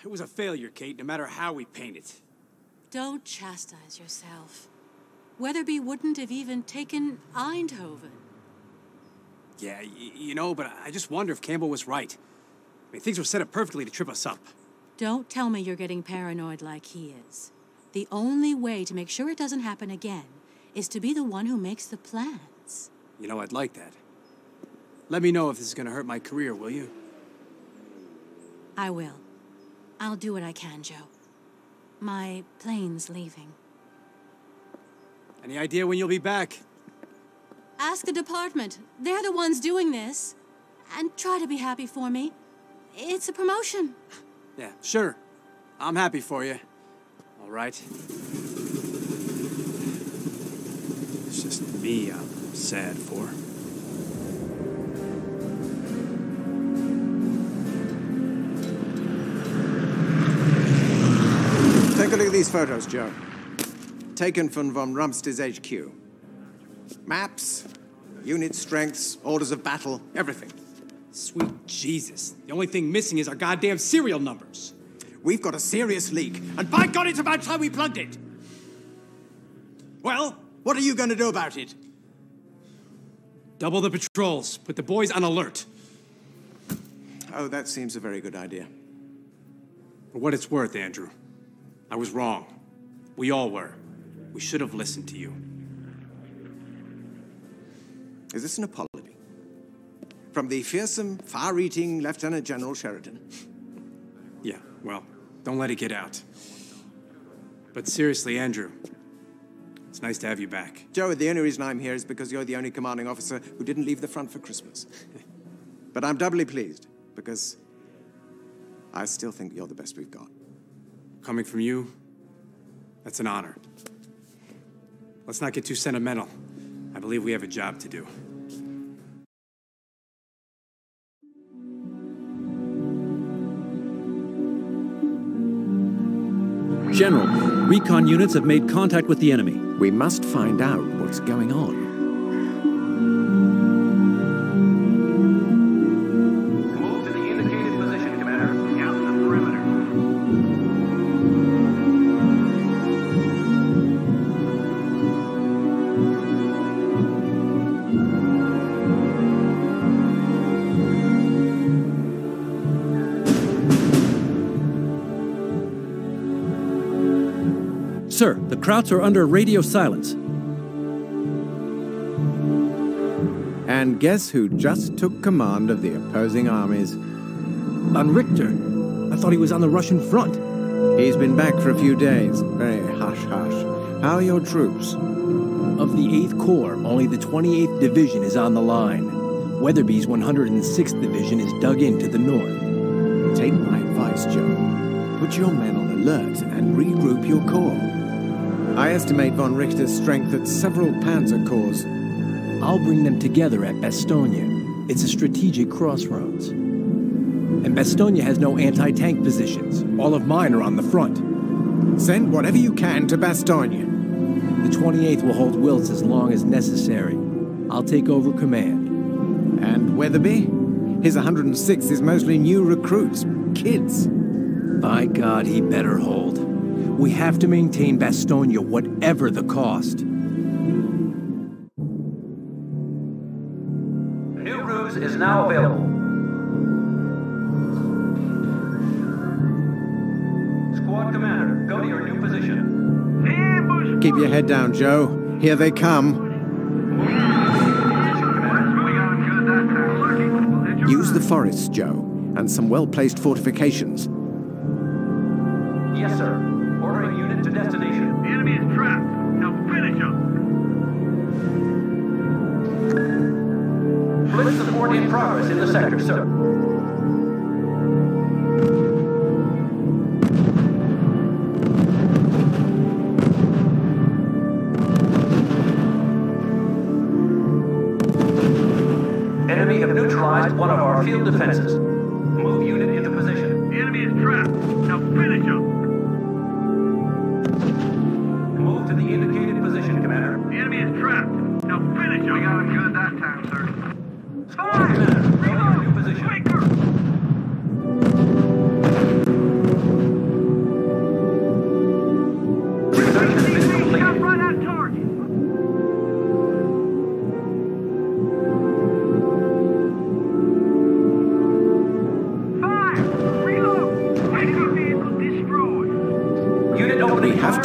It was a failure, Kate, no matter how we paint it. Don't chastise yourself. Weatherby wouldn't have even taken Eindhoven. Yeah, you know, but I just wonder if Campbell was right. I mean, things were set up perfectly to trip us up. Don't tell me you're getting paranoid like he is. The only way to make sure it doesn't happen again is to be the one who makes the plans. You know, I'd like that. Let me know if this is gonna hurt my career, will you? I will. I'll do what I can, Joe. My plane's leaving. Any idea when you'll be back? Ask the department. They're the ones doing this. And try to be happy for me. It's a promotion. Yeah, sure. I'm happy for you. All right. It's just me I'm sad for. Take a look at these photos, Joe. Taken from von Rumsted's HQ. Maps, unit strengths, orders of battle, everything. Sweet Jesus. The only thing missing is our goddamn serial numbers. We've got a serious leak, and by God, it's about time we plugged it! Well, what are you going to do about it? Double the patrols. Put the boys on alert. Oh, that seems a very good idea. For what it's worth, Andrew, I was wrong. We all were. We should have listened to you. Is this an apology? From the fearsome, far-reaching Lieutenant General Sheridan? Yeah, well, don't let it get out. But seriously, Andrew, it's nice to have you back. Joe, the only reason I'm here is because you're the only commanding officer who didn't leave the front for Christmas. But I'm doubly pleased, because I still think you're the best we've got. Coming from you, that's an honor. Let's not get too sentimental. I believe we have a job to do. General, recon units have made contact with the enemy. We must find out what's going on. Move to the indicated position, Commander. Scout the perimeter. Sir, the Krauts are under radio silence. And guess who just took command of the opposing armies? Von Richter. I thought he was on the Russian front. He's been back for a few days. Very hush-hush. How are your troops? Of the 8th Corps, only the 28th Division is on the line. Weatherby's 106th Division is dug in to the north. Take my advice, Joe. Put your men on alert and regroup your corps. I estimate von Richter's strength at several Panzer Corps. I'll bring them together at Bastogne. It's a strategic crossroads. And Bastogne has no anti-tank positions. All of mine are on the front. Send whatever you can to Bastogne. The 28th will hold Wiltz as long as necessary. I'll take over command. And Weatherby? His 106th is mostly new recruits. Kids. By God, he better hold. We have to maintain Bastogne, whatever the cost. New RUSE is now available. Squad Commander, go to your new position. Keep your head down, Joe. Here they come. Use the forests, Joe, and some well-placed fortifications. Yes, sir. Ordering unit to destination. The enemy is trapped. Now finish him. Blitz support in progress in the sector, sir. Enemy have neutralized one of our field defenses. Move unit into position. The enemy is trapped. Now finish him. Move to the indicated position, Commander. The enemy is trapped. Now finish him. We got him good that time, sir. Squad Commander, go to your new position.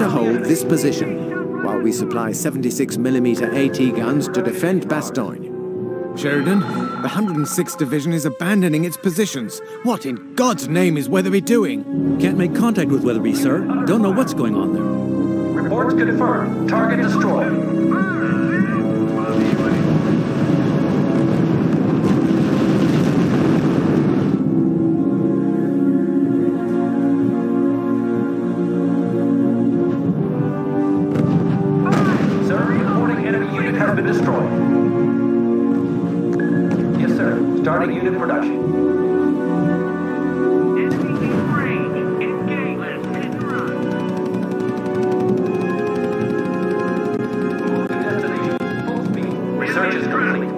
to hold this position while we supply 76mm AT guns to defend Bastogne. Sheridan, the 106th Division is abandoning its positions. What in God's name is Weatherby doing? Can't make contact with Weatherby, sir. Don't know what's going on there. Reports confirmed. Target destroyed. Sir, reporting enemy unit has been destroyed. Yes, sir. Starting unit production. Enemy in range. Engage. Let's hit and run. Move to destination. Full speed. Research is complete.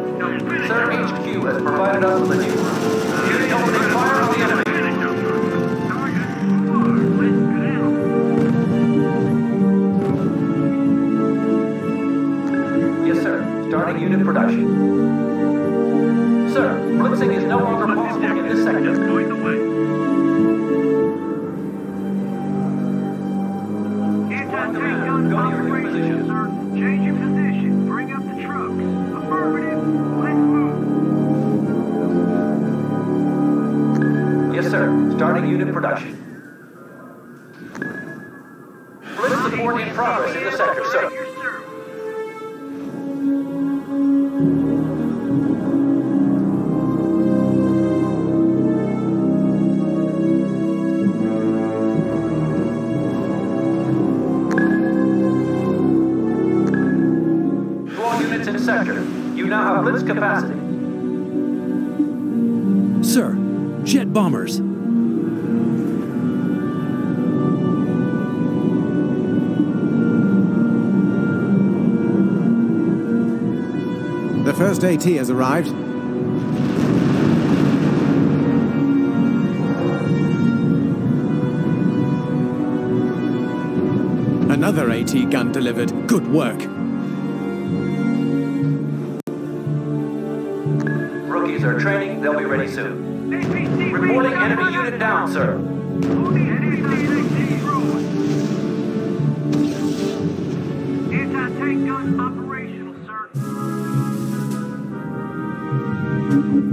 Sir, HQ has provided us with a new route. Unit opening fire on the enemy. Yes, sir. Starting unit production. Sir, blitzing is no longer possible in this sector. Going the way. Anti-tank gun operation, sir. Change your position. Bring up the trucks. Affirmative. Let's move. Yes, sir. Starting unit production. Blitz support in progress in the sector, sir. Yes, sir. Units in sector. You now have blitz capacity. Sir, jet bombers. The first AT has arrived. Another AT gun delivered. Good work. Rookies are training. They'll be ready soon. APC Reporting enemy unit down, sir. Anti-tank gun operational, sir.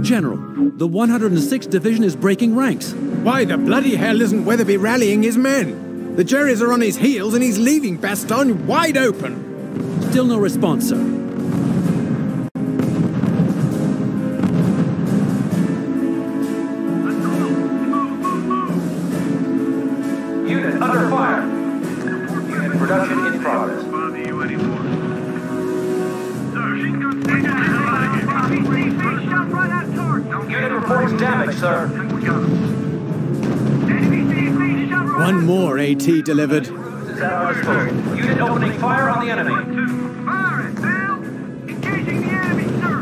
General, the 106th Division is breaking ranks. Why the bloody hell isn't Weatherby rallying his men? The Jerrys are on his heels and he's leaving Bastogne wide open. Still no response, sir. Unit under fire. Unit production in progress. Bother you anymore. Sir, she's going to take the hell out of here. Shot right at target. Unit reports damage, sir. We got him. Enemy CC shot right One more AT delivered. RUSE is at our disposal. Unit opening fire on the enemy. Fire it, Bill! Engaging the enemy, sir!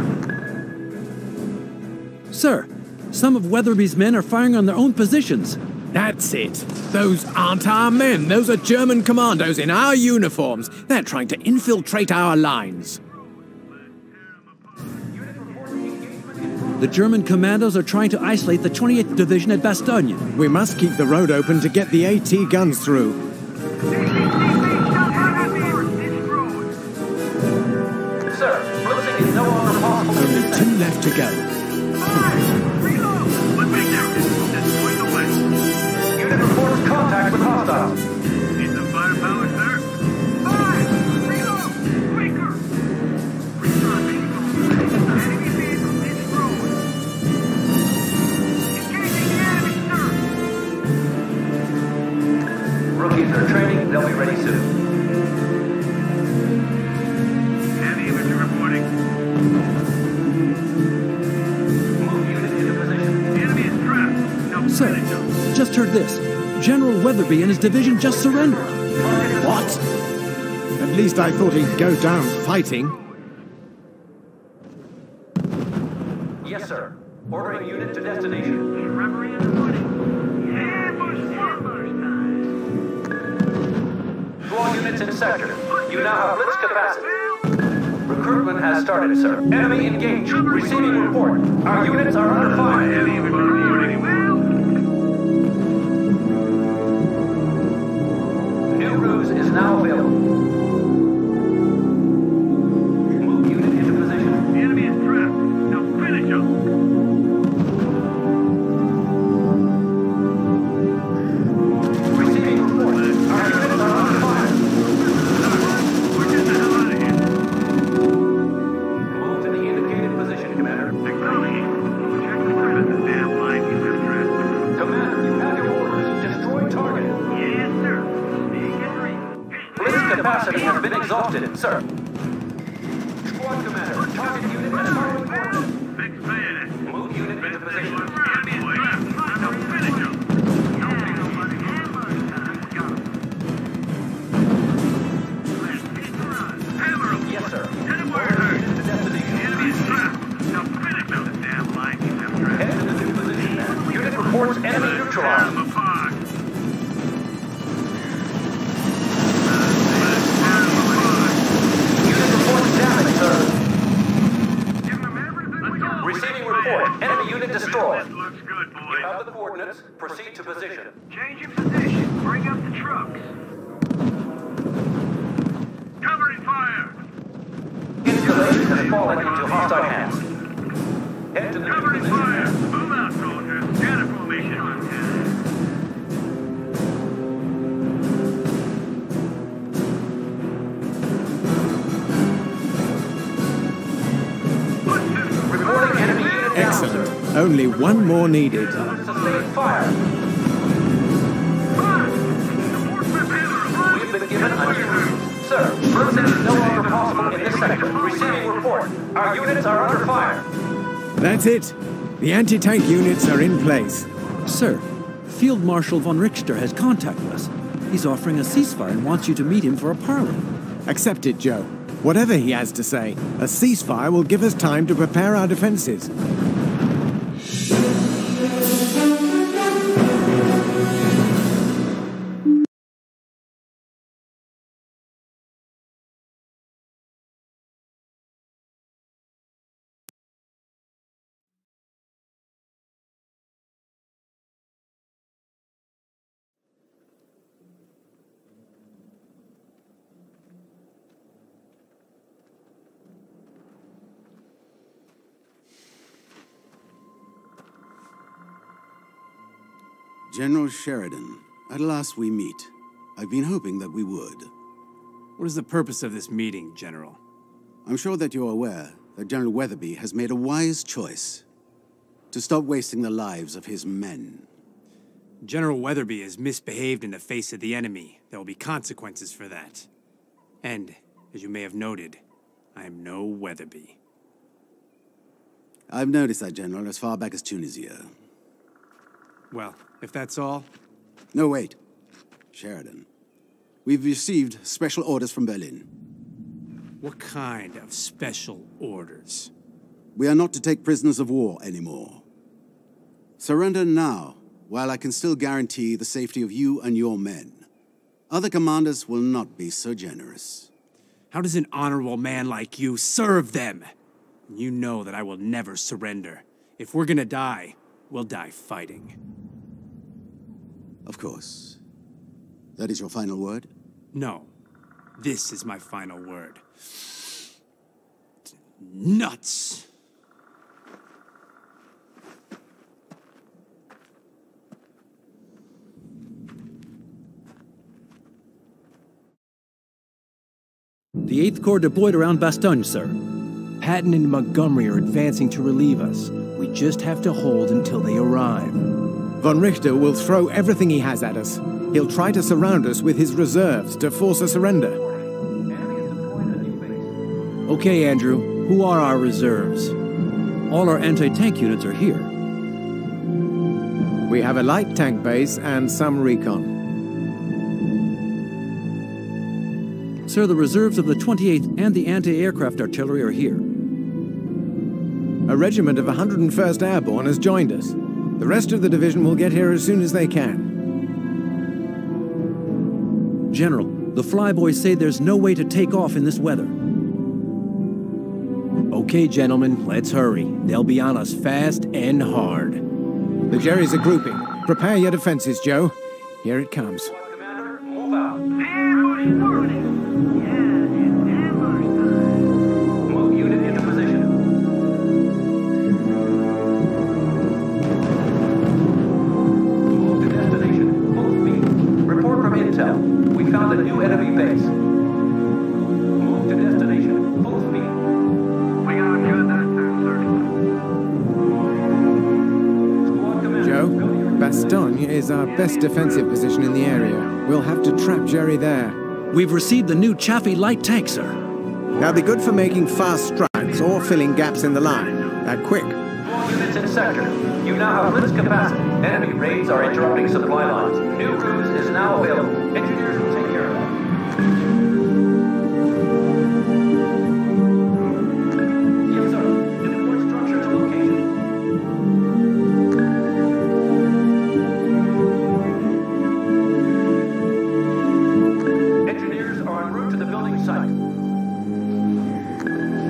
Sir, some of Weatherby's men are firing on their own positions. That's it. Those aren't our men. Those are German commandos in our uniforms. They're trying to infiltrate our lines. The German commandos are trying to isolate the 28th Division at Bastogne. We must keep the road open to get the AT guns through. Sir, blitzing is no longer possible. Only two left to go. Unit reports contact with hostiles. Need some firepower, sir? Fire! Reload! Quicker! Enemy vehicle destroyed. Engaging the enemy, sir! Rookies are training. They'll be ready soon. Heavy infantry reporting. Move unit into position. The enemy is trapped. Now Sir, finish him. just heard this. General Weatherby and his division just surrendered. What? At least I thought he'd go down fighting. Yes, sir. Ordering unit to destination. Reverie in the money. Ambush time. All units in sector. You now have blitz capacity. Recruitment has started, sir. Enemy engaged. Receiving report. Our units are under fire. Heavy infantry reporting. New RUSE is now capacity has been exhausted, sir. Squad commander, target unit at target coordinates. Move unit into position. Yes, sir. Head to the new position, man. Unit reports enemy neutralized. Unit reports damage, sir. Receiving report. Enemy unit destroyed. Looks good, boys. You have the coordinates. Proceed to position. Changing position. Bring up the trucks. Covering fire. Installation has fallen into hostile hands. Head to the new Covering position. fire. Move out, soldiers. Scatter formation on 10. Reporting enemy unit down, Excellent. sir. Only one more needed. Sustained fire. We've been given a new... Sir, person is no longer possible in this sector. Receiving report. Our units are under fire. That's it. The anti-tank units are in place. Sir, Field Marshal von Richter has contacted us. He's offering a ceasefire and wants you to meet him for a parley. Accept it, Joe. Whatever he has to say, a ceasefire will give us time to prepare our defenses. General Sheridan, at last we meet. I've been hoping that we would. What is the purpose of this meeting, General? I'm sure that you're aware that General Weatherby has made a wise choice to stop wasting the lives of his men. General Weatherby has misbehaved in the face of the enemy. There will be consequences for that. And, as you may have noted, I am no Weatherby. I've noticed that, General, as far back as Tunisia. Well, if that's all... No, wait. Sheridan. We've received special orders from Berlin. What kind of special orders? We are not to take prisoners of war anymore. Surrender now, while I can still guarantee the safety of you and your men. Other commanders will not be so generous. How does an honorable man like you serve them? You know that I will never surrender. If we're gonna die, we'll die fighting. Of course. That is your final word? No. This is my final word. Nuts! The 8th Corps deployed around Bastogne, sir. Patton and Montgomery are advancing to relieve us. We just have to hold until they arrive. Von Richter will throw everything he has at us. He'll try to surround us with his reserves to force a surrender. Okay, Andrew. Who are our reserves? All our anti-tank units are here. We have a light tank base and some recon. Sir, the reserves of the 28th and the anti-aircraft artillery are here. A regiment of 101st Airborne has joined us. The rest of the division will get here as soon as they can. General, the flyboys say there's no way to take off in this weather. Okay, gentlemen, let's hurry. They'll be on us fast and hard. The Jerrys are grouping. Prepare your defenses, Joe. Here it comes. Commander, move out. Ambush started. Yeah, it's ambush time. Move unit into position. Move to destination. Full speed. Report from intel. We found a new enemy base. Move to destination. Full speed. We got good that there, sir. Squad commander. Joe, go to your Bastogne is our best defensive position in the area. We'll have to trap Jerry there. We've received the new Chaffee light tank, sir. They'll be good for making fast strides or filling gaps in the line. They're quick. All units in sector. You now have blitz capacity. Enemy raids are interrupting supply lines. New RUSE is now available. Engineers will take care of that. Yes, sir. Deploy structure to location. Engineers are en route to the building site.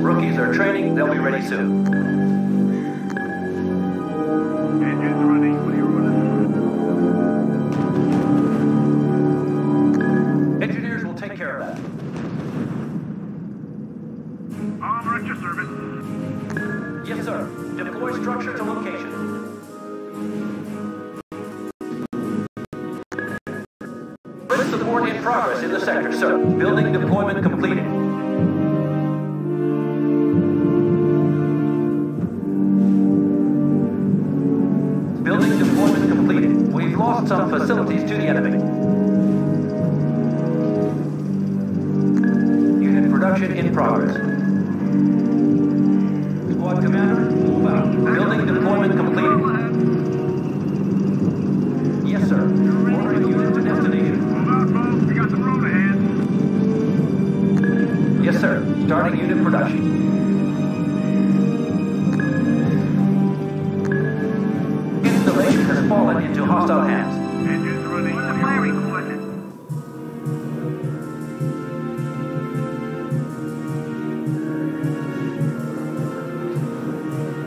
Rookies are training. They'll be ready soon. Engines running. What are your orders? Engineers will take care of that. Armor at your service. Yes, sir. Deploy structure to location. Blitz support in progress in the sector, sir. Building deployment completed. Building deployment completed. We've lost some facilities to the enemy. Unit production in progress. Squad commander, move out. Building deployment completed. Yes, sir. Ordering unit to destination. Move out, folks. We got the road ahead. Yes, sir. Starting unit production. Installation has fallen into hostile hands. Engines running. The firing coordinates.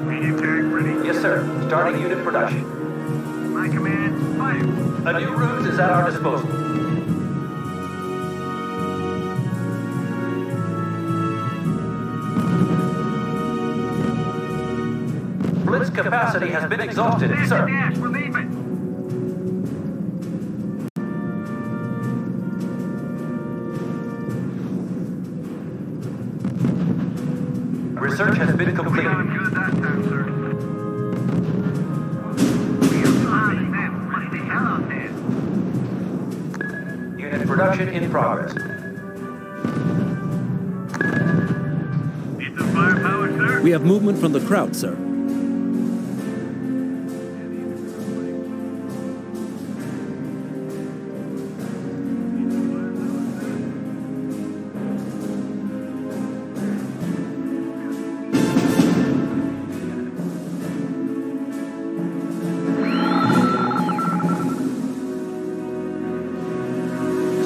Medium tank ready. Yes, sir. Starting unit production. My command, fire. A new RUSE is at our disposal. Blitz capacity has been exhausted, sir. Dash, we're leaving. Research has been We got completed. him good that time, sir. We are flying them. What the hell out there? Unit production in progress. Need some firepower, sir? We have movement from the crowd, sir.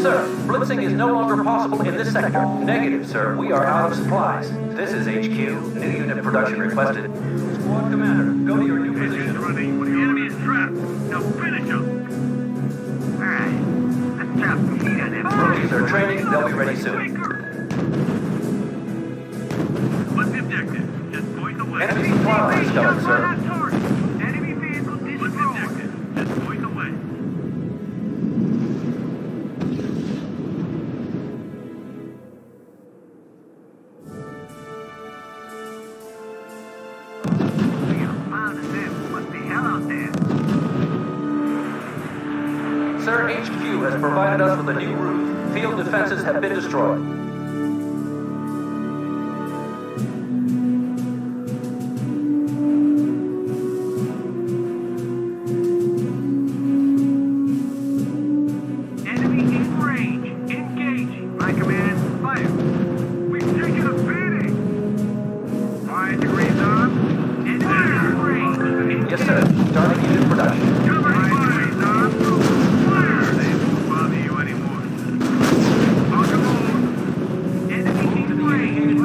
Sir, blitzing is no longer possible in this sector. Negative, sir. We are out of supplies. This is HQ. New unit production requested. Squad commander, go to your new Engines position. running. The enemy is trapped. Now finish him. All right. Let's drop some heat on them. Rookies are training. They'll be ready soon. What's the objective? Just point the way. Enemy supply lines coming, sir. Enemy vehicle destroyed. What's the objective? Just point the way. What the hell out there? Sir, HQ has provided us with a new RUSE. Field defenses have been destroyed. Enemy in range. Engaging. My command, fire. We've taken a beating. 5 degrees on. Enemy in range. Yes, sir. Starting unit production. Cover 5 degrees on. Fire. They won't bother you anymore. On the move. Enemy in range.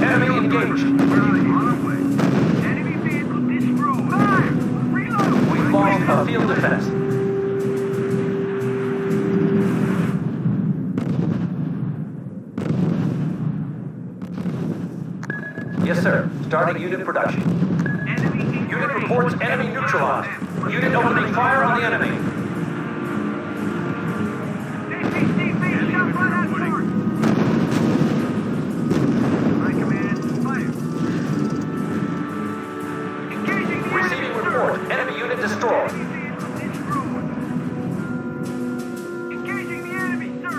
Enemy engaged. We're on our way. Enemy vehicle destroyed. Fire. Reload. We've lost a field defense. Yes, sir. Starting unit production. Enemy in Unit range. reports enemy neutralized. Unit opening fire on the enemy. CCTV, shot by that sword. My command, fire. Engaging the Receiving enemy, report. sir. Enemy unit destroyed. Enemy vehicle destroyed. Engaging the enemy, sir.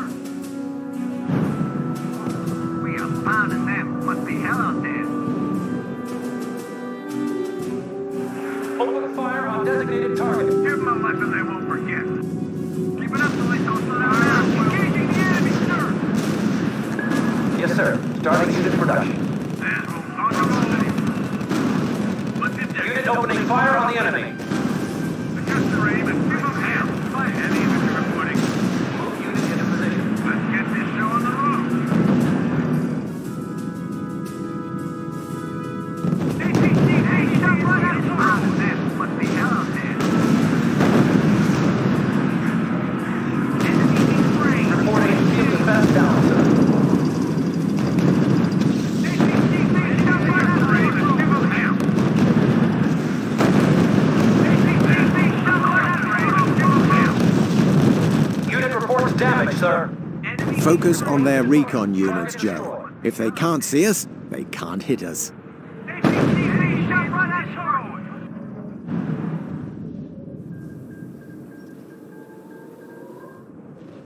designated target. Give them a lesson they won't forget. Keep it up till they don't slow down. Engaging the enemy, sir. Yes, sir. Starting unit production. Unit opening fire on the enemy. Adjust their aim and give them hell. Fire heavy infantry reporting. Move unit into position. Let's get this show on the road. Hey, stop right out of this. Must be hell out there. Enemy in range. Reporting field defense down, sir. Unit reports damage, sir. Focus on their recon units, Joe. If they can't see us, they can't hit us.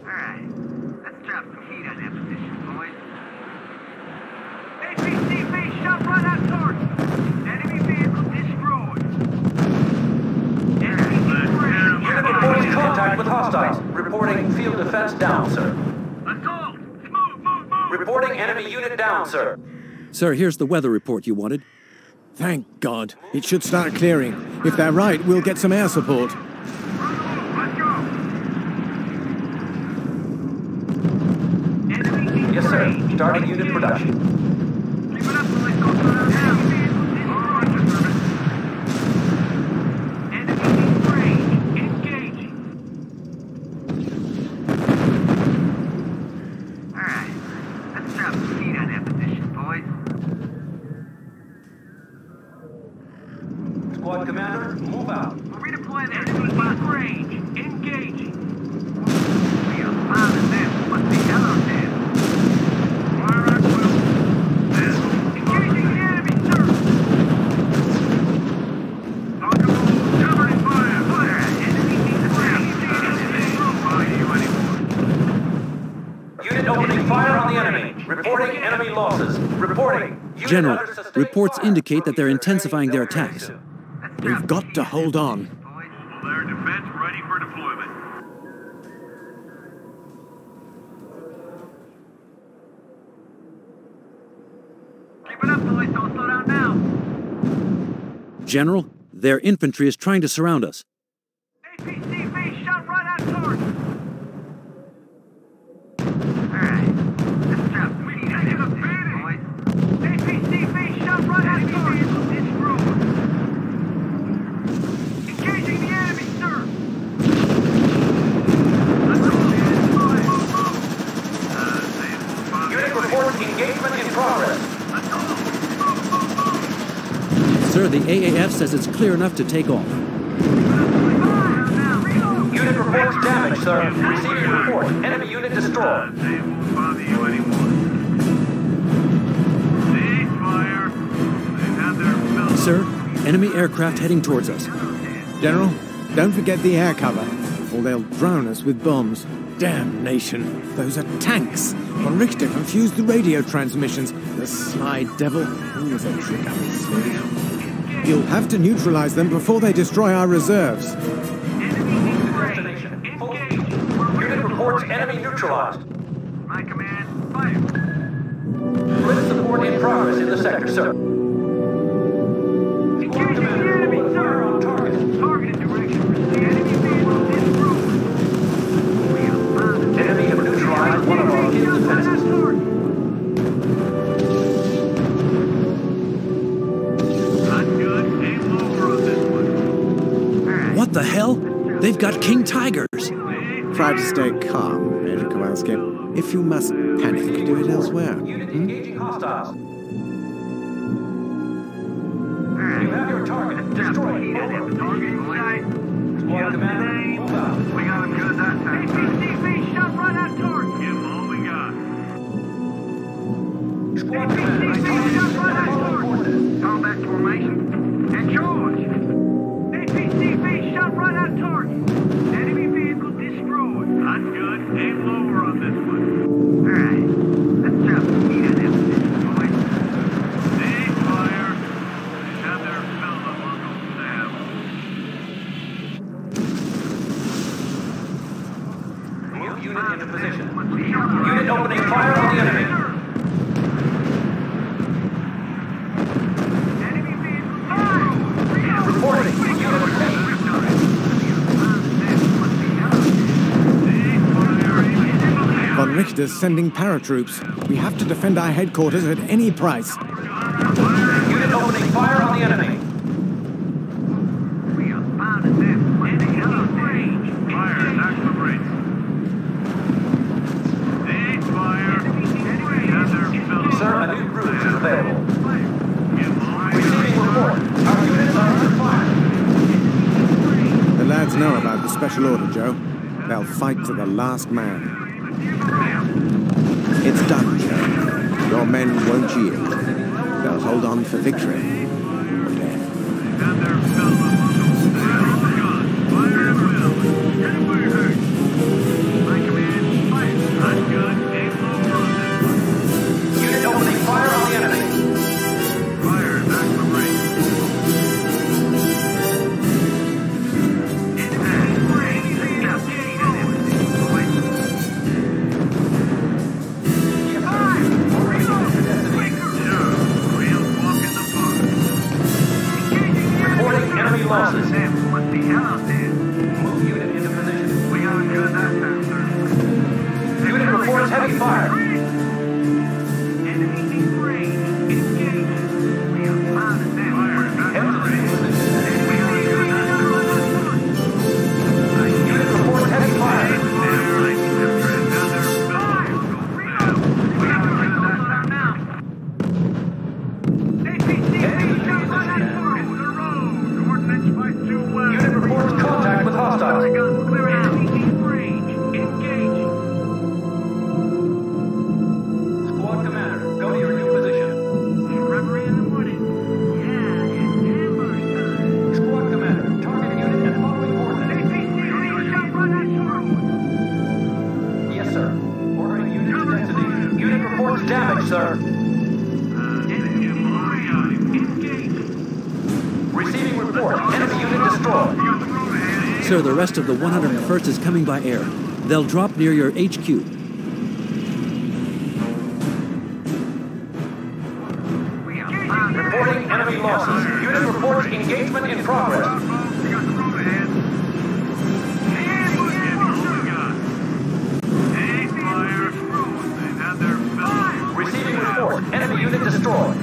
Alright, let's drop some heat on that position, boys. APCV shot right out towards us. Enemy vehicle destroyed. Enemy Unit reporting contact with hostiles. Reporting field defense down, sir. assault! Move! Reporting enemy unit down, sir. Sir, here's the weather report you wanted. Thank God. It should start clearing. If they're right, we'll get some air support. Let's go! Enemy in Yes, sir. range. Starting unit production. Keep it up till they start slowing down. Roger, service. Enemy in range. Engaging. Alright, let's drop some heat on that position, boys. Squad commander, move out. We'll redeploy the enemy in range. Engaging. We are finding them. Must be hell out there. Fire at will. Engaging the enemy, sir. Covering fire. Fire. Enemy in range. Enemy won't bother you anymore. Unit opening fire on the enemy. Reporting enemy losses. Reporting. Unit General, under sustained reports fire. indicate that they're intensifying their attacks. We've got to hold on. Their defense ready for deployment. Keep it up till they don't slow down now. General, their infantry is trying to surround us. APCV shot right out towards us. Alright, let's drop some heat on this boys. APCV shot right out towards us. Destroyed. Engaging the enemy, sir. Let's go, Unit reports engagement in progress. let's go. Sir, the AAF says it's clear enough to take off. Unit reports damage, sir. Receiving report. Enemy unit destroyed. They won't bother you anymore. Cease fire. They have their fill. Sir, enemy aircraft heading towards us. General, don't forget the air cover, or they'll drown us with bombs. Damnation! Those are tanks! Von Richter confused the radio transmissions. The sly devil. He was a trick up his sleeve. You'll have to neutralize them before they destroy our reserves. Destination. Full speed. Unit reports enemy neutralized. My command, fire. Lift support in progress in the sector, sir. Squad commander, hold fire on target. Targeted direction. The enemy vehicle destroyed. We are finding Enemy have neutralized one of our field defenses. Not good. Aim lower on this one. What the hell? They've got King Tigers. Try to stay calm, Major Kowalski. If you must panic, do it elsewhere. Unit engaging hostiles. You have your target. Destroy it. Over. Target in sight. Squad commander, move out. We got him good that time. APCV shot right out towards us. Give him all we got. Squad commander, APCV shot right out follow towards us. coordinates. Combat formation. And charge. APCV shot right out towards us. Enemy vehicle destroyed. That's good. Aim lower on this one. Alright. Let's drop some heat on that position, boys. Cease fire. They have their fill of Uncle Sam. into position. Unit opening fire on the enemy. Reporting. Unit repeat. Von Richter's sending paratroops. We have to defend our headquarters at any price. Unit opening fire on the enemy. We are bound to them. Landing out of range. Fire, accelerate. Fire. Sir, a new RUSE is available. Receiving report. Our units are under fire. The lads know about the special order, Joe. They'll fight to the last man. It's done, Joe. Your men won't yield. They'll hold on for victory. Unit opening fire on the enemy. Fire, accelerate. Reporting enemy losses. What the hell out there? Move unit into position. We got good that time, sir. Unit reports heavy fire. Enemy in range. Engage. We are bound to them. Head to the new position. Unit reports heavy fire. Unit reports contact with hostiles. Squad commander, go to your new position. Squad commander, target unit and following coordinates. Yes, sir. Ordering unit to destination. Unit reports damage, sir. Receiving report. Enemy unit destroyed. Sir, the rest of the 101st is coming by air. They'll drop near your HQ. Reporting enemy losses. Unit reports engagement in progress. Receiving report. Enemy unit destroyed.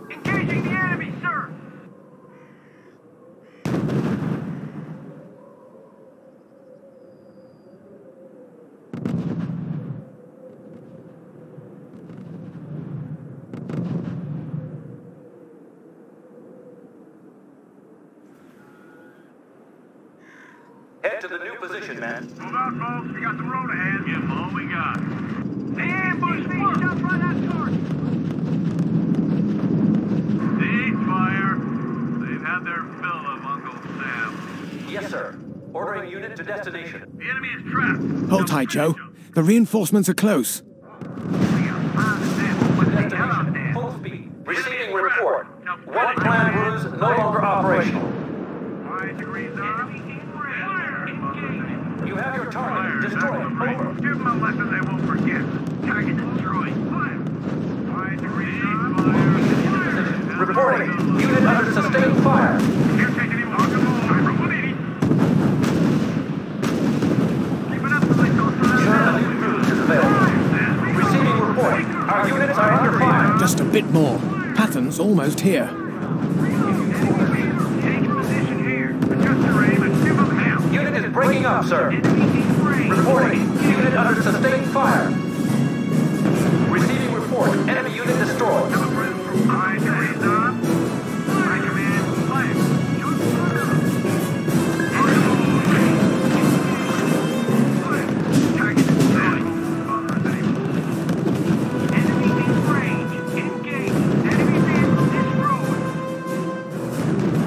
Engaging the enemy, sir! Head to the new position, men. Move out, folks. We got the road ahead. Give them all we got. They ambushed me. Shot right at target. Ceasefire. They've had their fill of Uncle Sam. Yes, sir. Ordering unit to destination. The enemy is trapped. Hold tight, Joe. The reinforcements are close. We are bound to them. What the hell out there? Full speed. Receiving report. One planned RUSE no longer operational. 5 degrees up. Fire. Engage. You have your target. Destroy it. Over. Give them a lesson they won't forget. Target destroyed. Fire. 5 degrees up. Fire. Reporting. Unit under sustained fire. You're taking him on the move. Over 180. Keep it up till they go through. Sir, a new RUSE is available. Receiving report. Our units are under fire. Just a bit more. Patton's almost here. Take position here. Adjust your aim and give them hell. Unit is breaking up, sir. Enemy in range. Reporting. Unit under sustained fire. Receiving report. Enemy unit destroyed. 5 degrees up. My command. Fire. Shoot fire. Target destroyed. Enemy in range. Engage. Enemy vehicle destroyed.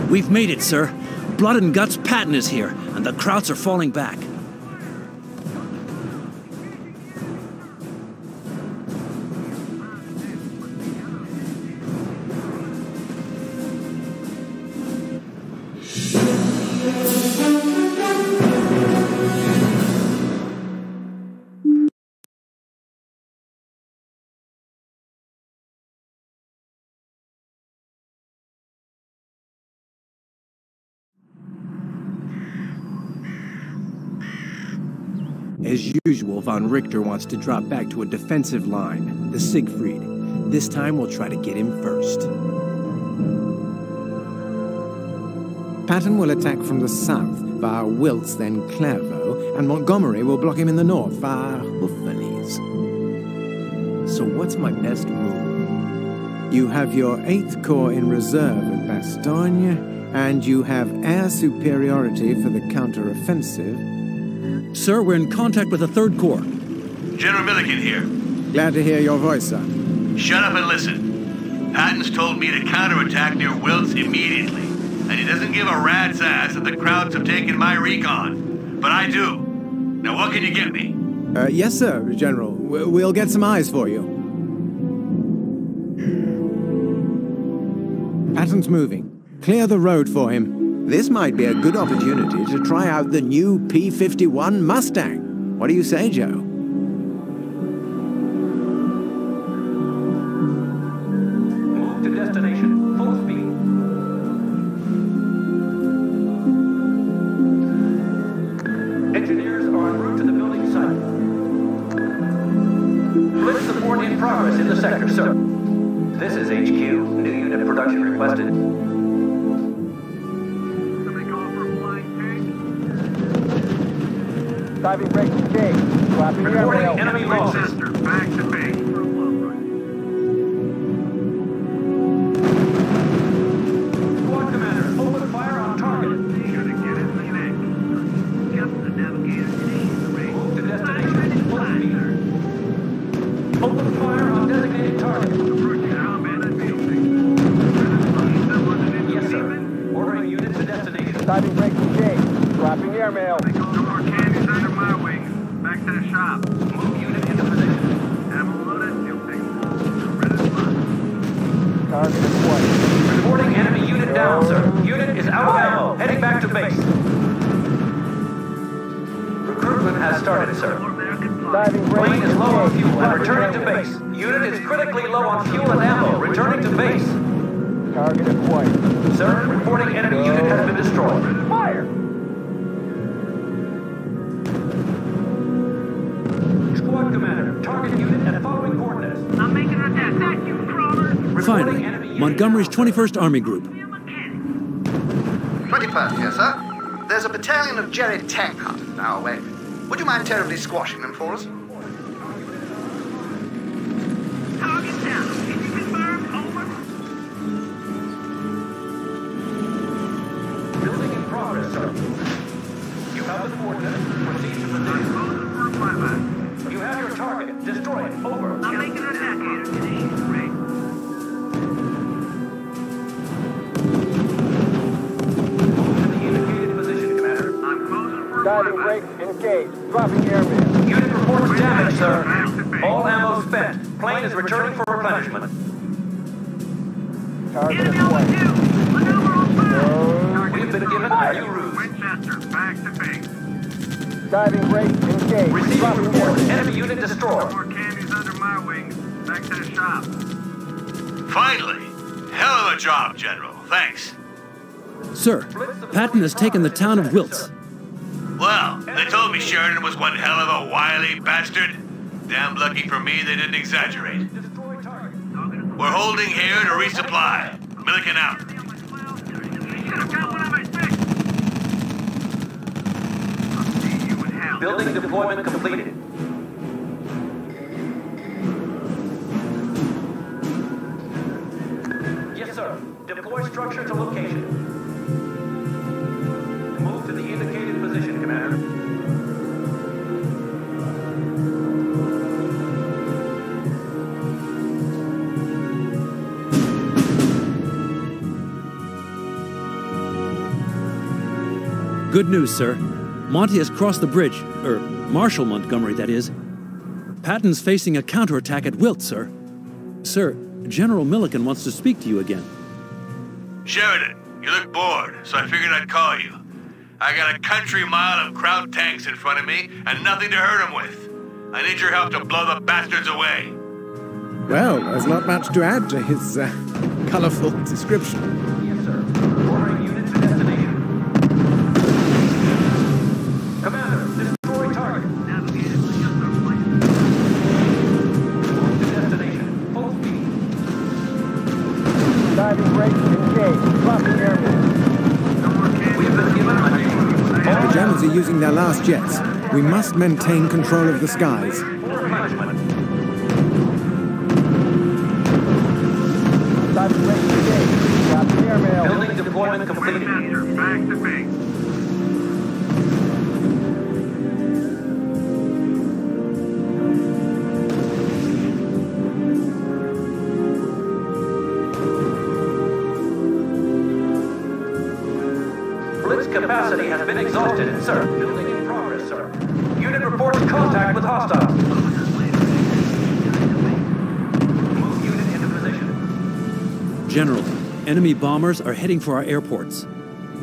We've made it, sir. Blood and Guts Patton is here, and the Krauts are falling back. As usual, von Richter wants to drop back to a defensive line, the Siegfried. This time we'll try to get him first. Patton will attack from the south via Wiltz, then Clairvaux, and Montgomery will block him in the north via Houffalize. So what's my best move? You have your 8th Corps in reserve at Bastogne, and you have air superiority for the counter-offensive. Sir, we're in contact with the 3rd Corps. General Milliken here. Glad to hear your voice, sir. Shut up and listen. Patton's told me to counterattack near Wiltz immediately, and he doesn't give a rat's ass that the Krauts have taken my recon. But I do. Now what can you get me? Yes, sir, General. We'll get some eyes for you. Patton's moving. Clear the road for him. This might be a good opportunity to try out the new P-51 Mustang. What do you say, Joe? Move to destination. Full speed. Engineers are en route to the building site. Blitz support in progress in the sector, sir. This is HQ. New unit production requested. Somebody call for a flying tank? Diving brakes engaged. Dropping the Reporting airmail. enemy losses. Winchester, back to base for a long run. Squad commander, open fire on target. Should have get it in the neck. Just the navigator sees the range. Move to destination. Full speed. Open fire on designated target. Approaching combat and field station. Yes, sir. Ordering unit to destination. Diving brakes engaged. Dropping airmail. No more candies under my wing. Back to the shop. Move unit into position. Ammo loaded, field station. Ready to fly. Target deployed. Reporting enemy unit down, sir. Unit is out of ammo. Heading back to base. Recruitment has started, sir. Diving brakes Plane is low on engaged. fuel and returning to base. Unit is critically low on fuel and ammo. Returning to base. Target deployed. Sir, reporting enemy unit has been destroyed. Fire! Squad commander, target unit at following coordinates. I'm making an attack. Thank you, crawlers. Finally, Montgomery's 21st Army Group. 21st, yes, sir. There's a battalion of Jerry tank hunters in our way. Would you mind terribly squashing them for us? Target down. Can you confirm? Over. Building in progress, sir. You have the coordinates. Proceed to position. Closing for a flyby. You have your target. Destroy it. Over. I'm making an attack. Great. Move to the indicated position, commander. I'm closing for a Diving flyby. brakes engaged. Dropping airmail. Unit reports damage, sir. All ammo spent. Plane is returning for replenishment. Target Enemy on the deployed. two. Maneuver on fire. We've been given a new ruse. Winchester, back to base. Diving brakes engaged. Receiving Dropping report. airmail. Enemy unit destroyed. More candies under my wing. Back to the shop. Finally. Hell of a job, General. Thanks. Sir, Patton has taken the town of Wiltz. Well, they told me Sheridan was one hell of a wily bastard. Damn lucky for me they didn't exaggerate. We're holding here to resupply. Milliken out. Should have got one of my six. I'll see you in hell. Building deployment completed. Yes, sir. Deploy structure to location. Move to the indicated position, Commander. Good news, sir. Monty has crossed the bridge, Marshal Montgomery, that is. Patton's facing a counterattack at Wiltz, sir. Sir, General Milliken wants to speak to you again. Sheridan, you look bored, so I figured I'd call you. I got a country mile of Kraut tanks in front of me and nothing to hurt them with. I need your help to blow the bastards away. Well, there's not much to add to his colorful description. Yes, sir. Ordering unit to destination. Commander, destroy target. their last jets. We must maintain control of the skies. Diving range engaged. Dropping airmail. Building deployment completed. Back to base. Blitz capacity has been exhausted, sir. Building in progress, sir. Unit reports contact with hostiles. Move unit into position. General, enemy bombers are heading for our airports.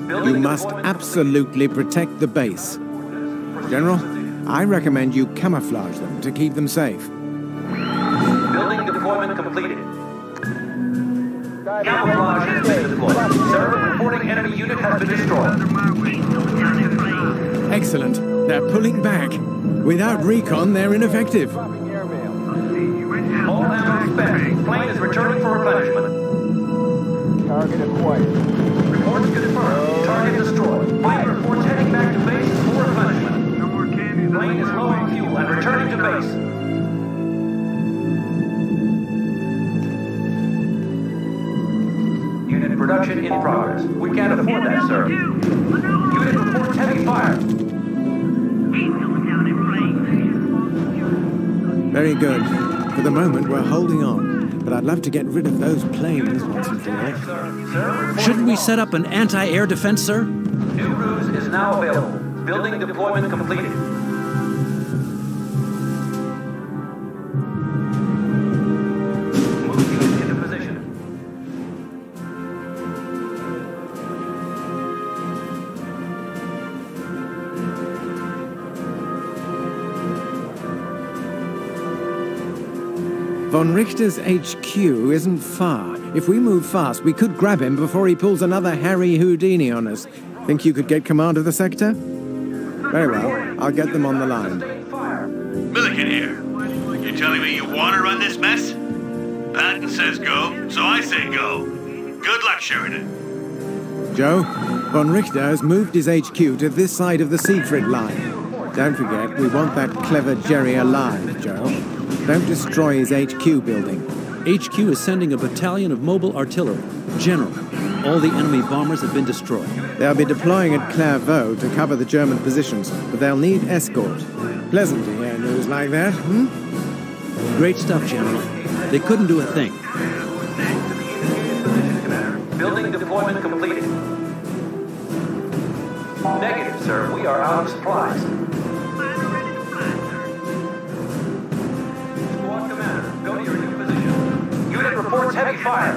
You must absolutely protect the base. General, I recommend you camouflage them to keep them safe. Building deployment completed. Camouflage has been deployed. Sir, reporting enemy unit has been destroyed. Excellent. They're pulling back. Without recon, they're ineffective. Dropping airmail. All ammo spent. Plane is returning for replenishment. Target acquired. Reports confirmed. Target destroyed. Plane reports heading back to base for replenishment. No more candies. Plane is low on fuel and returning to base. Unit production in progress. We can't afford that, sir. Unit reports heavy fire. Very good. For the moment, we're holding on. But I'd love to get rid of those planes once and for all. Shouldn't we set up an anti-air defense, sir? New RUSE is now available. Building deployment completed. Move unit into position. Von Richter's HQ isn't far. If we move fast, we could grab him before he pulls another Harry Houdini on us. Think you could get command of the sector? Very well. I'll get them on the line. Milliken here. You telling me you want to run this mess? Patton says go, so I say go. Good luck, Sheridan. Joe, Von Richter has moved his HQ to this side of the Siegfried line. Don't forget, we want that clever Jerry alive, Joe. Don't destroy his HQ building. HQ is sending a battalion of mobile artillery. General, all the enemy bombers have been destroyed. They'll be deploying at Clairvaux to cover the German positions, but they'll need escort. Pleasant to hear news like that, hmm? Great stuff, General. They couldn't do a thing. Building deployment completed. Negative, sir. We are out of supplies. Squad commander, go to your new position. Unit reports heavy fire.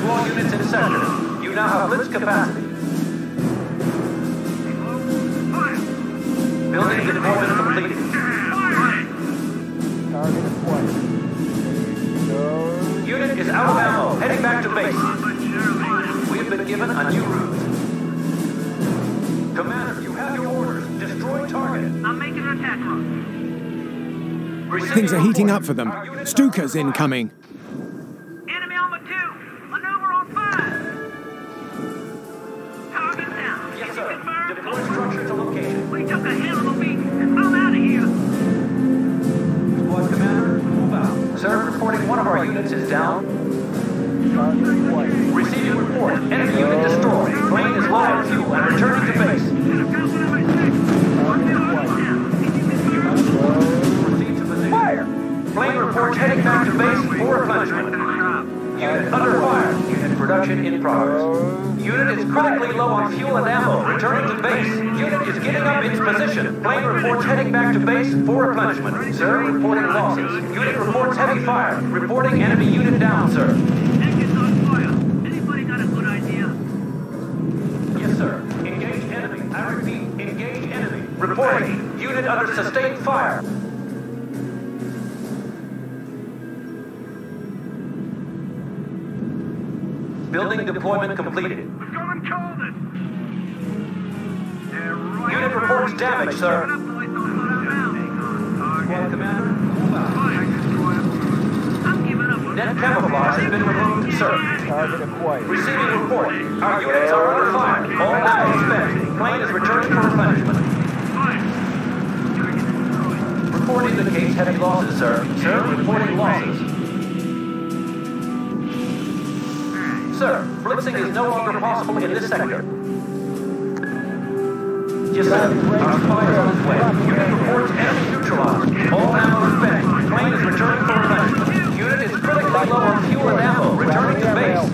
All units in sector. You now have blitz capacity. Building deployment completed. Target acquired. Unit is out of ammo, heading back to base. We have been given a new route. Commander, you have your orders. Destroy target. I'm making an attack run. Things are heating up for them. Stuka's incoming. Enemy on the 2. Maneuver on 5. Target down. Yes, sir. Deploy structure to location. We took a hell of a beat. I'm out of here. Squad commander, move out. Sir, reporting one of our units is down. Target acquired. Receiving report. Enemy unit destroyed. Plane is low on fuel and returning to base. Proceed to position. Fire! Plane reports heading back to base for replenishment. Unit under fire. Unit production in progress. Unit is critically low on fuel and ammo. Returning to base. Unit is getting up its position. Plane reports heading back to base for replenishment. Sir, reporting losses. Unit reports heavy fire. Reporting enemy unit down, sir. Engines on fire. Anybody got a good idea? Yes, sir. Engage enemy. I repeat, engage enemy. Reporting. Unit under sustained fire. Building deployment completed. We've got them colded. Unit reports damage, sir. Squad commander, move out. I'm giving up on Net camouflage has been removed, sir. Target acquired. Receiving report. Our units are under fire. All ammo spent. Plane is returning for replenishment. Report indicates heavy losses, sir. Sir, reporting losses. Sir, blitzing is no longer possible in this sector. Yes, sir. Our supply is on its way. Unit reports enemy neutralized. All ammo spent. Plane is returning for replenishment. Unit is critically low on fuel and ammo. Returning to base.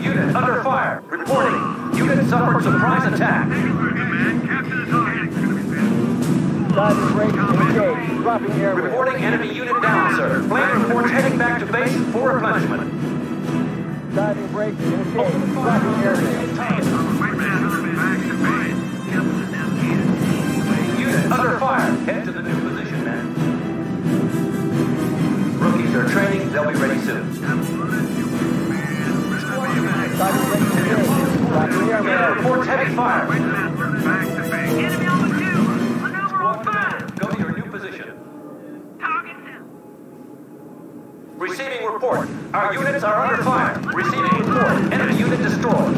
Unit under fire. Reporting. Unit suffered surprise attack. Diving brake engaged. Dropping airway. Reporting enemy unit down, sir. Plane reports heading back to base for replenishment. Diving brake engaged. Dropping airway. Unit under fire. Head to the new position, man. Rookies are training. They'll be ready soon. Diving brake engaged. Dropping airway. Unit reports heavy fire. Enemy on the two! Maneuver on fire! Go to your new position. Target down! Receiving report. Our units are under fire. Receiving report. Enemy unit destroyed.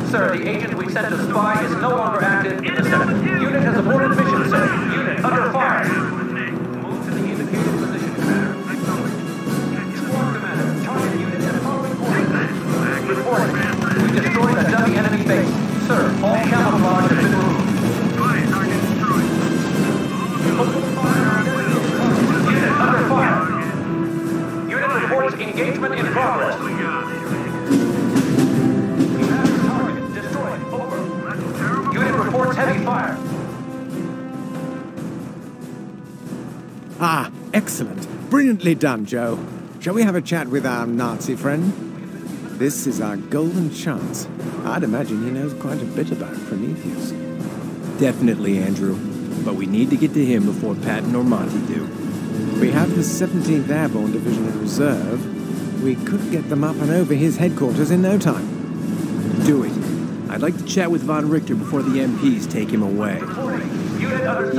Sir, the agent we sent to spy is no longer active in the center. Unit has aborted mission, sir. Unit under fire. Move to the indicated position, Commander. Squad Commander, target unit at following coordinates. Reporting. We destroyed a dummy enemy base. Sir, all camouflage has been removed. Unit under fire. Unit reports engagement in progress. You have the target destroyed. Over. Unit reports heavy fire. Ah, excellent. Brilliantly done, Joe. Shall we have a chat with our Nazi friend? This is our golden chance. I'd imagine he knows quite a bit about Prometheus. Definitely, Andrew. But we need to get to him before Patton or Monty do. We have the 17th Airborne Division in reserve. We could get them up and over his headquarters in no time. Do it. I'd like to chat with Von Richter before the MPs take him away. Unit under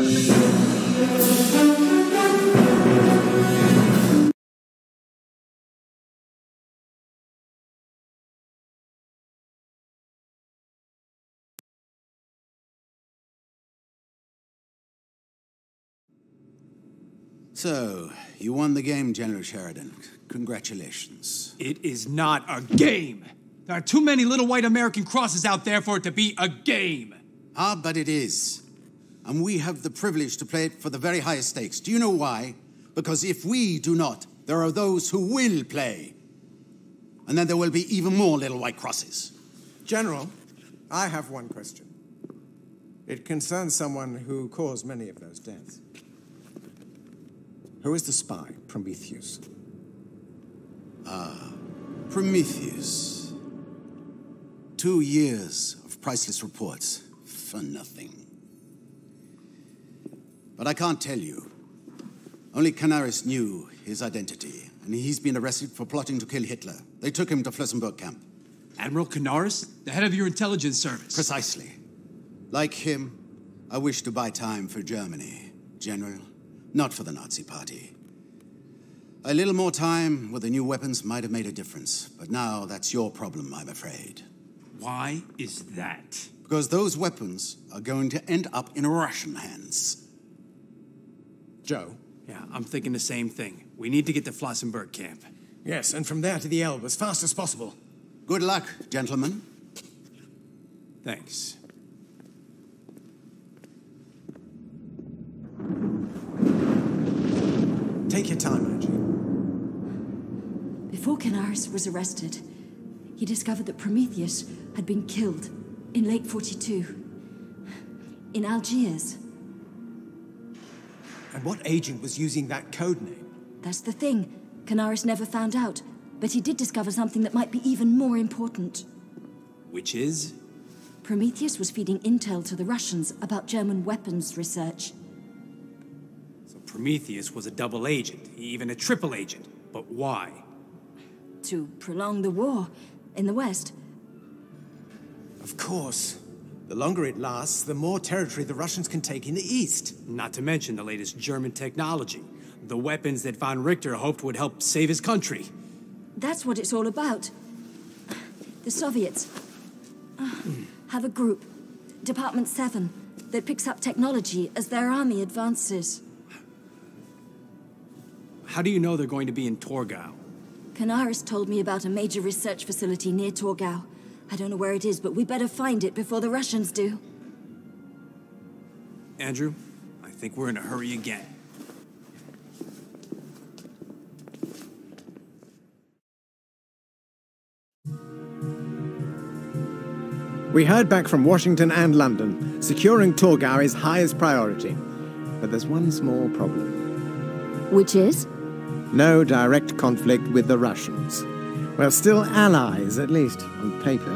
So, you won the game, General Sheridan. Congratulations. It is not a game. There are too many little white American crosses out there for it to be a game. Ah, but it is. And we have the privilege to play it for the very highest stakes. Do you know why? Because if we do not, there are those who will play. And then there will be even more little white crosses. General, I have one question. It concerns someone who caused many of those deaths. Who is the spy, Prometheus? Ah, Prometheus. 2 years of priceless reports for nothing. But I can't tell you. Only Canaris knew his identity, and he's been arrested for plotting to kill Hitler. They took him to Flessenburg camp. Admiral Canaris? The head of your intelligence service. Precisely. Like him, I wish to buy time for Germany, General. Not for the Nazi Party. A little more time with the new weapons might have made a difference, but now that's your problem, I'm afraid. Why is that? Because those weapons are going to end up in Russian hands. Joe? Yeah, I'm thinking the same thing. We need to get to Flossenburg camp. Yes, and from there to the Elbe as fast as possible. Good luck, gentlemen. Thanks. Take your time, Angie. Before Canaris was arrested, he discovered that Prometheus had been killed in late 42 in Algiers. And what agent was using that code name? That's the thing. Canaris never found out, but he did discover something that might be even more important. Which is? Prometheus was feeding intel to the Russians about German weapons research. So Prometheus was a double agent, even a triple agent. But why? To prolong the war in the West. Of course. The longer it lasts, the more territory the Russians can take in the East. Not to mention the latest German technology. The weapons that von Richter hoped would help save his country. That's what it's all about. The Soviets have a group, Department 7, that picks up technology as their army advances. How do you know they're going to be in Torgau? Canaris told me about a major research facility near Torgau. I don't know where it is, but we better find it before the Russians do. Andrew, I think we're in a hurry again. We heard back from Washington and London. Securing Torgau is highest priority. But there's one small problem. Which is? No direct conflict with the Russians. We're still allies, at least on paper.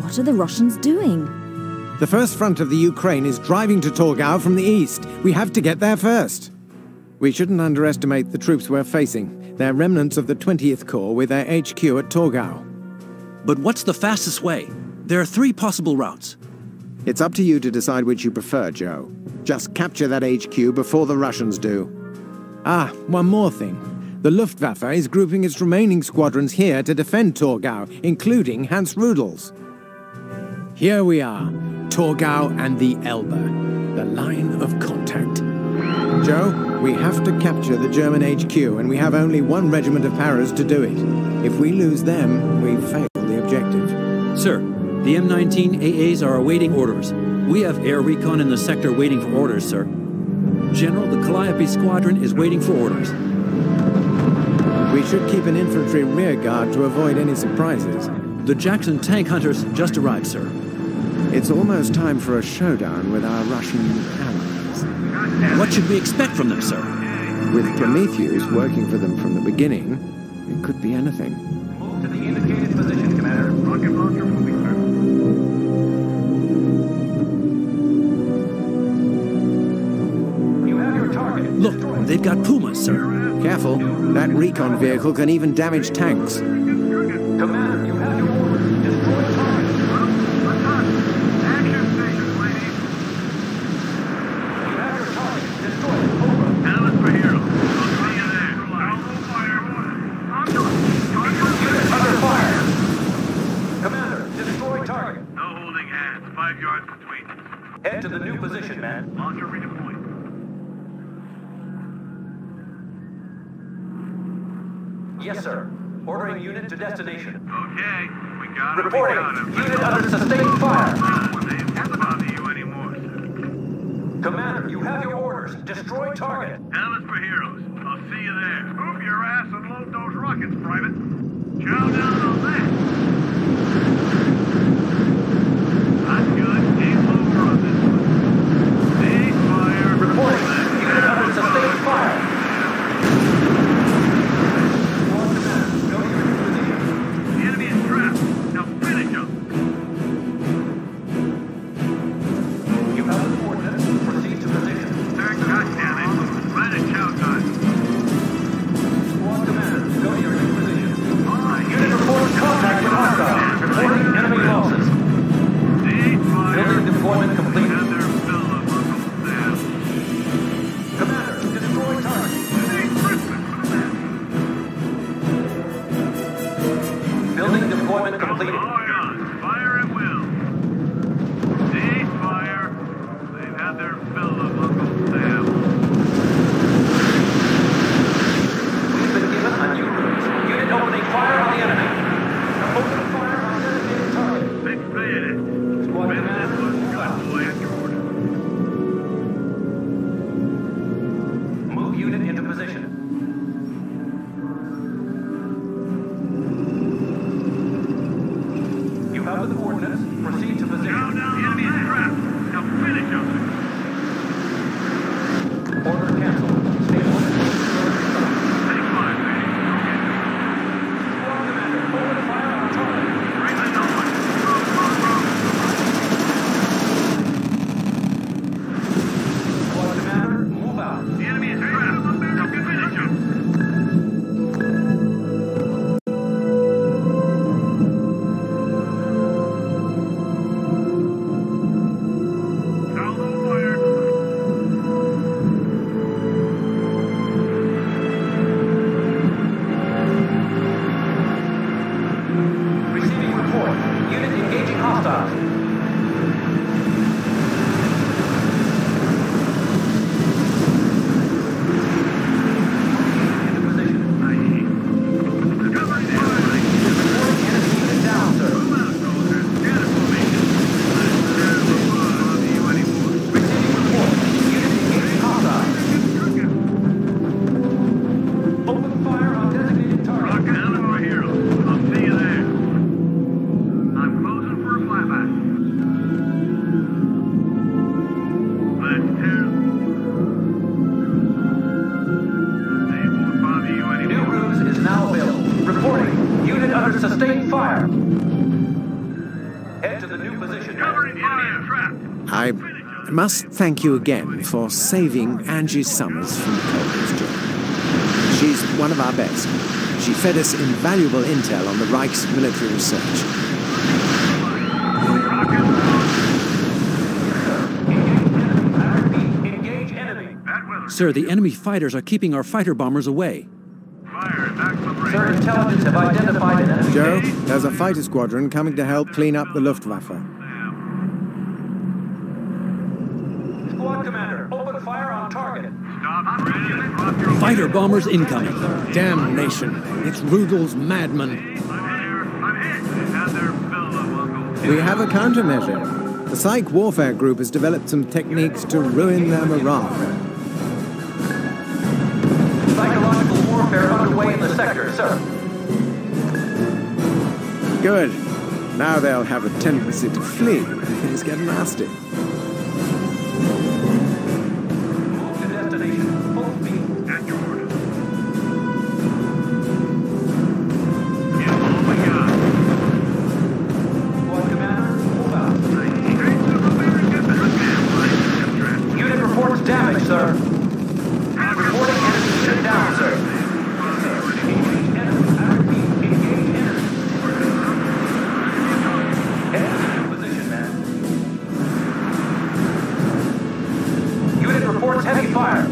What are the Russians doing? The first front of the Ukraine is driving to Torgau from the east. We have to get there first. We shouldn't underestimate the troops we're facing. They're remnants of the 20th Corps with their HQ at Torgau. But what's the fastest way? There are 3 possible routes. It's up to you to decide which you prefer, Joe. Just capture that HQ before the Russians do. Ah, one more thing. The Luftwaffe is grouping its remaining squadrons here to defend Torgau, including Hans Rudel's. Here we are, Torgau and the Elbe, the line of contact. Joe, we have to capture the German HQ, and we have only 1 regiment of Paras to do it. If we lose them, we fail the objective. Sir, the M19 AAs are awaiting orders. We have air recon in the sector waiting for orders, sir. General, the Calliope squadron is waiting for orders. We should keep an infantry rear guard to avoid any surprises. The Jackson tank hunters just arrived, sir. It's almost time for a showdown with our Russian allies. What should we expect from them, sir? With Prometheus working for them from the beginning, it could be anything. Move to the indicated position, Commander. Rocket launcher moving, sir. You have your target. Look, they've got Pumas, sir. Careful, that recon vehicle can even damage tanks. Commander, you have your orders. Destroy target. Action stations, ladies. You have your target. Destroy it. Over. Analyst for hero. I'll see you there. I'll fire. Unit under fire. Commander, destroy target. No holding hands. 5 yards between us. Head to the new position, man. Launcher redeployed. Yes, sir. Ordering unit to destination. Okay, we got him. Reporting. We got him. Unit under sustained fire. They won't bother you anymore, sir. Commander, you have your orders. Destroy target. Analyst for heroes. I'll see you there. Move your ass and load those rockets, Private. Chow down on that. That's good. Game over on this one. Stay fire. Reporting. Unit under sustained fire. The enemy is trapped. Now finish him. You have the coordinates. Proceed to position. Goddammit. Right at chow time. Squad commander, go to your new position. Unit reports contact with hostile. Reporting enemy losses. Building deployment complete. Commander, destroy target. Building deployment completed. Fire at will. Cease fire. They've had their fill of Uncle Sam. We've been given a new ruse. Unit opening fire on the enemy. Open fire on designated target. Big bayonet. Squad commander, move out. Move unit into position. You have the coordinates. Proceed to position. Down, the enemy is trapped. Now finish him. Order canceled. Stable. Take fire, baby. Squad commander, open fire on target. Bring the noise. Squad commander, move out. The enemy is trapped. Now finish him. the new position. Covering fire. Trapped. I must thank you again for saving Angie Summers from Cole's job. She's one of our best. She fed us invaluable intel on the Reich's military research. Engage enemy. Sir, the enemy fighters are keeping our fighter bombers away. Sir, intelligence have identified an enemy. Joe, there's a fighter squadron coming to help clean up the Luftwaffe. Squad commander, open fire on target. Fighter bombers incoming. Damnation. It's Rudel's madmen. We have a countermeasure. The Psych Warfare Group has developed some techniques to ruin their morale. Psychological warfare underway in the sector, sir. Good. Now they'll have a tendency to flee when things get nasty. Move to destination. Full speed. At your order. Squad commander, move out. Unit reports damage, sir. Reporting enemy shut down, sir. Engage enemy. I repeat, engage enemy. Enemy position, man. Unit reports heavy fire.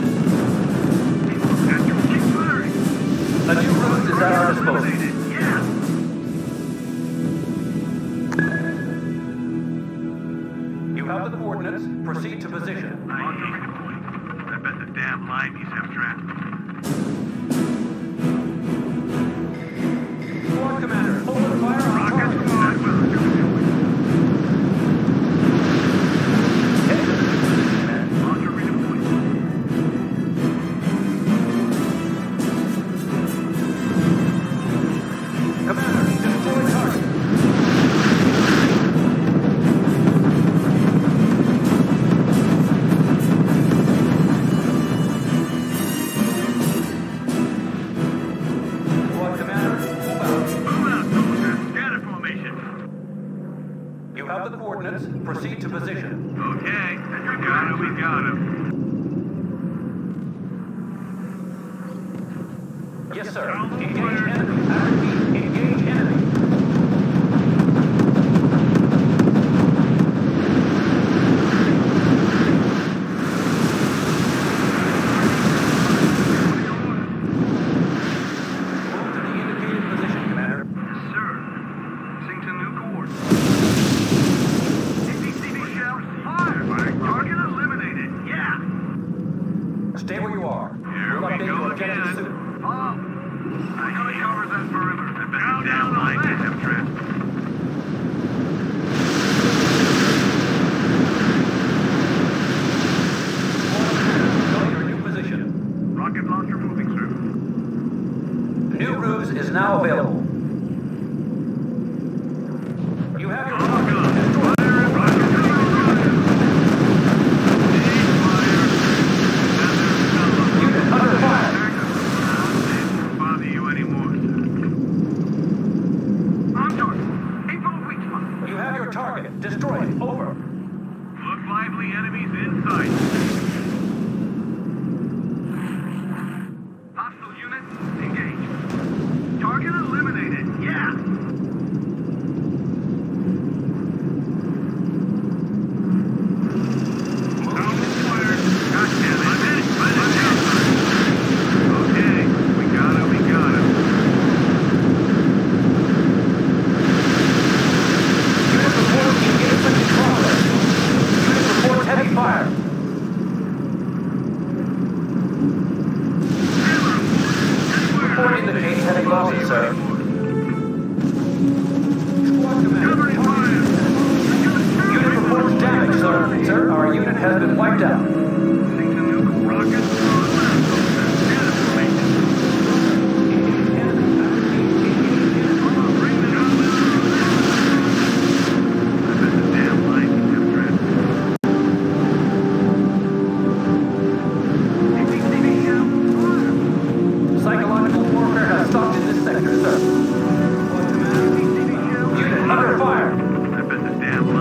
A new RUSE is at our disposal. You have the coordinates. Proceed to position. I bet the damn limeys have trapped. Squad commander, open fire on target. Commander, destroy target. Squad commander, move out. Scanner formation. You have the coordinates. Proceed to position. Okay. We got him. Yes, sir. Engage enemy. I repeat, engage enemy. Move to the indicated position, Commander. Yes, sir. Sync to new coordinates. CCTV shell fire. Target eliminated. Yeah. Stay where you are. Here We'll we update go your objective again. soon. Oh. I gotta cover that perimeter. I bet the damn limeys have trapped. Go to your new position. Rocket launcher moving through. New RUSE is now available. You have your target. Destroy. Unit under fire. Don't bother you anymore. On target. April weak spot. You have your target. Destroy it. Over. Look lively, enemies in sight. Hostile unit, engage. Target eliminated. Yeah. Zone fired. Goddamn it. Okay, we got him. Unit report engagement in progress. Unit reports heavy fire. Report indicates heavy losses, sir. Squad commander. Unit reports damage, sir. Sir, our unit has been wiped out. Rocket Psychological warfare has stopped in this sector, sir. Unit under fire. I bet the damn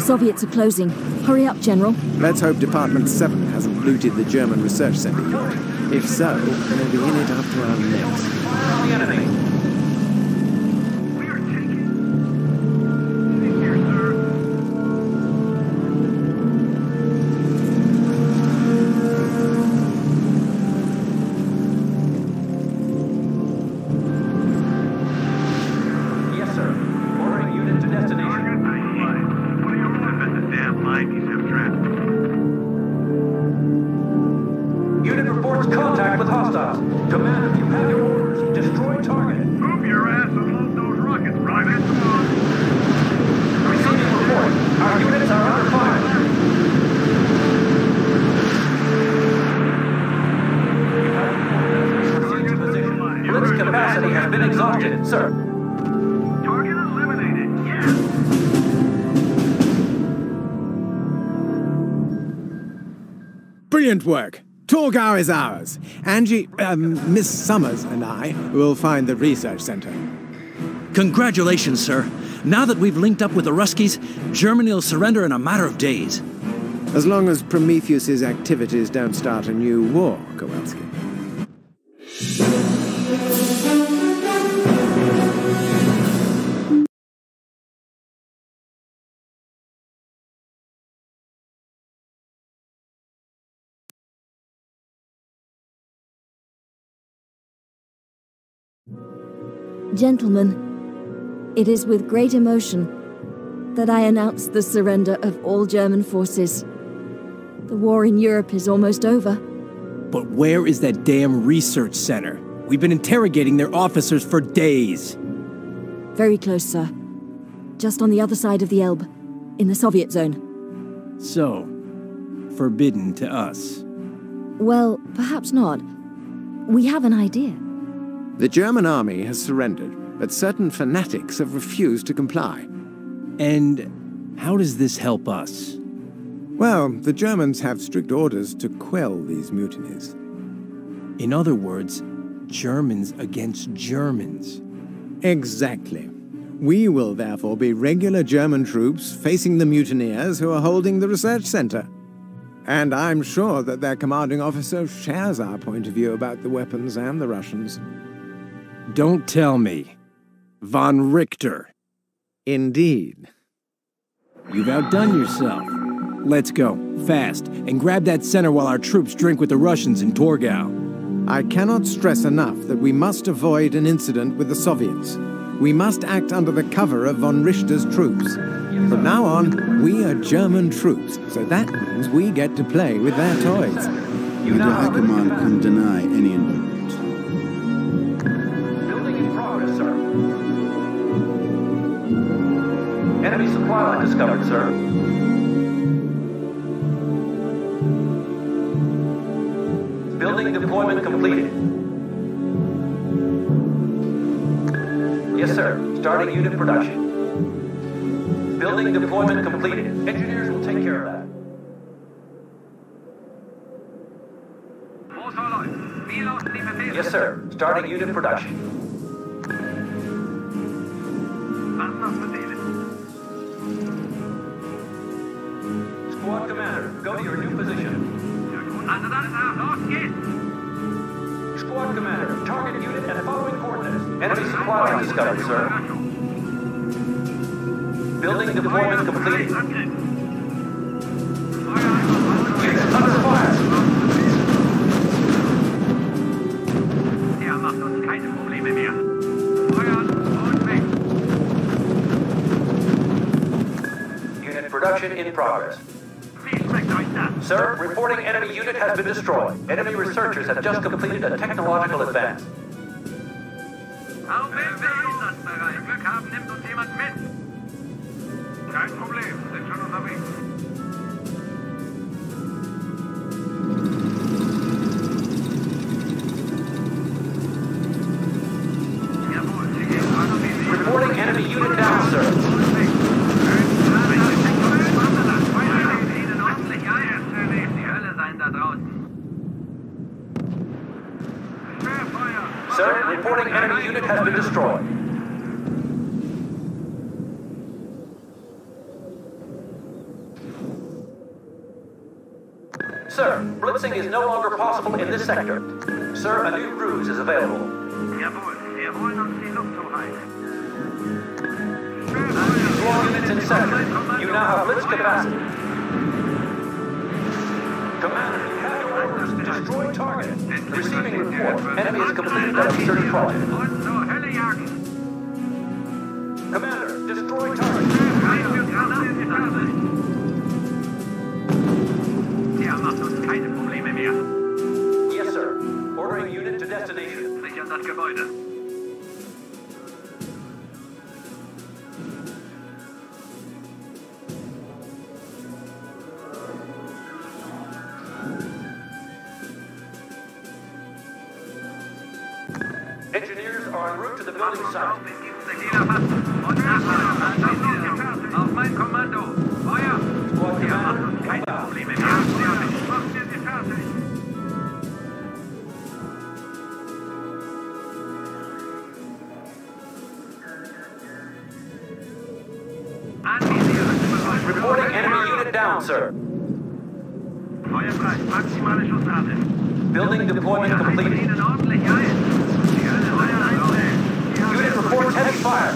Soviets are closing. Hurry up, General. Let's hope Department 7 hasn't looted the German research center yet. If so, we'll be in it up to our necks. The enemy. We are taking. Take care, sir. Yes, sir. Ordering unit to destination. What are you flipping the damn line he's have trapped? Unit reports contact with hostiles. Commander, you have your orders. Destroy target. Move your ass and load those rockets, Private. Receiving report. Our units are under fire. Proceed to position. Blitz capacity has been exhausted, sir. Target eliminated. Yes. Brilliant work. Torgau is ours. Angie, Miss Summers and I will find the research center. Congratulations, sir. Now that we've linked up with the Ruskies, Germany will surrender in a matter of days. As long as Prometheus's activities don't start a new war, Kowalski. Gentlemen, it is with great emotion that I announce the surrender of all German forces. The war in Europe is almost over. But where is that damn research center? We've been interrogating their officers for days. Very close, sir. Just on the other side of the Elbe, in the Soviet zone. So, forbidden to us. Well, perhaps not. We have an idea. The German army has surrendered, but certain fanatics have refused to comply. And how does this help us? Well, the Germans have strict orders to quell these mutinies. In other words, Germans against Germans. Exactly. We will therefore be regular German troops facing the mutineers who are holding the research center. And I'm sure that their commanding officer shares our point of view about the weapons and the Russians. Don't tell me. Von Richter. Indeed. You've outdone yourself. Let's go, fast, and grab that center while our troops drink with the Russians in Torgau. I cannot stress enough that we must avoid an incident with the Soviets. We must act under the cover of von Richter's troops. From now on, we are German troops, so that means we get to play with their toys. Neither High Command can deny any involvement. Building in progress, sir. Enemy supply line discovered, sir. Building deployment completed. Yes, sir. Starting unit production. Building deployment completed. Engineers will take care of that. Yes, sir. Starting unit production. Squad commander, go to your new position. Squad commander, target unit and following coordinates. Enemy supply line discovered, sir. Building deployment completed. Unit under fire. Der macht uns keine Probleme mehr. Feuern und weg. Unit production in progress. Sir, reporting enemy unit has been destroyed. Enemy researchers have just completed a technological advance. Auch wenn wir einsatzbereit Glück haben, nimmt uns jemand mit. Kein Problem, sind schon unterwegs. Reporting enemy unit down, sir. Sir, reporting enemy unit has been destroyed. Sir, blitzing is no longer possible in this sector. Sir, a new RUSE is available. Jawohl, wir holen uns die Lufthoheit. Swarm units in sector. You now have blitz capacity. Commander, you have your orders. Destroy target. Receiving report. Enemy has completed that research project. Und zur Hölle jagen. Commander, destroy target. Der macht uns keine Probleme mehr. Yes, sir. Ordering unit to destination. Sichern das Gebäude. Engineers are en route to the building site. Auf mein Kommando. Feuer! Der macht uns keine Probleme mehr. Machen wir sie fertig. Reporting enemy unit down, sir. Feuer frei. Maximale Schussrate. Building deployment completed. Ihnen ordentlich ein. Unit reports heavy fire.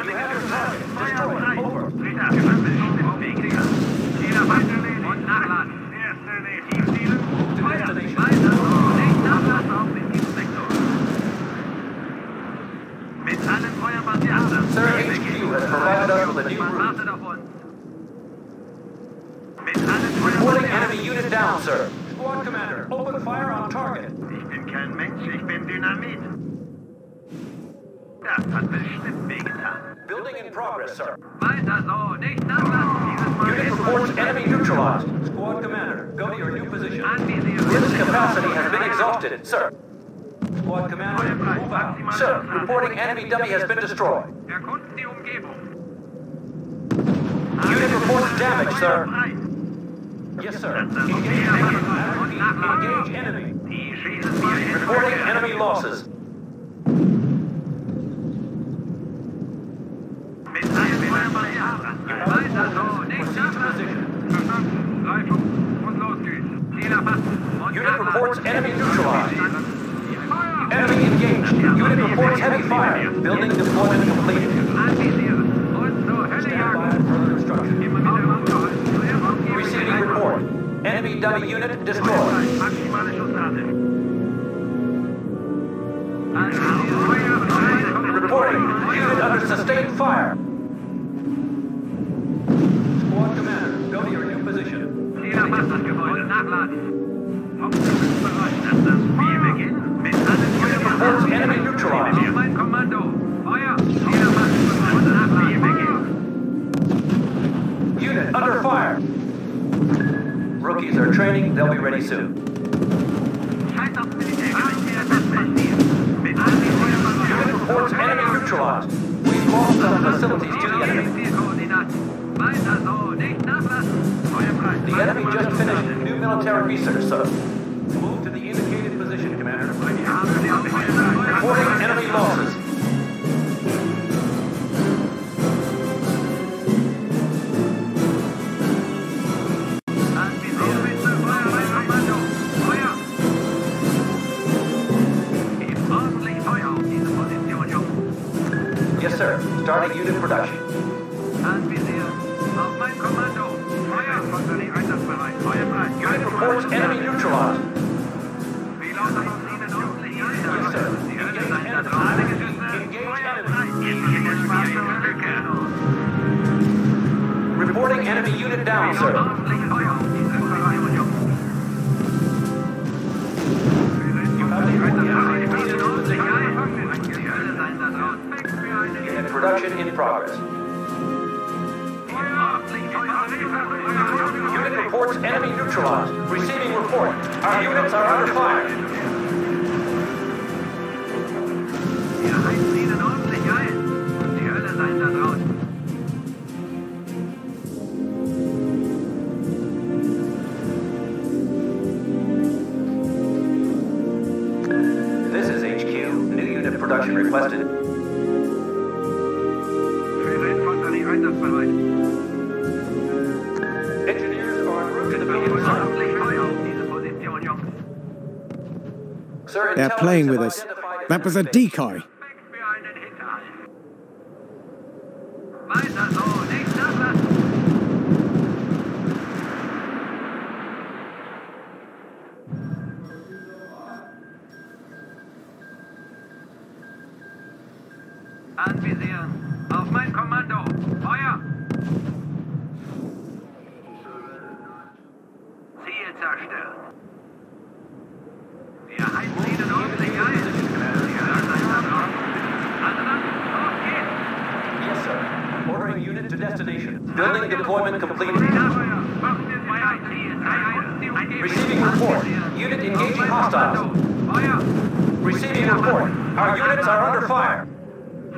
You have your target. Destroy it. Over. Jeder weiterlegen und nachladen. Erste Tiefziele. Feuer. Weiter. Nicht nachlassen auf den Tiefsektor. Mit allen Feuerbanden. Sir, HQ has provided us with a new route. Davon. Reporting enemy unit down, sir. Squad commander, open fire on target. Ich bin kein Mensch, ich bin Dynamit. Das hat bestimmt wehgetan. Building in progress, sir. Weiter so, nicht nachlassen. Dieses Mal Unit reports enemy neutralized. Squad commander, go to your new position. Blitz capacity has been exhausted, sir. Squad commander, move out. Sir, reporting enemy dummy has been destroyed. Erkunden die Umgebung. Unit reports damage, sir. Yes, sir. Engage enemy. Reporting enemy losses. Weiter so, nicht nachlassen. Verstanden. Leitung und los geht's. Unit reports enemy neutralized. Enemy engaged. Unit reports heavy fire. Building deployment completed. Stand by for further instruction. Receiving report. Enemy dummy unit destroyed. Reporting. Unit under sustained fire. Squad commander, go to your new position. Jeder macht das Gebäude nachladen. Hauptbereit, dass das Spiel beginnt. Mit allen Unit reports enemy neutralized. Auf mein Kommando. Feuer. Jeder macht bereit, dass das Spiel beginnt. Unit under fire. Rookies are training, they'll be ready soon. Scheiß auf Militär. Mit allen Unit reports enemy neutralized. We've lost some facilities to the enemy. Weiter so, nicht nachlassen. Feuer frei. The enemy just finished new military research, sir. Move to the indicated position, Commander. Reporting enemy losses. Yes, sir. Starting unit production. Auf mein Kommando. Feuer. Einsatzbereit. Feuer frei. Unit reports enemy neutralized. Wie lautet aus Ihnen ordentlich ein? Yes, sir. Die Hölle seid da draußen. Engage enemy. Reporting enemy unit down, sir. Ordentlich Feuer auf diese Position. You have the Die Hölle seid da draußen. unit production in progress. Unit reports enemy neutralized. Receiving report. Our units are under fire. Wir heizen Ihnen ordentlich ein. Die Hölle seid da draußen. This is HQ. New unit production. production requested. Engineers are en route to the building site. Sir, They're playing with us. That was a decoy. Anvisieren. Auf mein Kommando. Feuer! Ziel zerstört. Wir heizen ihnen ordentlich ein. Yes, sir. Ordering unit to destination. Building deployment completed. Receiving report. Unit engaging hostiles. Receiving report. Our units are under fire.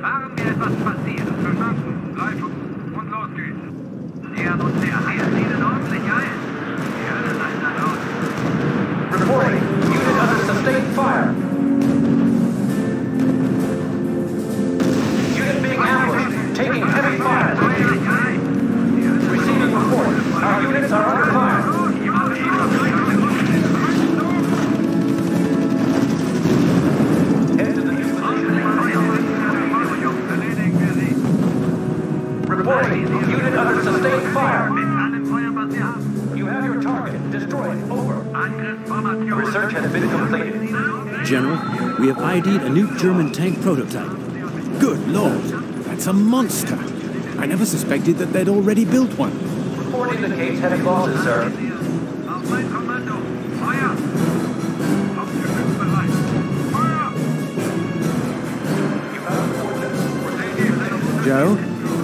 Fahren wir etwas passiert. Verstanden. Leitung. Und los geht's. Nähern uns der heizen ihnen ordentlich ein. Die Hölle sei da los. Reporting. Unit under sustained fire. Unit being ambushed. Taking heavy fire. Receiving report. Our units are under fire. Head to the new position. Reporting. Unit under sustained fire. You have your target. Destroy it. Over. Research has been completed. General, we have ID'd a new German tank prototype. Good Lord, that's a monster. I never suspected that they'd already built one. Report indicates heavy losses, sir. Joe,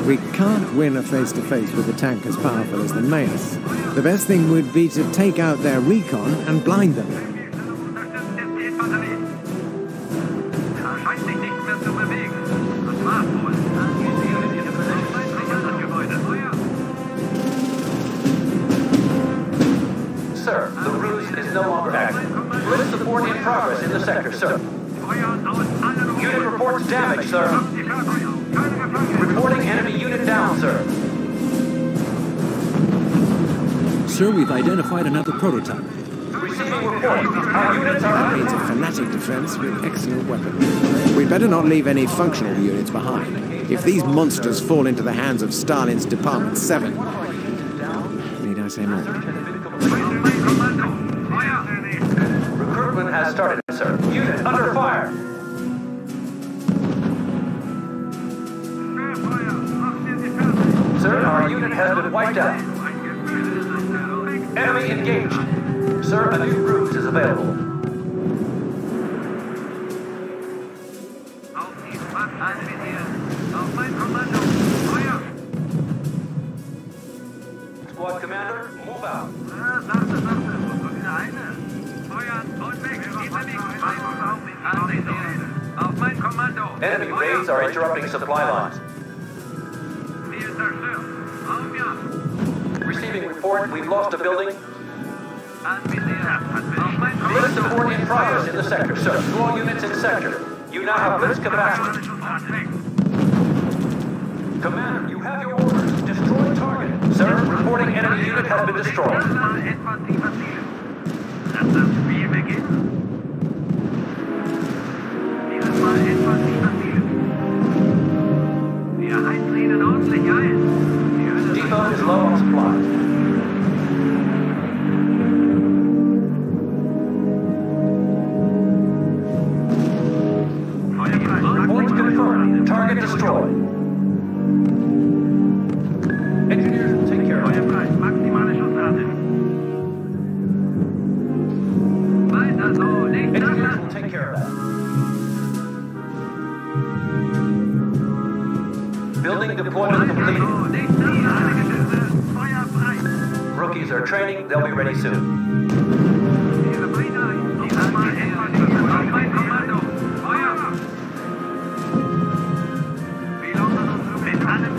we can't win a face-to-face with a tank as powerful as the Maus. The best thing would be to take out their recon and blind them. Sir, the RUSE is no longer active. RUSE support in progress in the sector, sir. Unit reports damage, sir. Reporting enemy unit down, sir. Sir, we've identified another prototype. Receiving report. Our units are It's a fanatic defense with excellent weapons. We'd better not leave any functional units behind. If these monsters fall into the hands of Stalin's Department 7, need I say more? Recruitment has started, sir. Unit under fire. Sir, our unit has been wiped out. Enemy engaged. Sir, a new RUSE is available. Squad commander, move out. Enemy raids are interrupting supply lines. Receiving report, we've lost a building. Blitz support in progress in the sector, sir. To all units in sector. You now have blitz capacity. Commander, you have your orders. Destroy target. Sir, reporting enemy unit has been destroyed. Depot is low on supplies. Reports confirmed. Target destroyed. Engineers will take care of it. Engineers will take care of that. Building deployment completed. Rookies are training. They'll be ready soon.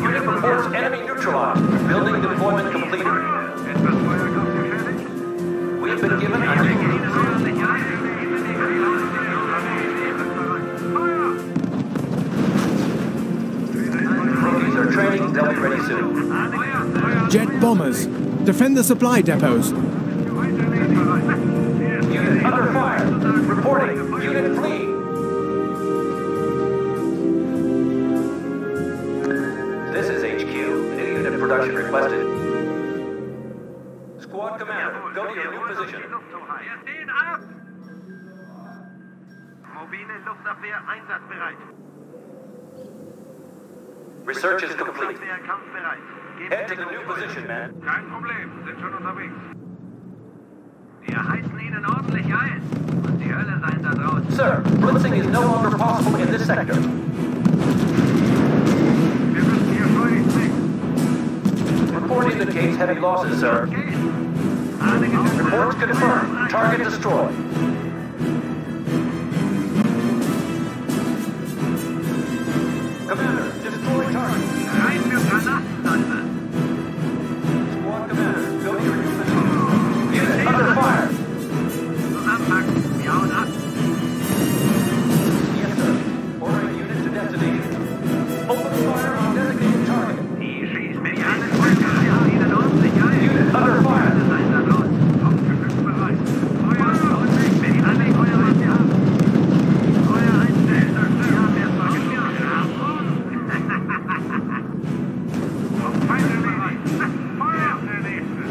Unit reports enemy neutralized. Building deployment completed. We have been given a new ready soon. Jet bombers. Defend the supply depots. Unit under fire. Reporting. Unit flee. This is HQ. New unit production requested. Squad commander, go to your new position. Mobile Luftabwehr einsatzbereit. Research is complete. Luftabwehr kampfbereit. Head to the new position, man. Kein Problem, sind schon unterwegs. Wir heizen Ihnen ordentlich ein. Und die Hölle sein da draußen. Sir, blitzing is no longer possible in this sector. Wir müssen hier schleunigst weg. Report indicates heavy losses, sir. Reports confirmed. Target destroyed. Commander, destroy target. Rein für Granatensalve. Squad commander, go to your new position. Unit under fire. Zusammenpacken, wir hauen ab. Yes, sir. Ordering unit to destination. Open fire on designated target. Die schießen mit allen Feuer. Wir haben Ihnen ordentlich ein. Unit under fire. Sein da draußen. Aufgefüllbereit. Feuer und weg mit alle Feuer, was wir haben. Feuer einstellen. Wir haben erstmal geschossen. Auf Feinde bereit. Feuer der nächste.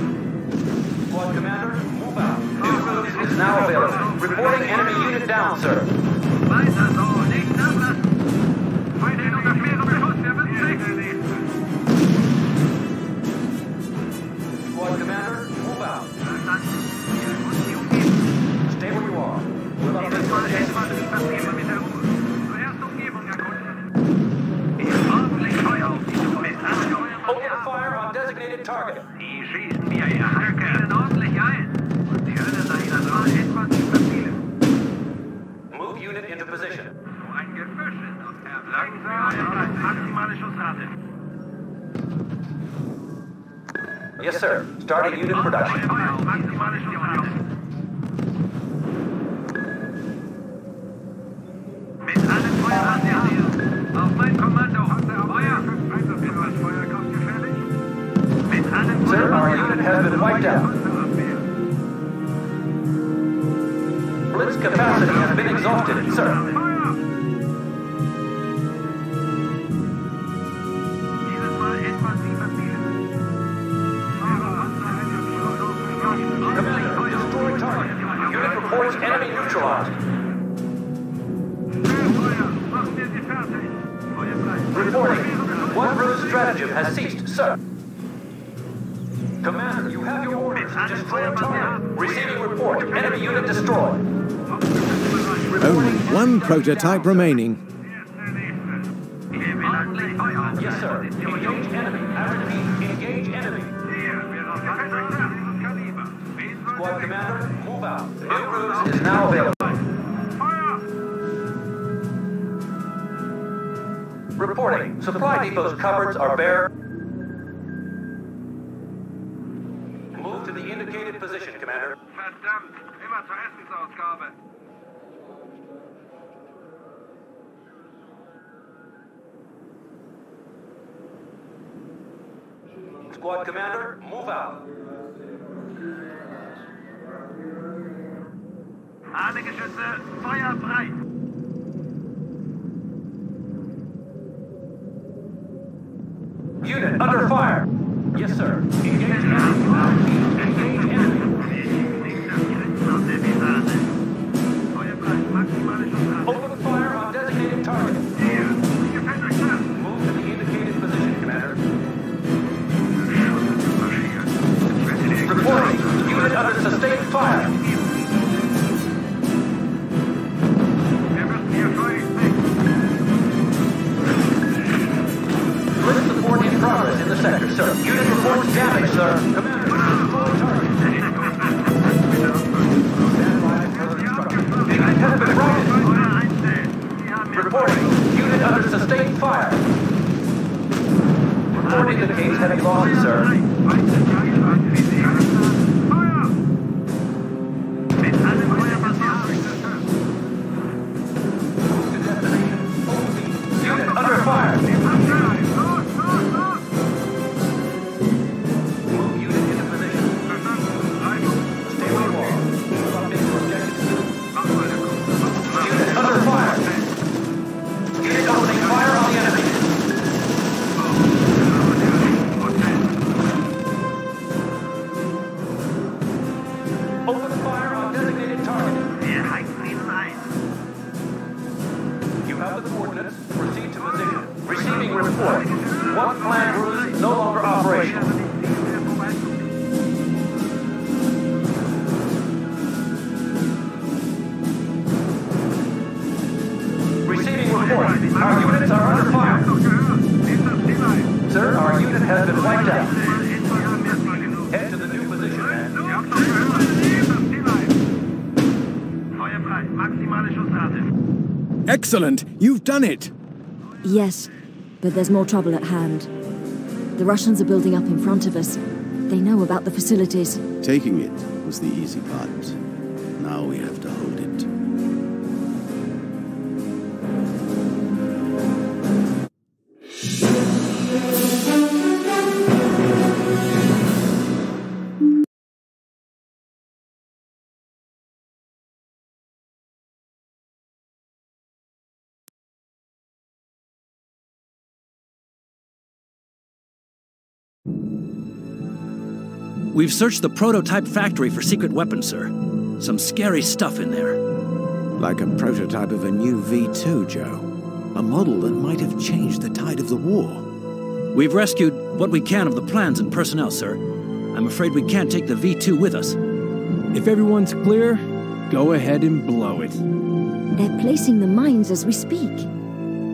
Squad commander, move out. New route is now available. Reporting enemy unit down, sir. Weiter so, nicht nachlassen. Feinde unter schwerem Beschuss, wir müssen weg. Squad commander, move out. Verstanden. Wir müssen sie umgeben. Stay where you are. We'll update Mal you. etwas übernehmen mit der Ruhe. Zuerst Umgebung erkunden. Wir ordentlich Feuer auf die Suche. Mit allen Feuer, was wir Open haben. fire on designated target. Die schießen wir ihr Hacke Ihnen ordentlich ein. Und die Hölle sei Ihnen dran etwas überfielen. Move unit into position. So ein Gebüsch ist das, Herr. Langsam und maximale Schussrate. Yes, sir. Starting unit production. Feuer, maximale Schussrate. Mit allen Feuer an der Nähe. Auf mein Kommando. Feuer. Etwas Feuer kommt gefährlich. Mit allen Sir, Feuer. our unit has been wiped out. Blitz capacity has been exhausted, sir. Dieses Mal etwas wie verfehlen. Commander, destroy target. Unit reports enemy neutralized. Feuer, machen wir sie fertig. Feuer frei. Reporting. One RUSE stratagist has ceased, sir. Commander, you have your orders. Destroy target. Receiving report. Enemy unit destroyed. Only one prototype remaining. Yes, sir. Engage enemy. I repeat, engage enemy. Squad commander, move out. New RUSE is now available. Reporting. Supply depot's cupboards are bare. Move to the indicated position, Commander. Verdammt, immer zur Essensausgabe. Squad commander, move out. Alle Geschütze, Feuer frei. Unit under fire. Yes, sir. Engage enemy. Engage enemy. Open fire on designated target. Move to the indicated position, Commander. Reporting. Unit under sustained fire. Blitz support in progress in the sector, sir. Unit reports damage, sir. Commander, destroy target. Unit has been routed. Reporting. Unit under sustained fire. Report indicates heavy losses, sir. Unit under fire. Maximale Schussrate. Excellent! You've done it! Yes, but there's more trouble at hand. The Russians are building up in front of us. They know about the facilities. Taking it was the easy part. Now we have to hold it. We've searched the prototype factory for secret weapons, sir. Some scary stuff in there. Like a prototype of a new V2, Joe. A model that might have changed the tide of the war. We've rescued what we can of the plans and personnel, sir. I'm afraid we can't take the V2 with us. If everyone's clear, go ahead and blow it. They're placing the mines as we speak.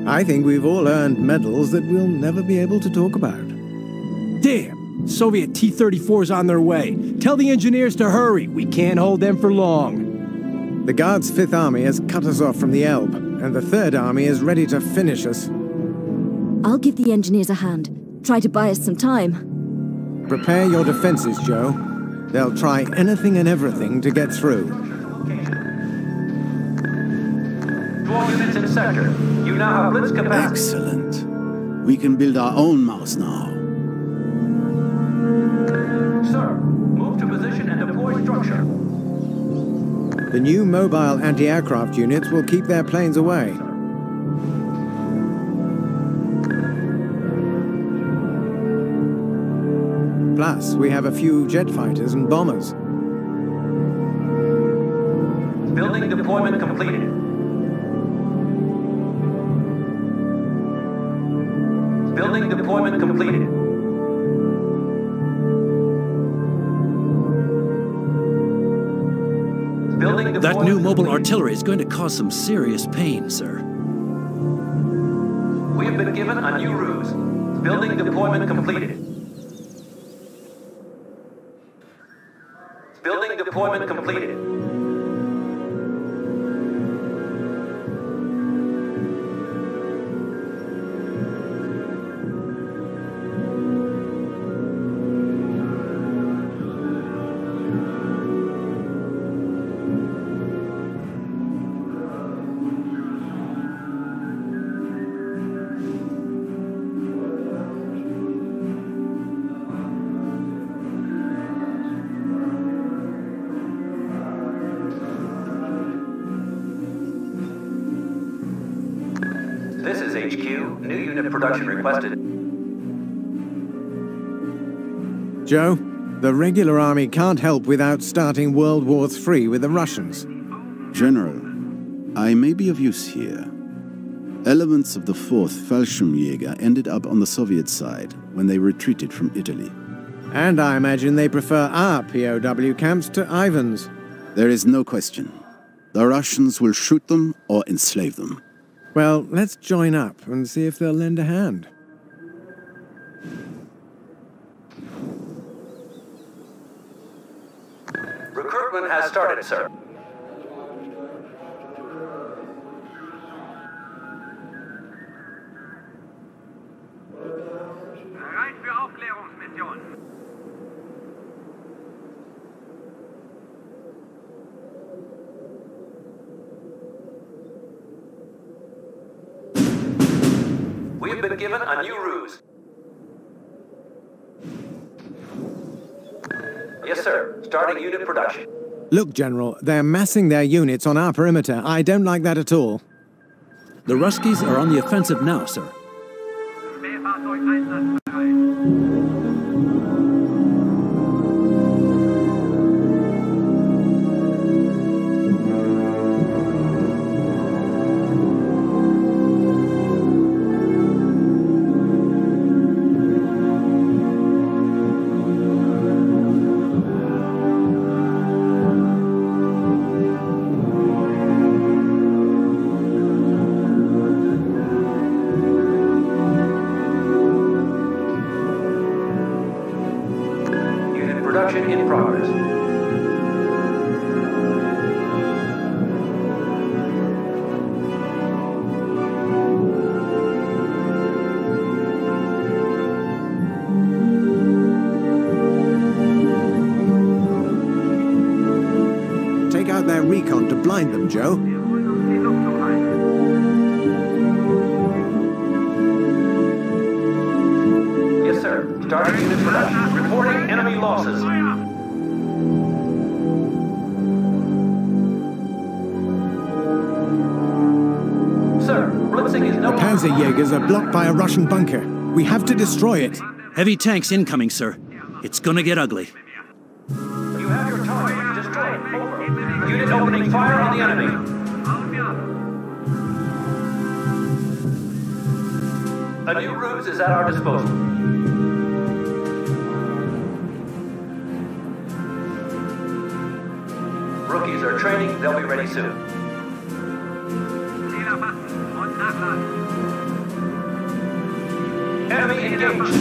I think we've all earned medals that we'll never be able to talk about. Damn! Soviet T-34's on their way. Tell the engineers to hurry. We can't hold them for long. The Guards' Fifth Army has cut us off from the Elbe, and the Third Army is ready to finish us. I'll give the engineers a hand. Try to buy us some time. Prepare your defenses, Joe. They'll try anything and everything to get through. To all units in sector, you now have blitz capacity. Excellent. We can build our own mouse now. Sir, move to position and deploy structure. The new mobile anti-aircraft units will keep their planes away. Plus, we have a few jet fighters and bombers. Building deployment completed. Building deployment completed. That new mobile artillery is going to cause some serious pain, sir. We have been given a new ruse. Building deployment completed. Building deployment completed. This is HQ. New unit production requested. Joe, the regular army can't help without starting World War III with the Russians. General, I may be of use here. Elements of the 4th Fallschirmjäger ended up on the Soviet side when they retreated from Italy. And I imagine they prefer our POW camps to Ivan's. There is no question. The Russians will shoot them or enslave them. Well, let's join up and see if they'll lend a hand. Recruitment has started, sir. Bereit für Aufklärungsmission. We have been given a new ruse. Yes, sir. Starting unit production. Look, General, they're massing their units on our perimeter. I don't like that at all. The Ruskies are on the offensive now, sir. Spähfahrzeug einsatzbereit. recon to blind them, Joe. Yes, sir. Starting unit production. Reporting enemy losses. Sir, blitzing is no The Panzerjägers are blocked by a Russian bunker. We have to destroy it. Heavy tanks incoming, sir. It's gonna get ugly. You have your target. Destroy it. Over. Unit opening fire on the enemy. A new RUSE is at our disposal. Rookies are training. They'll be ready soon. Enemy engaged.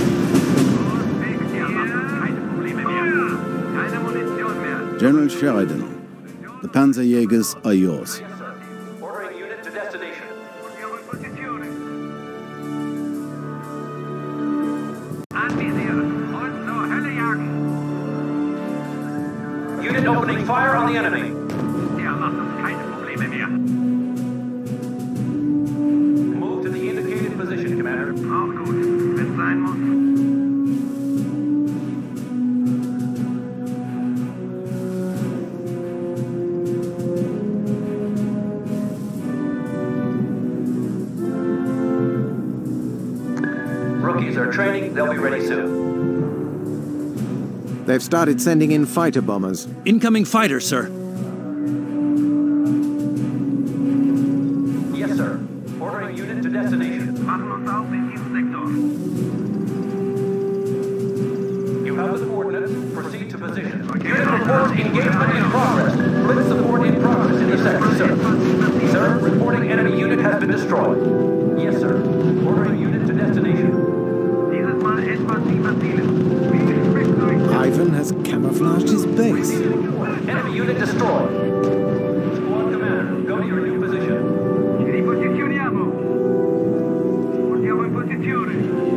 General Sheridan, the Panzerjägers are yours. Ordering unit to destination. Unit opening fire on the enemy. Move to the indicated position, Commander. Rookies are training. They'll be ready soon. They've started sending in fighter bombers. Incoming fighter, sir. Yes, sir. Ordering unit to destination. You have the coordinates. Proceed to position. Unit reports engagement in progress. Blitz support in progress in the sector, sir. Sir, reporting enemy unit has been destroyed. Yes, sir. Ordering unit to destination. Ivan has camouflaged his base. Enemy unit destroyed. Squad commander, go to your new position.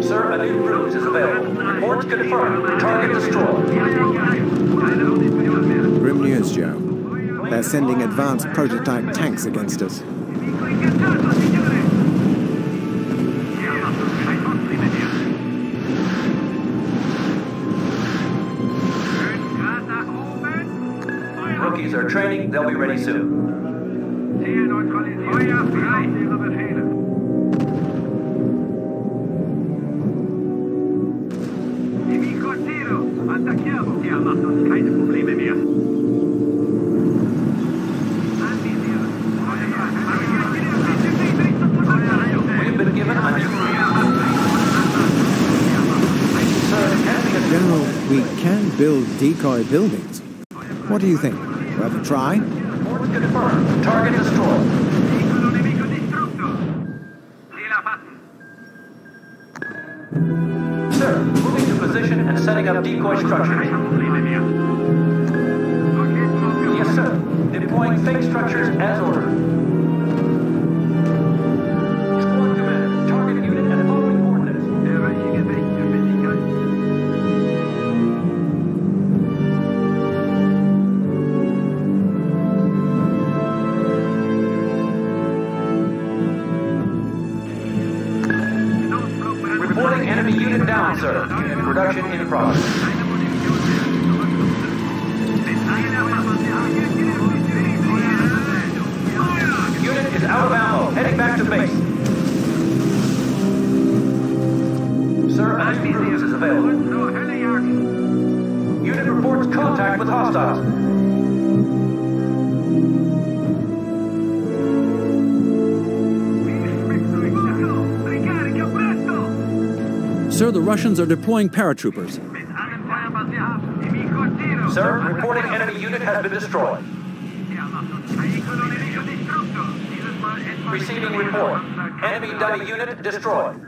Sir, a new RUSE is available. Reports confirmed. Target destroyed. Grim news, Joe. They're sending advanced prototype tanks against us. Rookies are training. They'll be ready soon. We've been given a new General, we can build decoy buildings. What do you think? Worth a try? Reports confirmed. Target destroyed. Sir, moving to position and setting up decoy structures. Yes, sir. Deploying fake structures as ordered. Squad commander, target unit and following coordinates. Reporting enemy unit down, sir. Production in progress. Unit is out of ammo. Heading back to base. Sir, a new RUSE is available. Unit reports contact with hostiles. Sir, the Russians are deploying paratroopers. Sir, reporting enemy unit has been destroyed. Receiving report. Enemy dummy unit destroyed.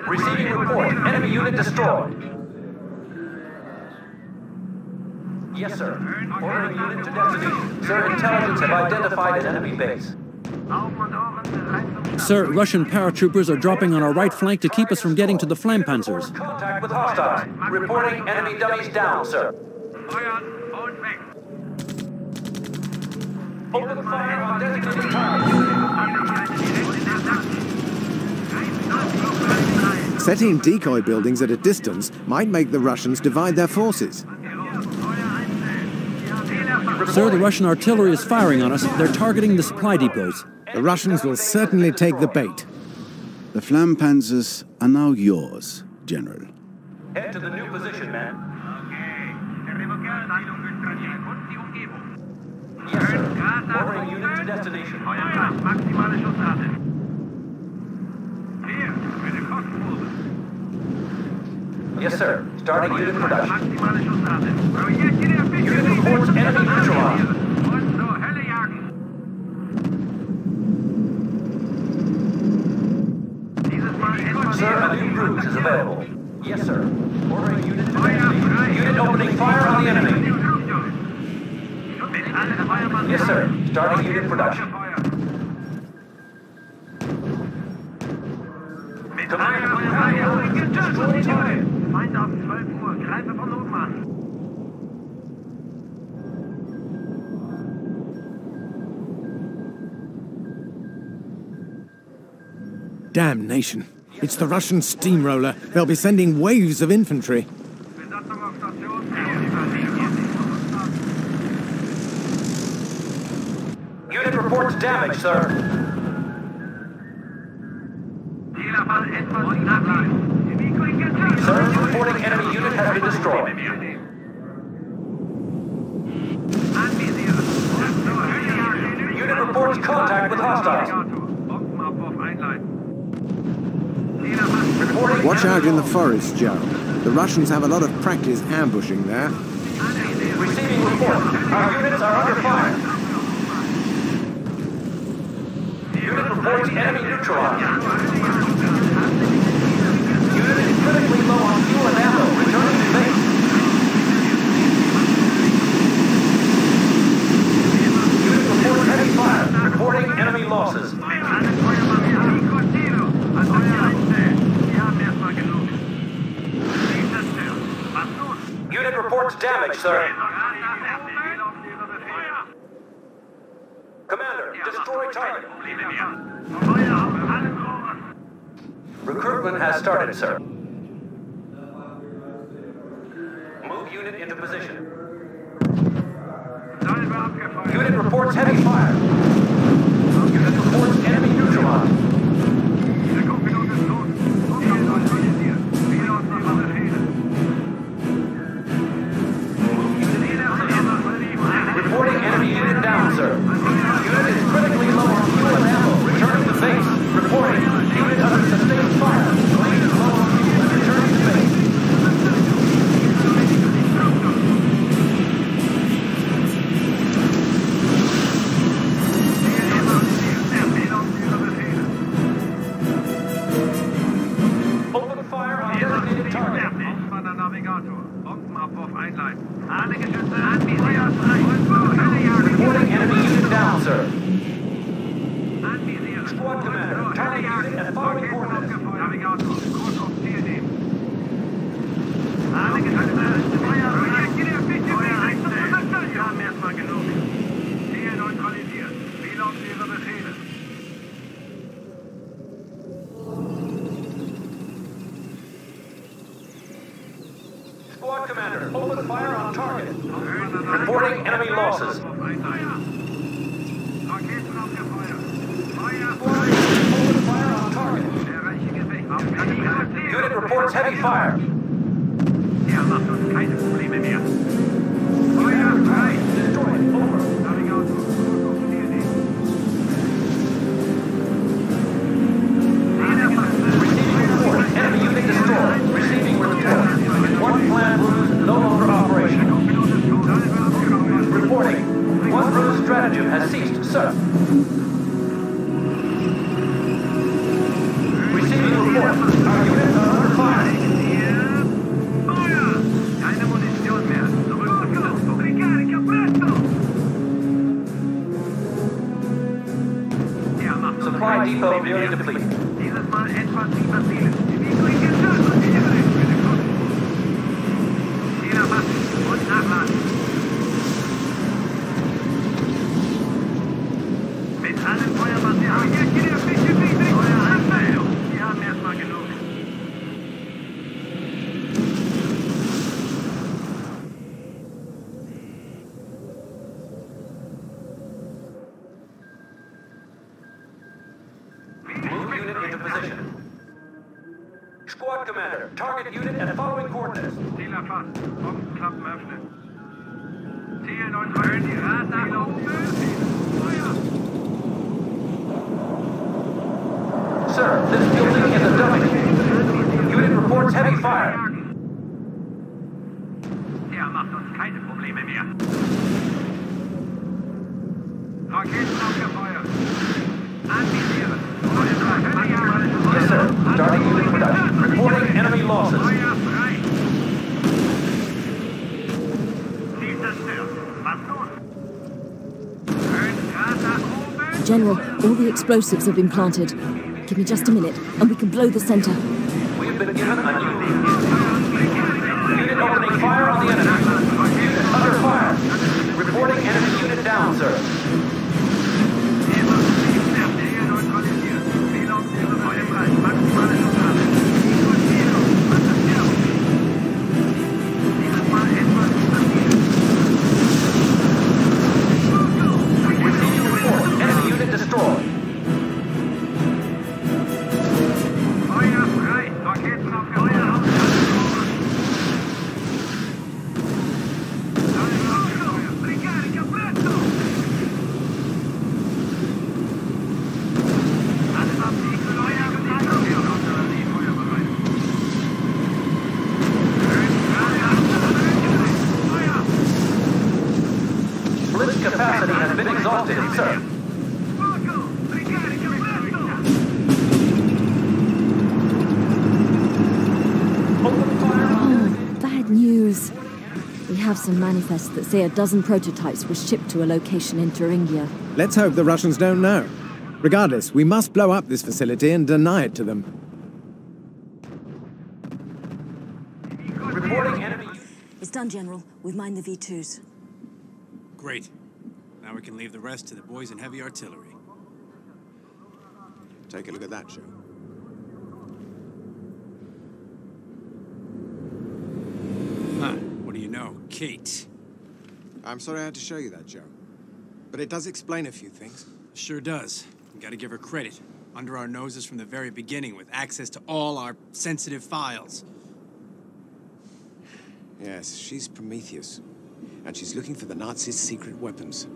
Receiving report. Enemy unit destroyed. Yes, sir. Ordering unit to destination. Sir, intelligence have identified an enemy base. Sir, Russian paratroopers are dropping on our right flank to keep us from getting to the Flammpanzers. Contact with hostiles. Reporting enemy dummies down, sir. Open fire on designated targets. Setting decoy buildings at a distance might make the Russians divide their forces. Sir, the Russian artillery is firing on us. They're targeting the supply depots. The Russians will certainly take the bait. The Flampanzers are now yours, General. Head to the new position, man. Yes, sir. Ordering unit to destination. Yes, sir. Starting unit production. Unit reports enemy neutralized. Sir, a new RUSE is available. Yes, sir. Ordering unit to destination. Unit opening fire on the enemy. Yes, sir. Starting unit production. Commander, destroy target. Feind auf 12 Uhr. Greife von oben an. Damnation. It's the Russian steamroller. They'll be sending waves of infantry. Unit reports damage, sir. Sir, reporting enemy unit has been destroyed. Unit reports contact with hostiles. Watch out in the forest, Joe. The Russians have a lot of practice ambushing there. Receiving report. Our units are under fire. Unit reports enemy neutralized. Unit is critically low on fuel and ammo. Returning to base. Unit reports heavy fire. Reporting enemy losses. Unit reports damage, sir. Commander, destroy target. Recruitment has started, sir. Move unit into position. Unit reports heavy fire. Unit reports enemy neutralized. Reporting enemy unit down, sir. Unit is critically low on fuel and ammo. Returning to base. Reporting. Unit under sustained fire. Lane is low on fuel and returning to base. Open fire on designated target. Reporting enemy unit down, sir. Squad commander, target unit at following coordinates. Squad commander, open fire on target. Reporting enemy losses. Open fire on target. Unit reports heavy fire. Destroyed. Over. Receiving report. Enemy unit destroyed. Receiving report. One planned RUSE no longer operational. Reporting. One RUSE stratagem has ceased, sir. Receiving report. Our units are under fire. Supply depot nearly depleted. Squad commander, target unit and following coordinates. Ziel erfasst. Boxenklappen öffnen. Ziel 9 Radar oben. Feuer! Sir, this building is a dummy. Unit reports heavy fire. Der macht uns keine Probleme mehr. Raketen abgefeuert. Anvisieren. Yes, sir. Starting unit production. Reporting enemy losses. Feuer frei. Ziel zerstört. Was nun? Radar oben. General, all the explosives have been planted. Give me just a minute, and we can blow the center. We have been given a new unit opening fire on the enemy. Unit under fire. Reporting enemy unit down, sir. Enemy unit destroyed. Feuer frei. Raketen abgefeuert. Ricarica presto. Blitz capacity has been exhausted, sir. Bad news. We have some manifests that say a dozen prototypes were shipped to a location in Thuringia. Let's hope the Russians don't know. Regardless, we must blow up this facility and deny it to them. Reporting enemy. It's done, General. We've mined the V2s. Great. Now we can leave the rest to the boys in heavy artillery. Take a look at that, Joe. Huh. What do you know? Kate. I'm sorry I had to show you that, Joe. But it does explain a few things. Sure does. You gotta give her credit. Under our noses from the very beginning, with access to all our sensitive files. Yes, she's Prometheus. And she's looking for the Nazis' secret weapons.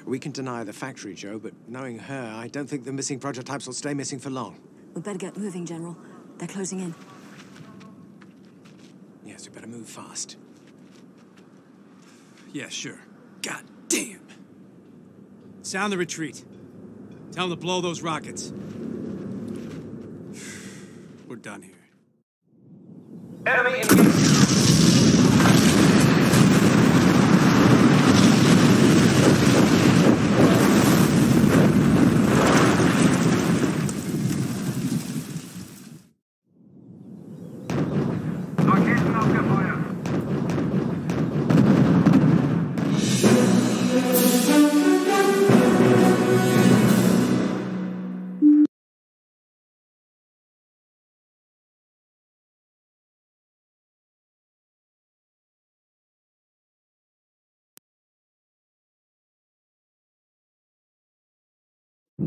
We can deny the factory, Joe, but knowing her, I don't think the missing prototypes will stay missing for long. We'd better get moving, General. They're closing in. Yes, we better move fast. Yeah, sure. God damn. Sound the retreat. Tell them to blow those rockets. We're done here. Enemy engaged. Raketen abgefeuert.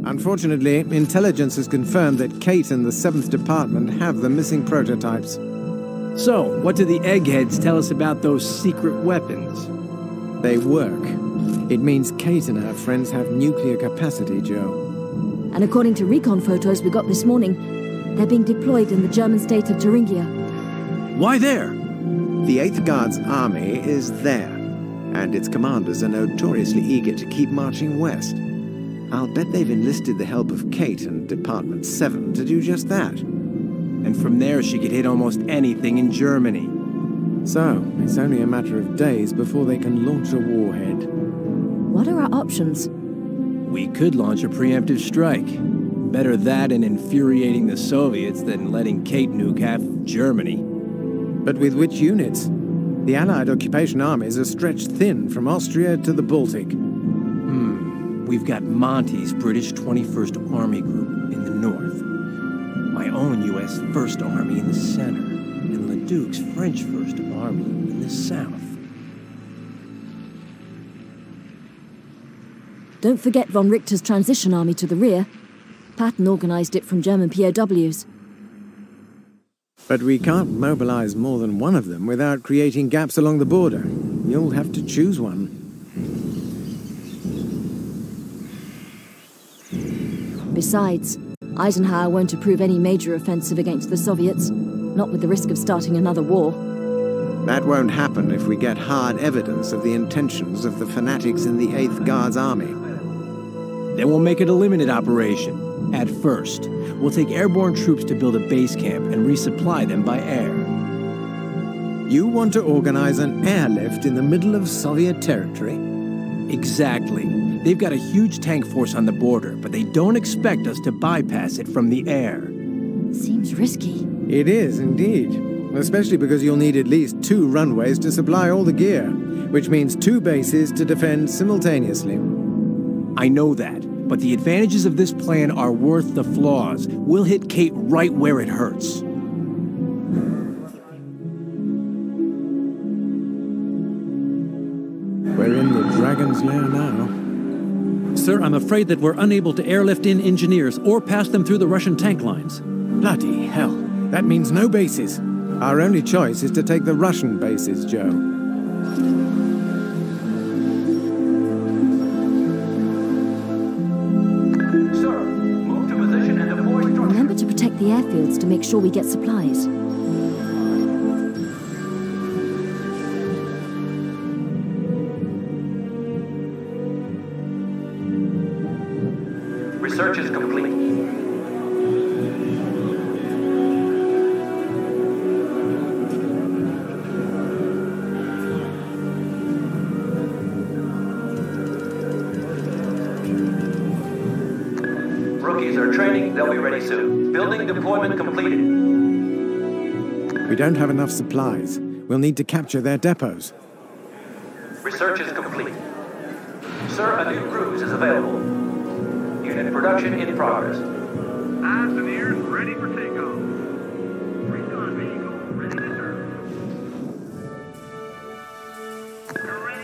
Unfortunately, intelligence has confirmed that Kate and the 7th Department have the missing prototypes. So, what do the eggheads tell us about those secret weapons? They work. It means Kate and her friends have nuclear capacity, Joe. And according to recon photos we got this morning, they're being deployed in the German state of Thuringia. Why there? The 8th Guards Army is there, and its commanders are notoriously eager to keep marching west. I'll bet they've enlisted the help of Kate and Department 7 to do just that. And from there she could hit almost anything in Germany. So, it's only a matter of days before they can launch a warhead. What are our options? We could launch a preemptive strike. Better that and infuriating the Soviets than letting Kate nuke half Germany. But with which units? The Allied occupation armies are stretched thin from Austria to the Baltic. We've got Monty's British 21st Army Group in the north, my own U.S. 1st Army in the center, and Leduc's French 1st Army in the south. Don't forget von Richter's transition army to the rear. Patton organized it from German POWs. But we can't mobilize more than one of them without creating gaps along the border. You'll have to choose one. Besides, Eisenhower won't approve any major offensive against the Soviets, not with the risk of starting another war. That won't happen if we get hard evidence of the intentions of the fanatics in the 8th Guards Army. Then we'll make it a limited operation. At first, we'll take airborne troops to build a base camp and resupply them by air. You want to organize an airlift in the middle of Soviet territory? Exactly. They've got a huge tank force on the border, but they don't expect us to bypass it from the air. Seems risky. It is, indeed. Especially because you'll need at least 2 runways to supply all the gear, which means 2 bases to defend simultaneously. I know that, but the advantages of this plan are worth the flaws. We'll hit Kate right where it hurts. We're in the Dragon's Lair now. Sir, I'm afraid that we're unable to airlift in engineers or pass them through the Russian tank lines. Bloody hell. That means no bases. Our only choice is to take the Russian bases, Joe. Sir, move to position and deploy structure. Remember to protect the airfields to make sure we get supplies. Research is complete. Rookies are training, they'll be ready soon. Building deployment completed. We don't have enough supplies. We'll need to capture their depots. Research is complete. Sir, a new RUSE is available. Unit production in progress. Engineers ready for takeoff. Recon vehicle ready to serve.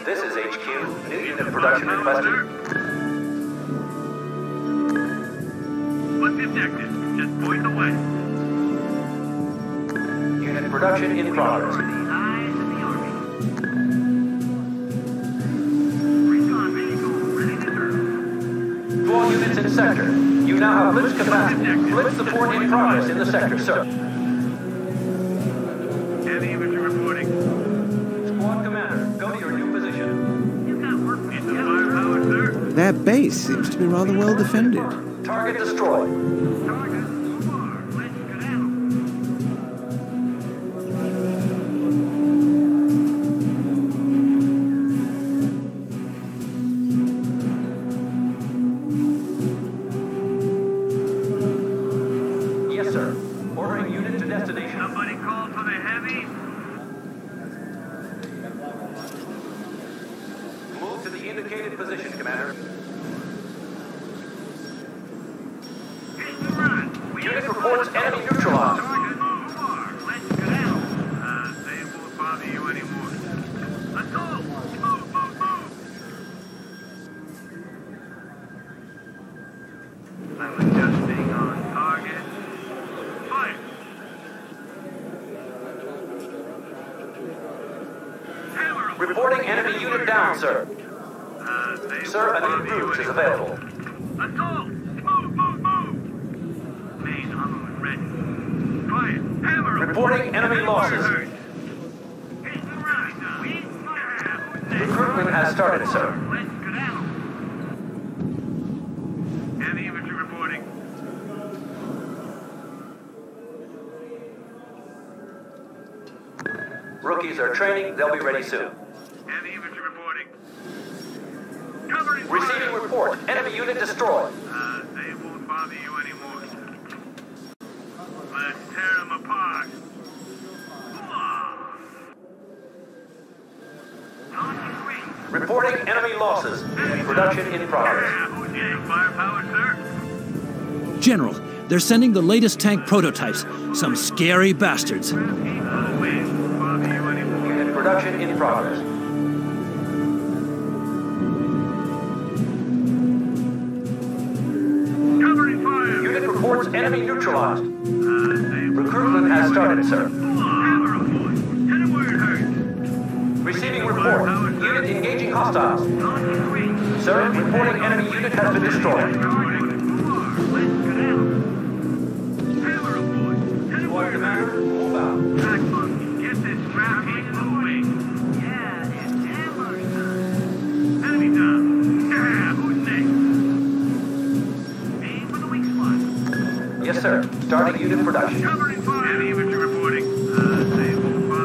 This is HQ. New unit production requested. What's the objective? Just point the way. Unit production in progress. Eyes of the Army. Recon vehicle ready to serve. 4 units in sector. You now have blitz capacity. Blitz support in progress in the sector, sir. Heavy infantry reporting. Squad commander, go to your new position. You got work in the firepower, sir. Their base seems to be rather well defended. Target destroyed. Target so far. Let's get out. Yes, sir. Ordering unit to destination. Somebody call for the heavy. Move to the indicated position, commander. Hit the run. Unit reports enemy neutralized. Target so far. Let's get out. They won't bother you anymore. Let's go. Move, move, move. I'm adjusting on target. Fire. Hammer 'em. Reporting enemy unit down, sir. They Sir, won't a bother new you RUSE is anymore. available. Let's go. Move, move, move. Main ammo is ready. Fire. Hammer 'em. Reporting enemy losses. Hit the right now. Recruitment has started, sir. Let's get out. Heavy infantry reporting. Rookies are training, they'll be ready soon. Heavy infantry reporting. Covering Receiving fire. report, enemy unit destroyed. They won't bother you anymore. Let's tear them apart. Reporting enemy losses. Production in progress. Who's getting firepower, sir? General, they're sending the latest tank prototypes. Some scary bastards. Unit production in progress. Covering fire. Unit reports enemy neutralized. Recruitment has started, sir. Hammer aboard. Tell him where it hurts. Receiving report. Unit engaging hostiles. Sir, reporting enemy unit has been destroyed. Hammer aboard. Tell him where it hurts. Move out. Back monkey. Get this crap he's moving. Yeah, it's Hammer's time. Enemy down. Who's next? Aim for the weak spot. Yes, sir. Starting unit production. Covering fire. Heavy infantry reporting.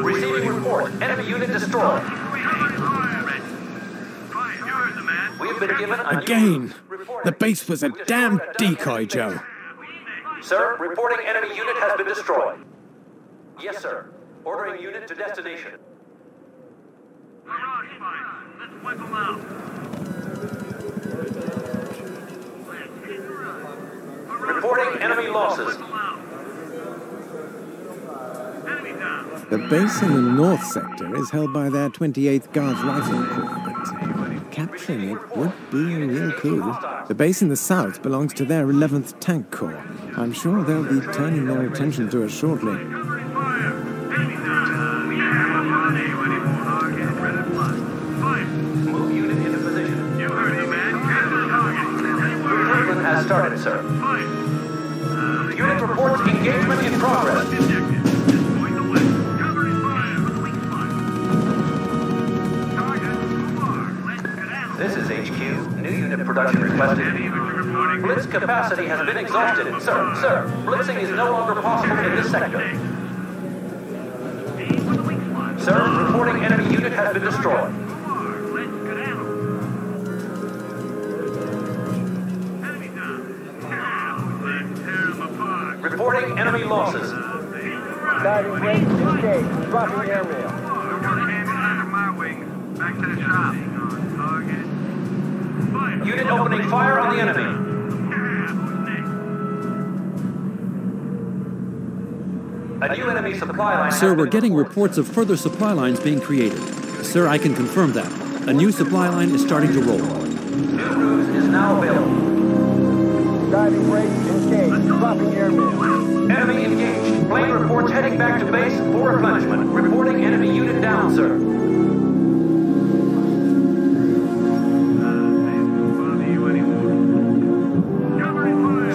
Receiving report. Enemy unit destroyed. Covering fire. Red. Fire. You heard the man. We have been given a Again! The base was a damn decoy, Joe. Sir, reporting enemy unit has been destroyed. Yes, sir. Ordering unit to destination. Barrage fire. Let's wipe them out. Reporting enemy losses. Enemy down. The base in the north sector is held by their 28th Guards Rifle Corps, but capturing it would be a real coup. The base in the south belongs to their 11th Tank Corps. I'm sure they'll be turning their attention to us shortly. Covering fire. Enemy down. We have one anymore. Target. Red and black. Fire. Move unit into position. You heard the man. Get the target. Recruitment has started, sir. Fire. Unit reports engagement in progress. Objective. Destroying the west. Covering fire. For the weak spot. Target. Let's get out. This is HQ. New unit production requested. Heavy infantry reporting. Blitz capacity has been exhausted. Sir, blitzing is no longer possible in this sector. Aim for the weak spot. Sir, reporting enemy unit has been destroyed. Let's get out. Enemy down. Let's tear them apart. Reporting enemy losses. Guiding range engaged. Dropping airmail. Under my wings. Back to the shop. Target. Fire. Unit opening fire on the enemy. A new enemy supply line. Sir, we're getting reports of further supply lines being created. Sir, I can confirm that. A new supply line is starting to roll. New RUSE is now available. Guiding range engaged. Dropping airmail. Enemy engaged. Plane reports heading back to base for replenishment. Reporting enemy unit down, sir.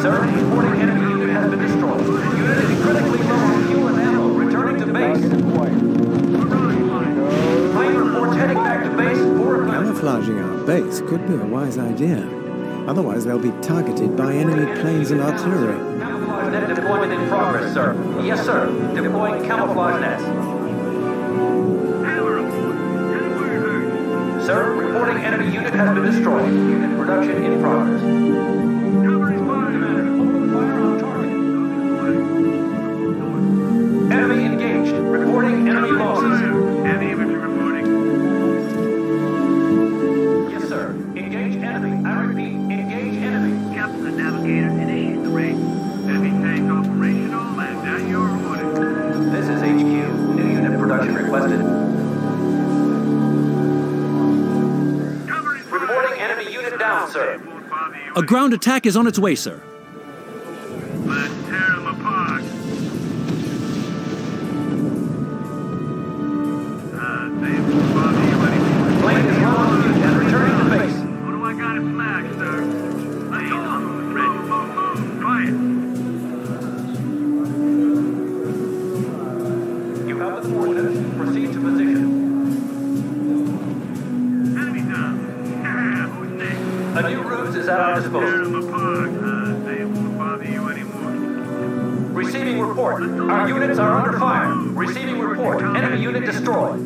Sir, reporting enemy unit has been destroyed. Unit is critically low on fuel and ammo. Returning to base. Plane reports heading back to base for replenishment. Camouflaging our base could be a wise idea. Otherwise, they'll be targeted by enemy planes and artillery. Camouflage net deployment in progress, sir. Yes, sir. Deploying camouflage nets. Sir, reporting enemy unit has been destroyed. Unit production in progress. Enemy engaged. Reporting enemy losses. Heavy infantry reporting. Yes, sir. Engage enemy. I repeat, engage enemy. Captain, the navigator, initiate the raid. Heavy tank operational and at your order. This is HQ. New unit production requested. Reporting enemy unit down, sir. A ground attack is on its way, sir. Let's tear them apart. Plane is low on fuel and returning to base. What do I got in flag, sir? Plane on ready. Fire. You have the coordinates. Proceed to position. Enemy down. Who's next? A new RUSE is at our Tear disposal. them apart. They won't bother you anymore. Receiving report. Our units are under fire. Receiving report. Enemy unit destroyed.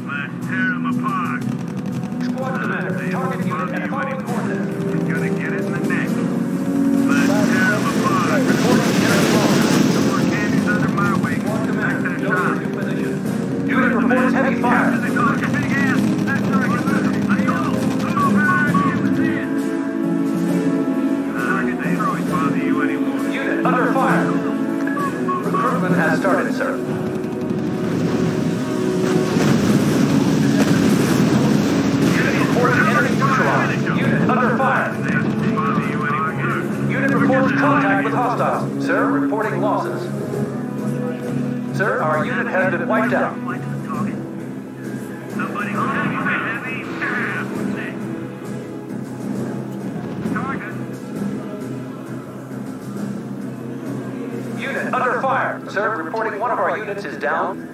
Let's tear them apart. Squad commander. Target unit at following coordinates. You're gonna get it in the neck. Let's tear them apart. Reporting enemy losses. More cannons under my wing. Squad commander. Back to the Go shop. to new position. Unit reports heavy fire. Captain, the car. Big hand. That's our commander. Adios. Target destroyed. Bother you anymore. Unit under fire. Recruitment has started, sir. Unit reporting enemy neutralized. hostiles. Sir, reporting losses. Sir, our unit has been wiped out. Somebody heavy. Target. Unit under fire. Sir, reporting one of our units is down.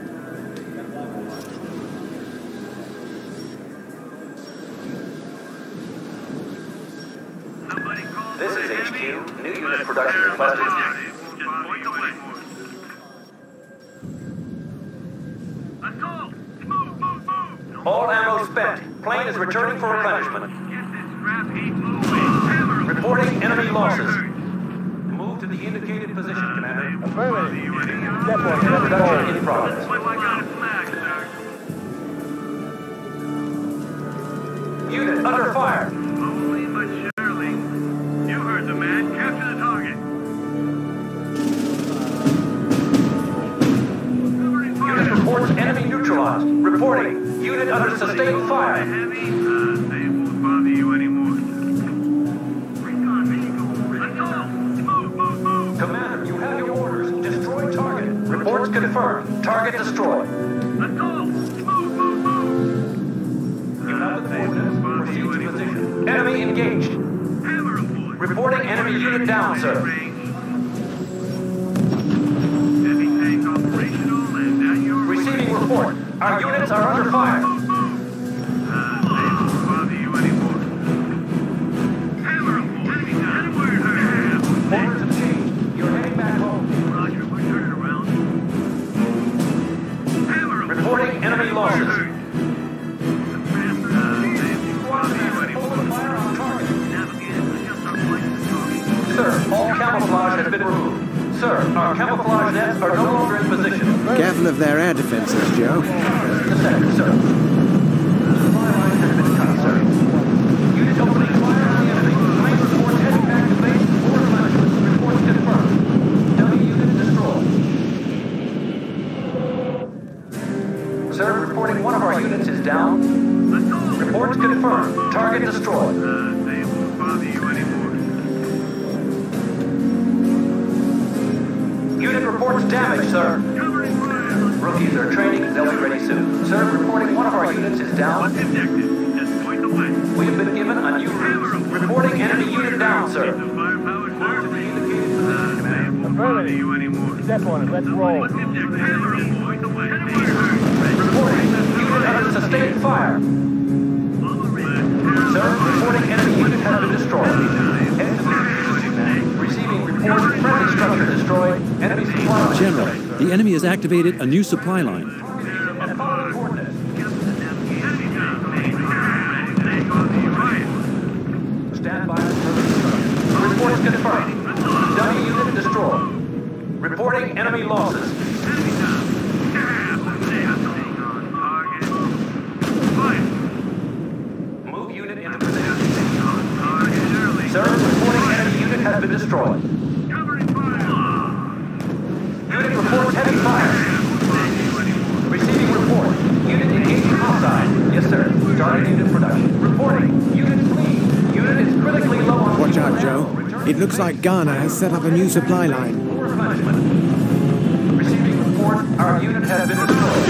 This is HQ. New unit production requested. All ammo spent. Plane is returning for replenishment. Reporting enemy losses. Move to the indicated position, Commander. Production in progress. Unit under fire. Slowly but surely. You heard the man. Capture the target. Unit reports enemy neutralized. Reporting. Unit under sustained fire. They won't bother you anymore. Recon vehicle. Assault! Move! Commander, you have your orders. Destroy target. Reports confirmed. Target destroyed. Assault! Move! You have the coordinates. Proceed to position. Enemy engaged. Reporting enemy unit down, sir. Heavy tank operational and at your Receiving report. Our units are under fire. They won't bother you anymore. Hammer report. Enemy down. Orders have changed. You're heading back home. Roger, we're turning around. Hammer report. Reporting enemy losses. Sir, all camouflage has been removed. Sir, our camouflage nets are no longer in position. Careful of their air defenses, Joe. Just a second, sir. Supply line has been cut, sir. Unit opening fire on the enemy. Plane reports heading back to base for replenishment. Reports confirmed. Dummy unit destroyed. Sir, reporting one of our units is down. Reports confirmed. Target destroyed. They won't bother you anymore. Unit reports damage, sir. Rookies are training. They'll be ready soon. Sir, reporting one of our units is down. What's the objective? Just point the way. We have been given a new route. Reporting enemy unit down, sir. The firepower, sir. To the indicated position, Commander. They won't bother you anymore. Step on it. Let's roll. What's the objective? Hammer, point the way. Reporting unit under sustained fire. Sir, reporting enemy unit has been destroyed. Receiving report. Friendly structure destroyed. Enemy supply line. General, the enemy has activated a new supply line. And following coordinates. Stand by for further instructions. Reports confirmed. Dummy unit destroyed. Reporting enemy losses. Move unit into position. Sir, reporting enemy unit has been destroyed. Unit reports heavy fire. Receiving report. Unit engaging hostile. Yes, sir. Starting unit production. Reporting. Unit clean. Unit is critically low on Watch fuel out, and Joe. ammo. Return It looks like Ghana has set up a new supply line. for replenishment. Receiving report. Our unit has been destroyed.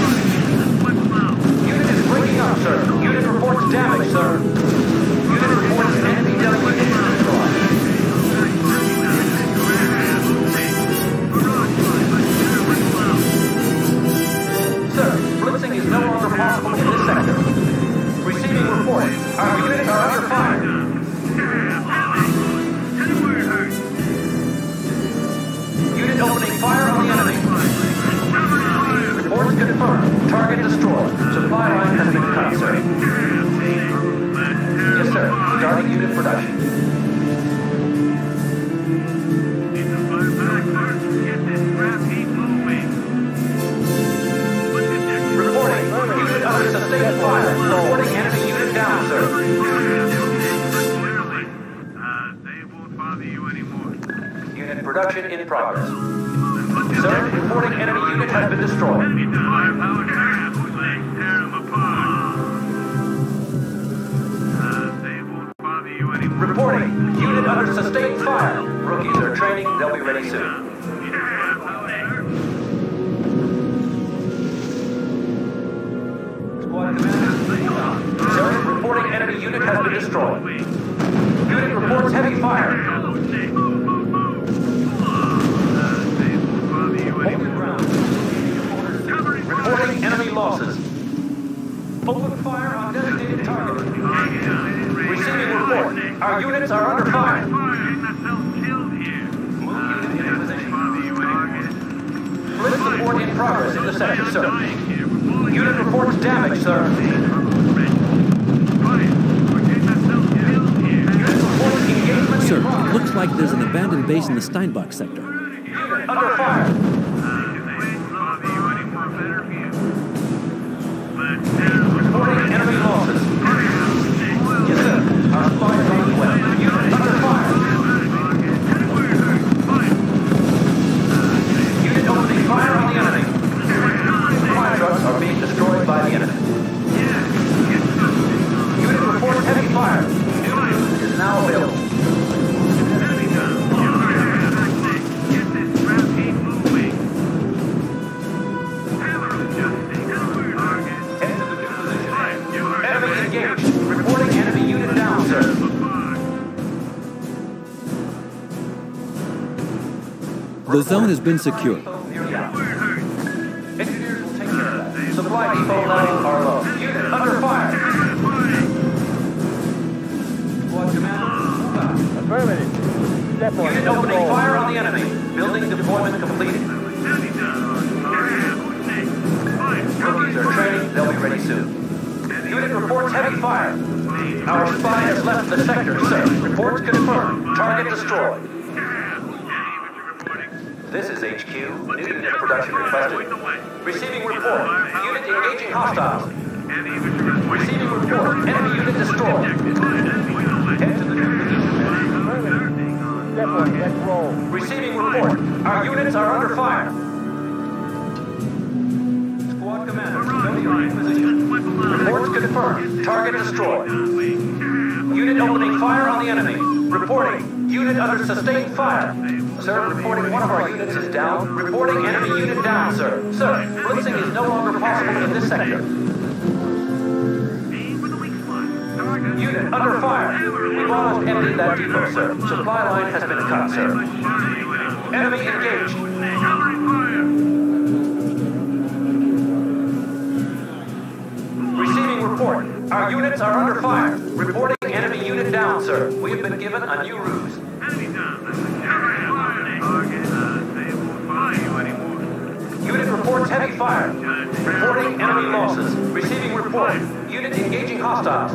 Unit is breaking up, sir. Unit reports damage, sir. Unit reports enemy destroyed. Sir, blitzing is no longer possible in this sector. Receiving report. Our units are under fire. Unit opening fire on the enemy. Reports confirmed. Target destroyed. Supply line has been cut, sir. Yes, sir. Starting unit production. Reporting. Unit under sustained fire. Reporting enemy unit down, sir. They won't bother you anymore. Unit production in progress. Sir, reporting enemy unit has been destroyed. Enemy firepower, sir. Tear them apart. They won't bother you anymore. Reporting. Unit under sustained fire. Rookies are training. They'll be ready soon. Squad commander. Sir, reporting enemy unit has been destroyed. Unit reports heavy fire. Reporting enemy losses. Open fire on designated target. Receiving report. Our units are under fire. Move unit in position. Blitz support in progress in the sector, sir. Unit reports damage, sir. Unit reports engagement. Sir, it looks like there's an abandoned base in the Steinbach sector. Unit under fire. Reporting enemy losses. Yes, sir. Our spies on the way. Unit under fire. Unit opening fire on the enemy. Fire trucks are being destroyed by the enemy. Unit reports heavy fire. New news is now available. Enemy engaged. Reporting enemy unit down, sir. The zone has been secured. Engineers will take care of that. Supply depot levels are low. Unit under fire. Squad commander, move out. Affirmative. Step on. Unit opening fire on the enemy. Building deployment completed. Rookies are training. They'll be ready soon. Unit reports heavy fire. Our spy has left the sector, sir. Reports confirmed. Target destroyed. This is HQ. New unit production requested. Receiving report. Unit engaging hostiles. Receiving report. Enemy unit destroyed. Head to the new position. Step on. Let's roll. Receiving report. Our units are under fire. Squad commander, go to your new position. Reports confirmed. Target destroyed. Unit opening fire on the enemy. Reporting. Unit under sustained fire. Sir, reporting one of our units is down. Reporting enemy unit down, sir. Sir, blitzing is no longer possible in this sector. Unit under fire. We've almost emptied that depot, sir. Supply line has been cut, sir. Enemy engaged. Receiving report. Our units are under fire. Reporting enemy unit down, sir. We have been given a new ruse. Unit reports heavy fire. Reporting enemy losses. Receiving report. Unit engaging hostiles.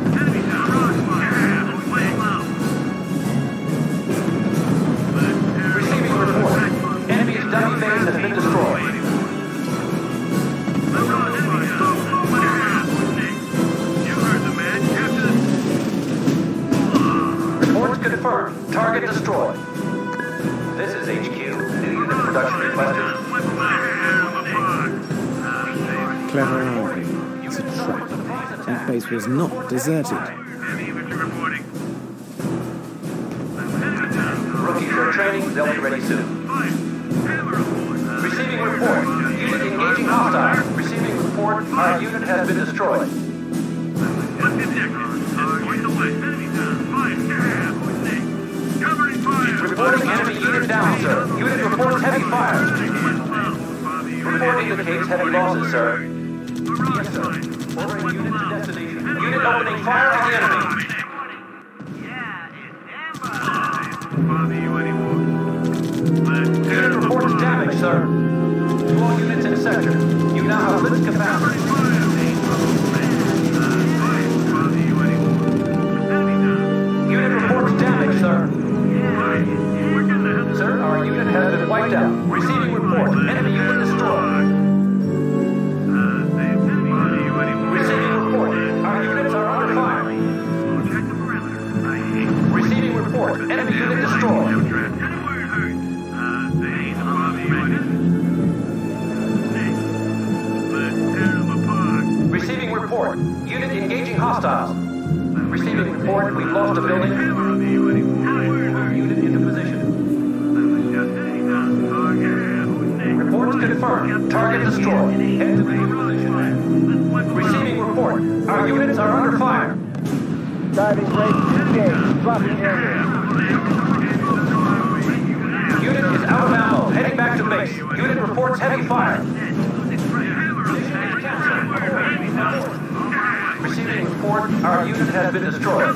Receiving report. Enemy's dummy base has been destroyed. Reports confirmed. Target destroyed. This is HQ. New unit production requested. Clever army. It's a trap. That base was not deserted. Rookies are training. They'll be ready soon. Receiving report. Unit engaging hostile. Receiving report. Our unit has been destroyed. Reporting enemy unit down, sir. Unit reports heavy fire. Report indicates heavy losses, sir. Yes, sir. Ordering unit to destination. Unit opening fire on the enemy. Unit reports damage, sir. To all units in sector. You now have blitz capacity. Unit reports damage, sir. Sir, our unit has been wiped out. Receiving report. Enemy unit destroyed. Receiving report. Our units are under fire. Receiving report. Enemy unit destroyed. Receiving report. Unit engaging hostiles. Receiving report. We've lost a building. confirmed. Target destroyed. Head to the new position. Receiving report. Our units are under fire. Diving rate engaged. Dropping area. Unit is out of ammo. Heading back to base. Unit reports heavy fire. Receiving report. Our unit has been destroyed.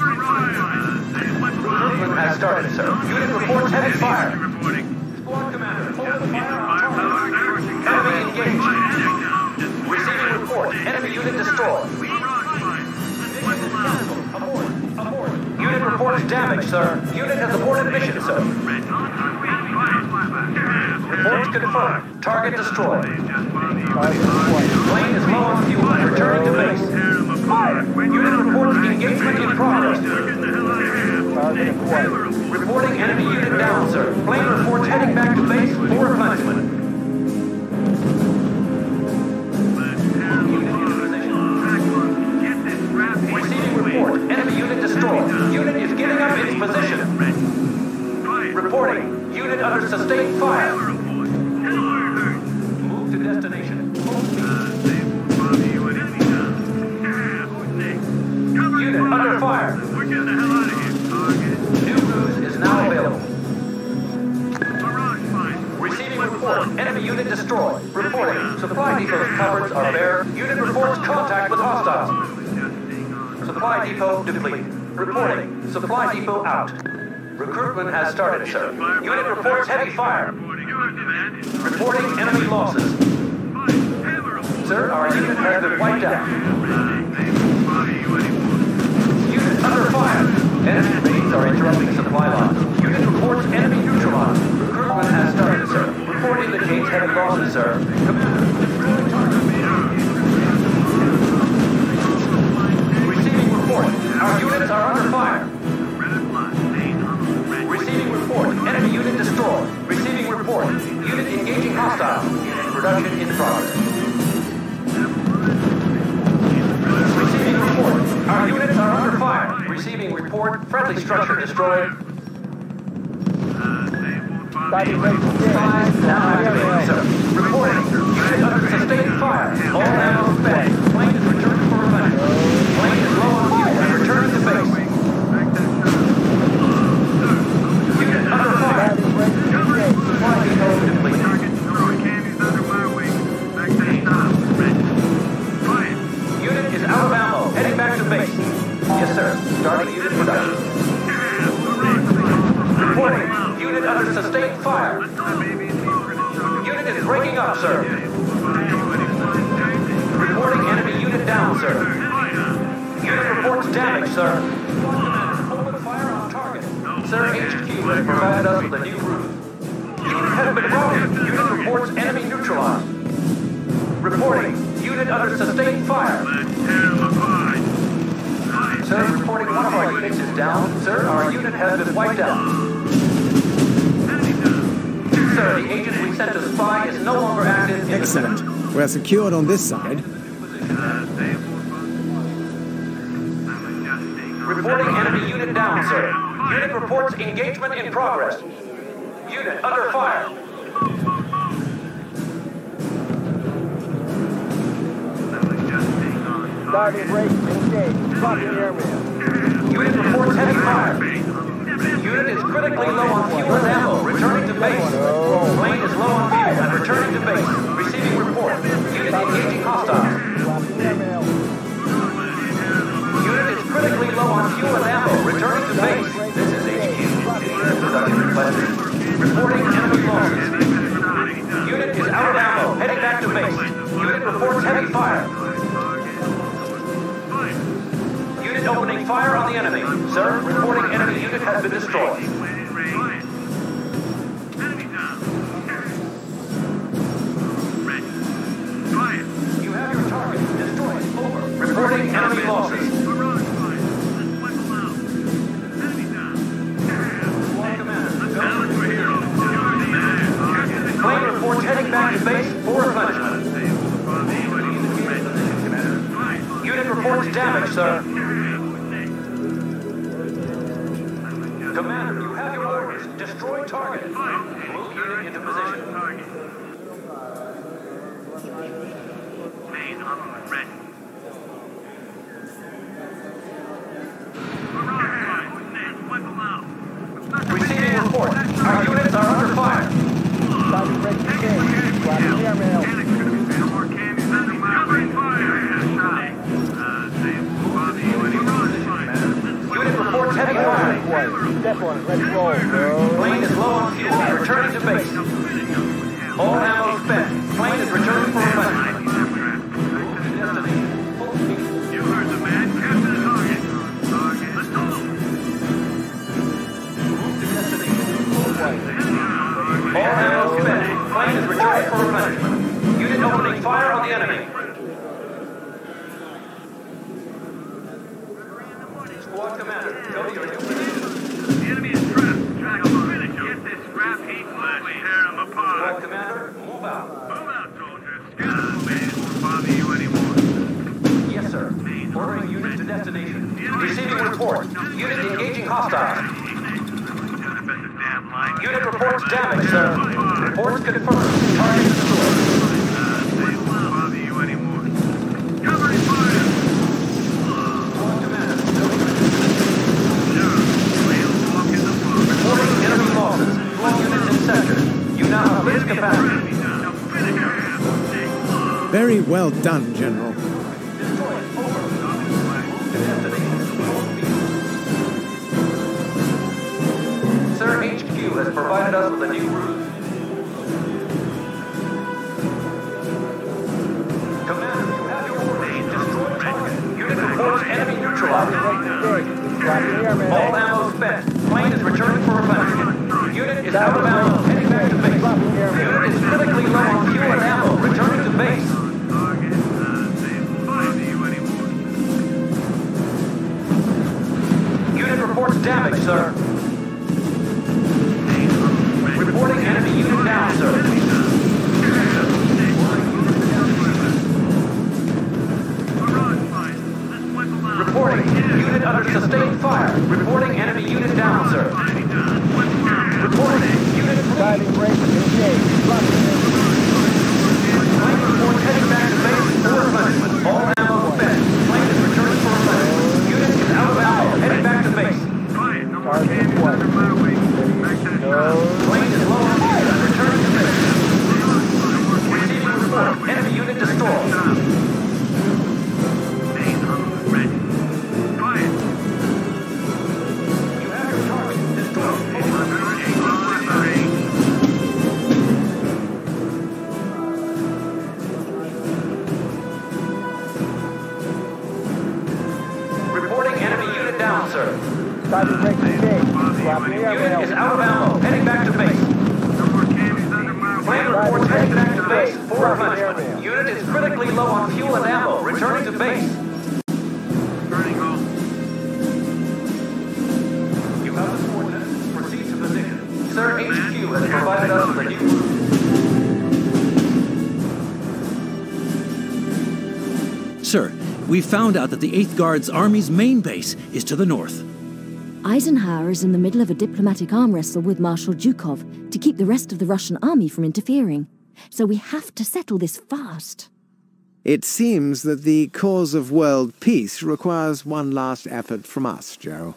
Recruitment has started, sir. Unit reports heavy fire. Squad commander, hold fire on target. Enemy engaged. Receiving report. Enemy unit destroyed. Abort. Abort. Unit reports damage, sir. Unit has aborted mission, sir. Reports confirmed. Target destroyed. Plane is low on fuel and returning to base. Fire! Unit reports engagement in progress. Reporting enemy unit down, sir. Plane reports heading back to base for replenishment. Receiving report. Enemy unit destroyed. Unit is getting up its position. Reporting. Unit under sustained fire. Move to destination. Unit under fire. New RUSE is now available. Receiving report. Enemy unit destroyed. Reporting. Supply depot's cupboards are bare. Unit reports contact with hostiles. Supply depot depleted. Reporting. Supply depot out. Recruitment has started, sir. Unit reports heavy fire. Reporting enemy losses. Sir, our unit has been wiped out. Unit under fire. Enemy raids are interrupting supply lines. Unit reports enemy neutralized. Recruitment has started, sir. Report indicates heavy losses, sir. Commander, destroy target. Receiving report. Our units are under fire. Receiving report. Enemy unit destroyed. Receiving report. Unit engaging hostile. Production in progress. Receiving report. Our units are under fire. Receiving report. Friendly structure destroyed. Diving rate engaged. Now activated, sir. Reporting. Unit under sustained fire. All ammo spent. Plane is returning for replenishment. Plane is low on fuel and returning to base. Unit under fire. Supply depot depleted. Unit is out of ammo. Heading back to base. Yes, sir. Starting unit production. Reporting. Unit under sustained fire. Unit is breaking up, sir. Reporting enemy unit down, sir. Unit reports damage, sir. Open fire on target. Sir, HQ has provided us with a new route. Unit has been routed. Unit reports enemy neutralized. Reporting. Unit under sustained fire. Sir, reporting one of our units is down. Sir, our unit has been wiped out. Sir, the agent we sent to spy is no longer active in Excellent. We're secured on this side. Reporting enemy unit down, sir. Unit reports engagement in progress. Unit under fire. Diving rate engaged. Dropping area. Unit reports heavy fire. Unit is critically low on fuel and ammo. Returning to base. Plane is low on fuel and returning to base. Receiving report. Unit engaging hostile. Unit is critically low on fuel and ammo. Returning to base. This is HQ. Production requested. Reporting enemy losses. Unit is out of ammo. Heading back to base. Unit reports heavy fire. Unit opening fire on the enemy. Sir, reporting enemy unit has been destroyed. You have your target. Destroy it. Over. Reporting enemy losses. Plane reports heading back to base for replenishment. Unit reports damage, sir. Commander, you have your orders. Destroy target. Move unit into position. way. Step on it. Let's roll, bro. Plane is low on fuel and returning to base. All ammo spent. Plane is returning for replacement. You heard the man. Capture the target. Let's go. All ammo spent. Plane is returning for replenishment. Unit opening fire on the enemy. Squad commander, go to your new position. The enemy is trapped. Track him. Get this scrap heap. Let's tear him apart. Squad commander, move out. Move out, soldiers. Get out of the way. It won't bother you anymore. Yes, sir. Ordering unit to destination. Receiving report. Unit engaging hostiles. Unit reports damage, sir. Reports confirmed. Target destroyed. They won't bother you anymore. Covering fire. Squad commander, We'll walk in the park. reporting enemy losses. 12 units in sector. You now have base capacity. Very well done, General. Destroy it. Over. Move to destination. Sir, HQ has provided us with a new RUSE. Commander, you have your orders. Destroy target. Unit reports enemy neutralized. All ammo spent. Plane is returning for replenishment. Unit is out of ammo, heading back to base. Unit is critically low on fuel and ammo, returning to base. Unit reports damage, sir. Reporting enemy unit down, sir. Reporting unit under sustained fire. Reporting enemy unit down, sir. Reporting unit Diving brake engaged. plane reports heading back to base for replenishment. All ammo spent. Plane is returning for replenishment. Unit is out of ammo, heading back to base. Target one. Plane is low on fuel and returning to base. Receiving report. Enemy unit destroyed. You have your target destroyed. Reporting enemy unit down, sir. Diving brake engaged. Dropping the air Unit rail. is out of ammo, heading back to base. Plane reports heading back to base for replenishment. Unit is critically low on fuel and ammo, returning to base. You have the coordinates. Proceed to position. Sir, HQ has provided us with a new route. Sir, we found out that the 8th Guard's Army's main base is to the north. Eisenhower is in the middle of a diplomatic arm wrestle with Marshal Zhukov to keep the rest of the Russian army from interfering. So we have to settle this fast. It seems that the cause of world peace requires one last effort from us, Joe.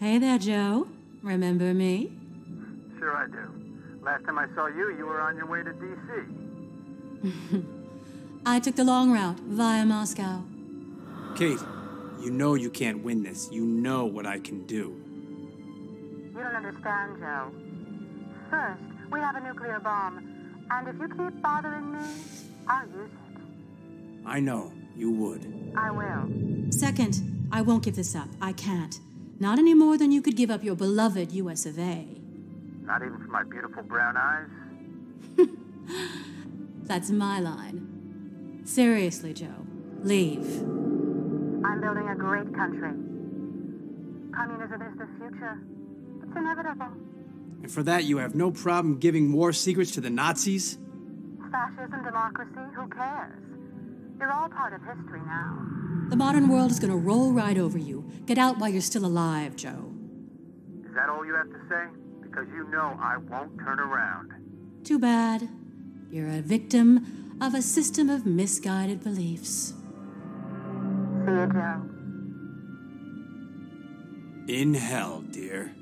Hey there, Joe. Remember me? Sure I do. Last time I saw you, you were on your way to D.C. I took the long route via Moscow. Kate, you know you can't win this. You know what I can do. You don't understand, Joe. First, we have a nuclear bomb, and if you keep bothering me, I'll use it. I know, you would. I will. Second, I won't give this up. I can't. Not any more than you could give up your beloved US of A. Not even for my beautiful brown eyes? That's my line. Seriously, Joe, leave. I'm building a great country. Communism is the future. It's inevitable. And for that, you have no problem giving war secrets to the Nazis? Fascism, democracy, who cares? You're all part of history now. The modern world is gonna roll right over you. Get out while you're still alive, Joe. Is that all you have to say? Because you know I won't turn around. Too bad. You're a victim of a system of misguided beliefs. See you, Joe. In hell, dear.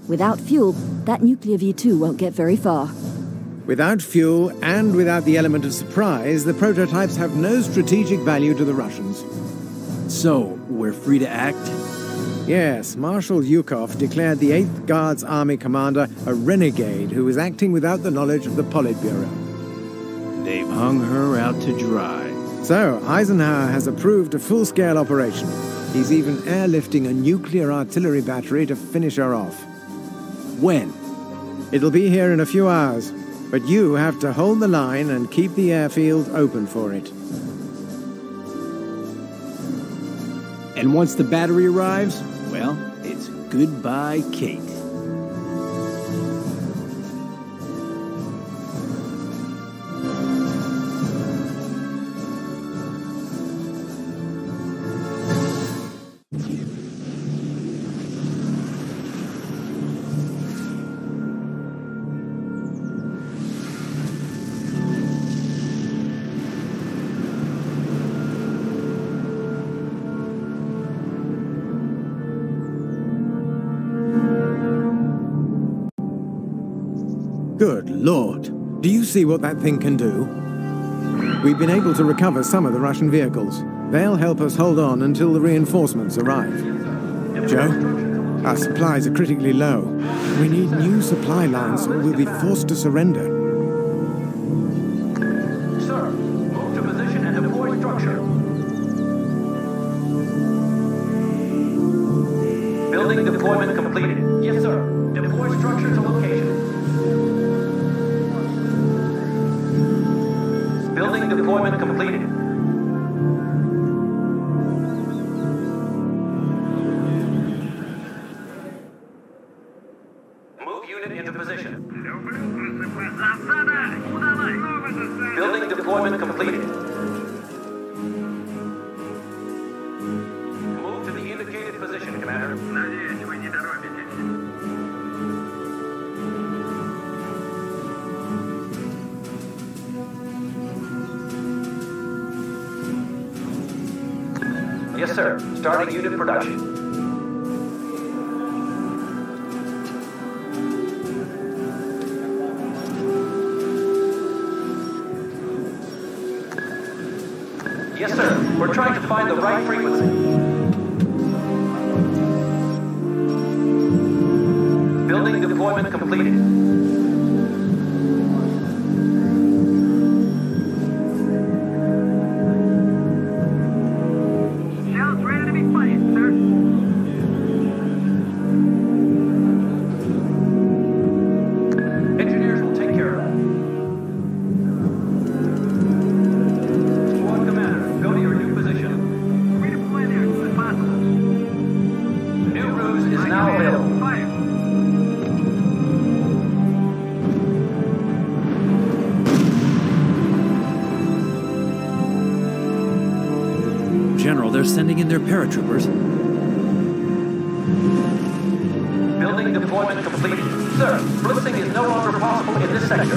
Without fuel, that nuclear V2 won't get very far. Without fuel and without the element of surprise, the prototypes have no strategic value to the Russians. So, we're free to act? Yes, Marshal Yukov declared the 8th Guards Army commander a renegade who was acting without the knowledge of the Politburo. They've hung her out to dry. So, Eisenhower has approved a full-scale operation. He's even airlifting a nuclear artillery battery to finish her off. When? It'll be here in a few hours, but you have to hold the line and keep the airfield open for it. And once the battery arrives, well, it's goodbye, Kate. Good Lord. Do you see what that thing can do? We've been able to recover some of the Russian vehicles. They'll help us hold on until the reinforcements arrive. Joe, our supplies are critically low. We need new supply lines or we'll be forced to surrender. Sir, move to position and deploy structure. Building deployment completed. Yes, sir. Deploy structure to location. Building deployment completed. Move unit into position. Building deployment completed. Move to the indicated position, Commander. Yes, sir. Starting unit production. Yes, sir. We're trying to find the right frequency. Building deployment completed. General, they're sending in their paratroopers. Building deployment completed. Sir, blitzing is no longer possible in this sector.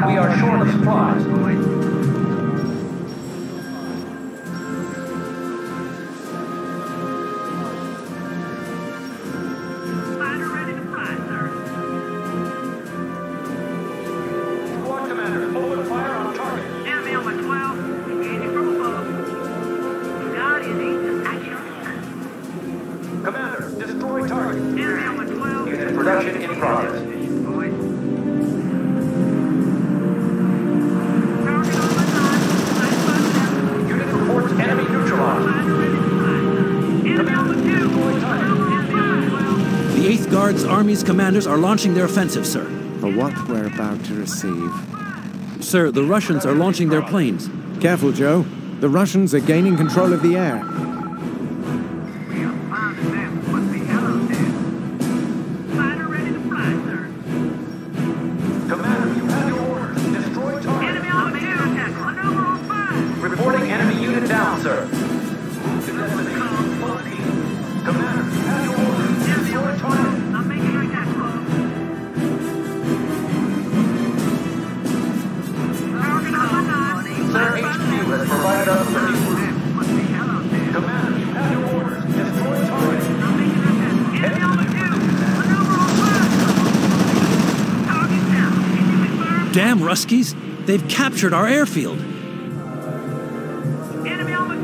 We are short of supplies. Production in progress. Unit reports enemy neutralized. The 8th Guards Army's commanders are launching their offensive, sir. For what we're about to receive. Sir, the Russians are launching their planes. Careful, Joe. The Russians are gaining control of the air. inbound, sir. Move to destination full speed. Commander, have your orders. Destroy target. I'm making an attack call. Target on my 9. Sir, HQ has provided us with a new route. Commander, you have your orders. Destroy target. I'm making an attack. Enemy on the 2. Maneuver on fire. Target down. Can you confirm? Damn Ruskies! They've captured our airfield. Enemy on the 2.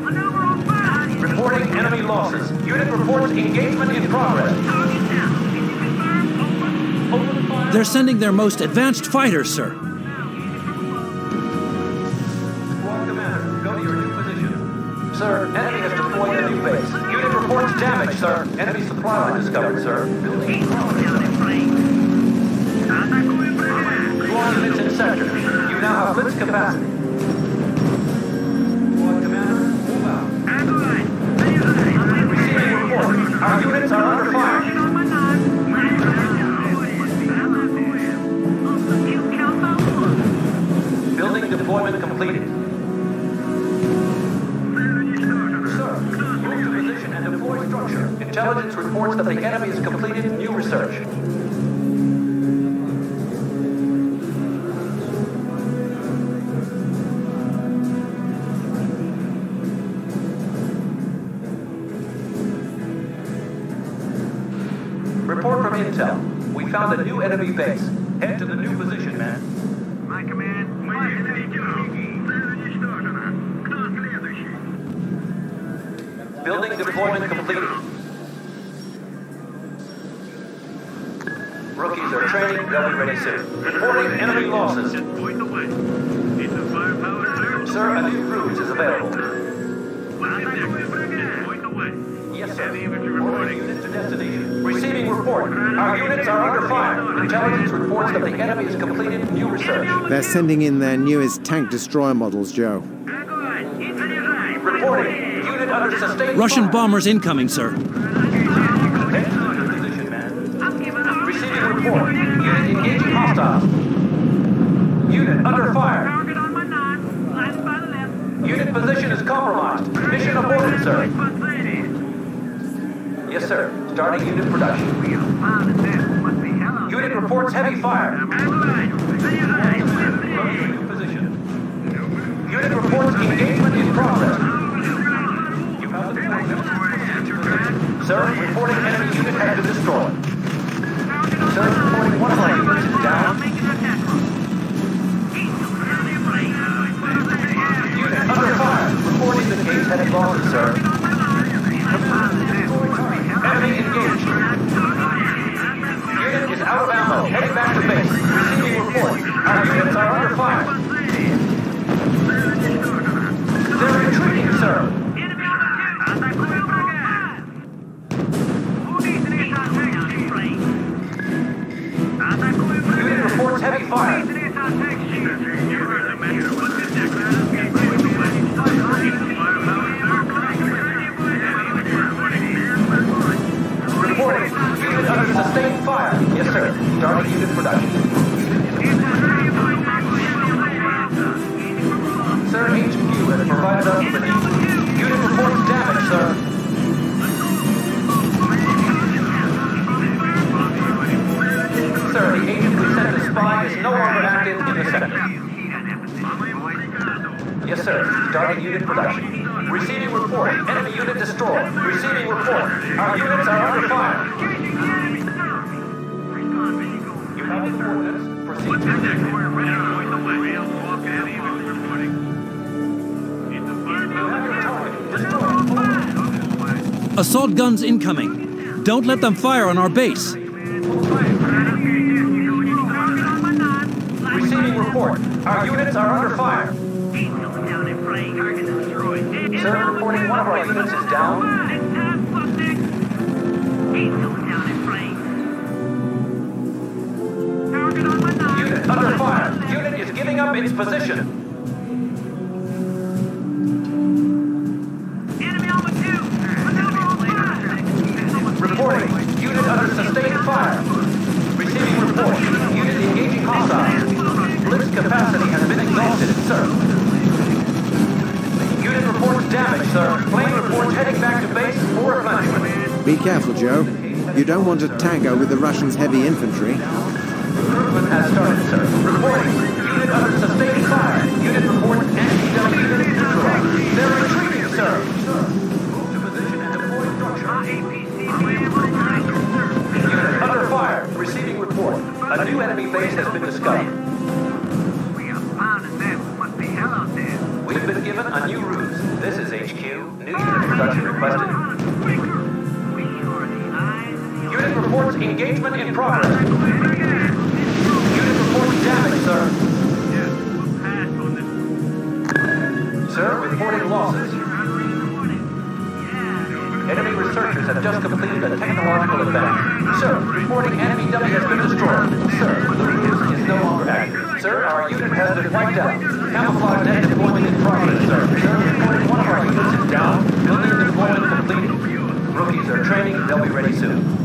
Maneuver on fire. Reporting enemy losses. Unit reports engagement in progress. Target down. Can you confirm? Over. Open fire. They're sending their most advanced fighters, sir. Squad commander, go to your new position. Sir, enemy has deployed a new base. Unit reports damage, sir. Enemy supply line discovered, sir. Building in progress. Squad units in sector. You now have blitz capacity. Squad commander, move out. Receiving report. Our units are under fire. Building deployment completed. Sir, move to position and deploy structure. Intelligence reports that the enemy has completed new research. Report from Intel. We found a new enemy base. Head to the new position, man. My command. Building deployment completed. Rookies are training. They'll be ready soon. Reporting enemy losses. Point the way. Need the firepower, sir? Sir, a new RUSE is available. Point the way. Yes, sir. Heavy infantry reporting. Units to destination. Receiving report. Our units are under fire. Intelligence reports that the enemy has completed new research. They're sending in their newest tank destroyer models, Joe. Reporting. Unit under sustained Russian fire. bombers incoming, sir. Position, man. Receiving report. Unit engaging hostiles. Unit under fire. Target on my 9. Last by the left. Unit position is compromised. Mission aborted, sir. Yes, sir. Starting unit production. Unit reports heavy fire. New position. Unit reports engagement in progress. You have the sir, reporting enemy unit has been destroyed. Sir, reporting one of our units is down. Unit under fire. Report indicates heavy losses, sir. Enemy engaged. Unit is out of ammo. Heading back to base. Receiving report. Our units are under fire. They're retreating, sir. Unit reports heavy fire. Reporting. Unit under sustained fire. Yes, sir. Starting unit production. Sir, HQ has provided us with a new unit reports damage, sir. Sir, the agent we sent to spy is no longer active in the sector. Yes, sir. Starting unit production. Receiving report. Enemy unit destroyed. Receiving report. Our units are under fire. You have the coordinates. Proceed. Assault guns incoming. Don't let them fire on our base. Receiving report. Our units are under fire. Sir, reporting one of our units is down. Unit under fire. Unit is giving up its position. Reporting. Unit under sustained fire. Receiving report. Unit engaging hostiles. Blitz capacity has been exhausted, sir. Unit report Be careful, Joe. You don't want to tango with the Russians' heavy infantry. Recruitment has started, sir. Reporting. Unit under sustained fire. Unit reports anti-double unit neutralized. They're retreating, sir. Move to position and deploy structure. Unit under fire. Receiving report. A new enemy base has been discovered. We have found a map. Must be hell out there. We've been given a new ruse. This is HQ. New unit production requested. Unit reports engagement in progress. Unit reports damage, sir. Sir, reporting losses. Enemy researchers have just completed a technological advance. Sir, reporting enemy W has been destroyed. Sir, the ruse is no longer active. Sir, our unit has been wiped out. Camouflage net deployment in progress, sir. Sir, reporting one of our units is down. Building deployment completed. Rookies are training. They'll be ready soon.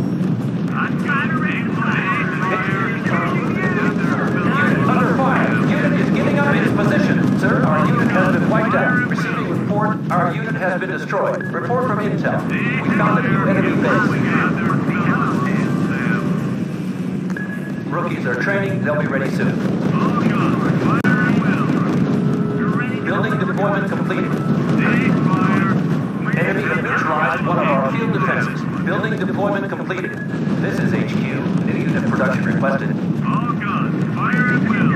Unit under fire. Unit is giving up its position. Sir, our unit has been wiped out. Receiving report. Our unit has been destroyed. Report from Intel. We found a new enemy base. Rookies are training. They'll be ready soon. Building deployment completed. Enemy has neutralized one of our field defenses. Building deployment completed. This is HQ. New unit production requested. All guns, fire at will.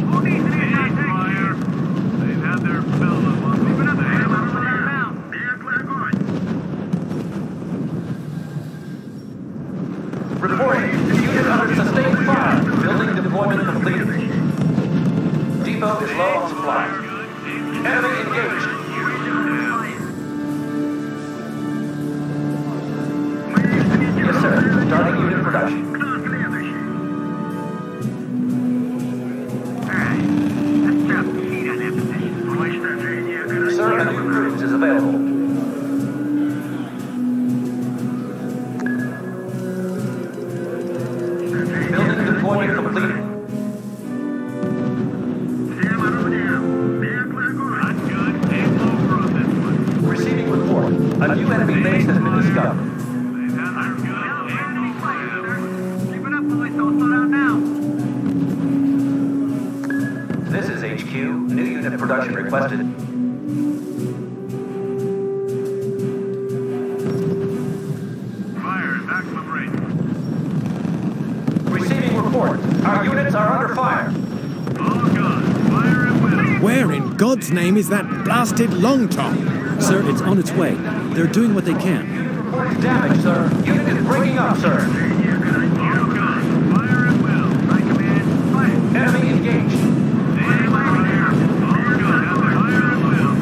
Who needs to fire? They've had their fill of them. Keep it up, man. I'm on their mount. They're clear going. Reporting. Unit under sustained fire. Building deployment completed. Depot is low on supplies. Enemy engaged. Yes, sir. Starting unit production. Sir, a new cruise is available. Building deployment completed. Receiving report. A new enemy base has been discovered. Keep it up, boys. Don't slow down now. This is HQ. New unit production requested. Fire, maximum rate. Receiving report. Our units are under fire. All guns, fire at will. Where in God's name is that blasted Long Tom? Sir, it's on its way. They're doing what they can. Unit reporting damage, sir. Unit is breaking up, sir. All guns, fire at will. I command, fire. Enemy engaged. Stand by there. All guns, fire at will.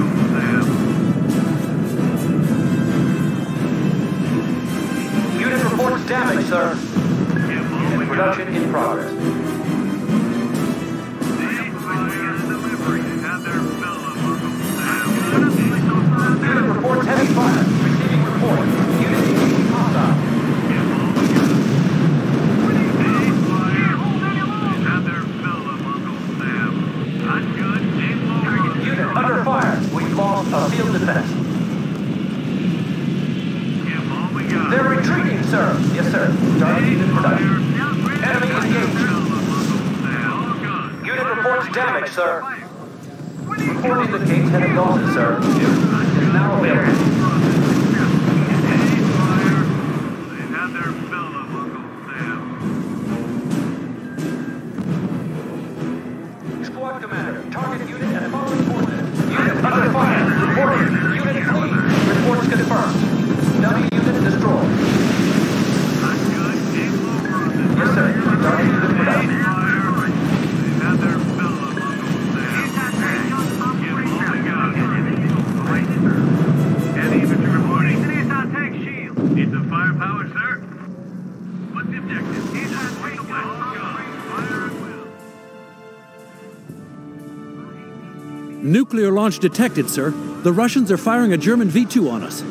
Unit reports damage, sir. Unit production in progress. Unit reports heavy fire. Receiving report. Unit engaging hostile. Unit under fire. We've lost a field defense. They're retreating, sir. Yes, sir. Starting unit production. Enemy engaged. Unit reports damage, sir. Report indicates heavy losses, sir. Unit is now available. Squad commander, target unit and following coordinates. Unit under fire. Reporting. Unit clean. Reports confirmed. Dummy unit destroyed. Yes, sir. Starting unit production. Heavy infantry reporting. It's on tank shield. It's a firepower, sir. What's the objective? It's on tank shield. Fire at will. Nuclear launch detected, sir. The Russians are firing a German V-2 on us.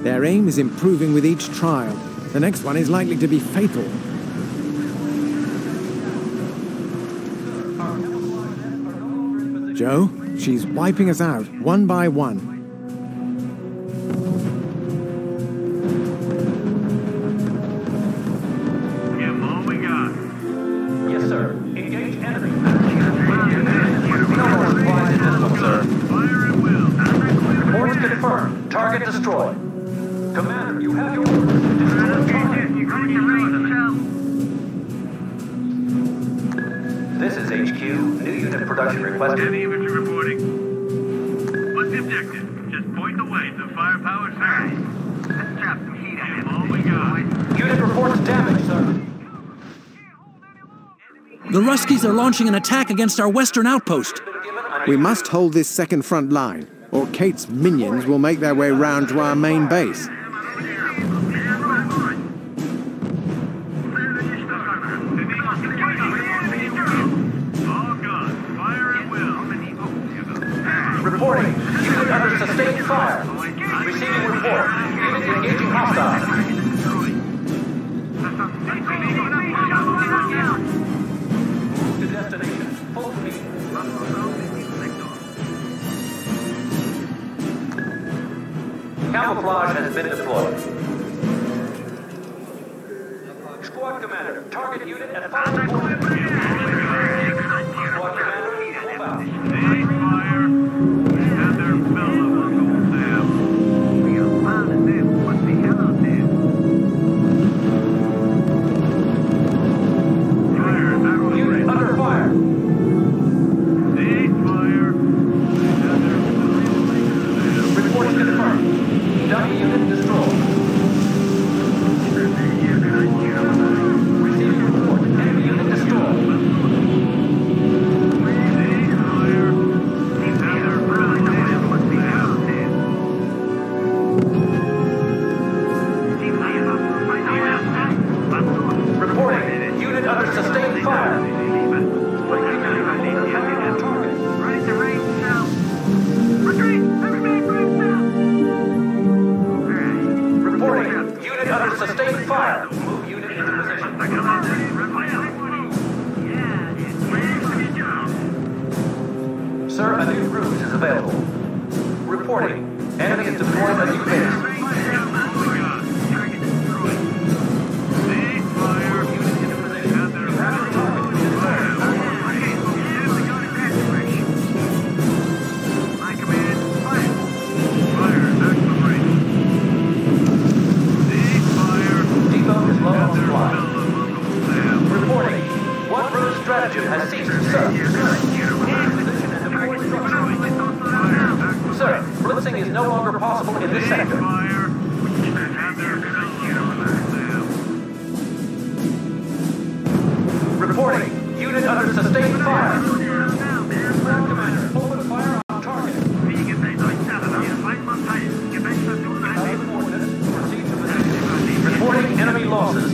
Their aim is improving with each trial. The next one is likely to be fatal. Joe, she's wiping us out, one by one. confirmed. Target destroyed. Commander, you have your orders. Destroy target. This is HQ. New unit production requested. Heavy infantry reporting. What's the objective? Just point the way. The firepower's there. Let's drop some heat on him. All we got. Unit reports damage, sir. The Ruskies are launching an attack against our western outpost. We must hold this second front line, or Kate's minions will make their way round to our main base. Reporting. Unit under sustained fire. Receiving report. Unit engaging hostiles. Move to destination. Full speed. Camouflage has been deployed. Squad commander, target unit at 5 points. Squad commander, move out. Unit under fire. Reports confirmed. Dummy unit destroyed. Receiving report. Enemy unit destroyed. Reporting. Unit under sustained fire. Reporting. Unit under sustained fire. Move unit into position. Sir, a new RUSE is available. Reporting. Enemy is deploying a new base. Reporting. One RUSE strategist has ceased, sir. Sir, blitzing is no longer possible in this sector. Reporting. Unit under sustained fire. Commander, open fire on target. Reporting enemy losses.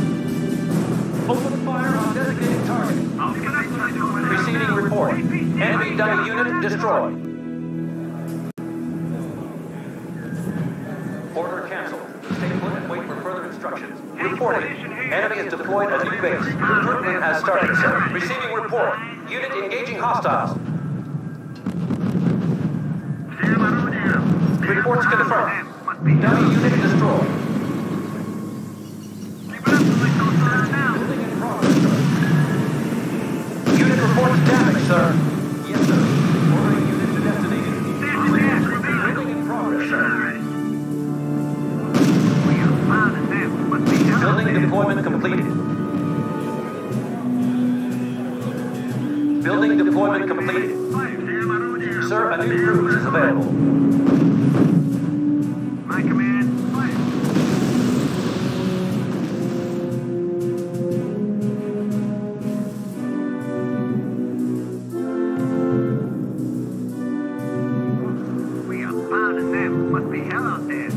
Open fire on designated target. Receiving report. Enemy dummy unit destroyed. Order canceled. Stay put and wait for further instructions. Reporting. Enemy has deployed a new base. Recruitment has started, sir. Receiving report. Unit engaging hostiles. Reports confirmed. Dummy unit destroyed. Unit reports damage, sir. Yes, sir. Ordering unit to destination. Building in progress, sir. Building deployment completed. Building deployment completed. Sir, a new RUSE is available. My command, fire. We are pounding them. Must be hell out there.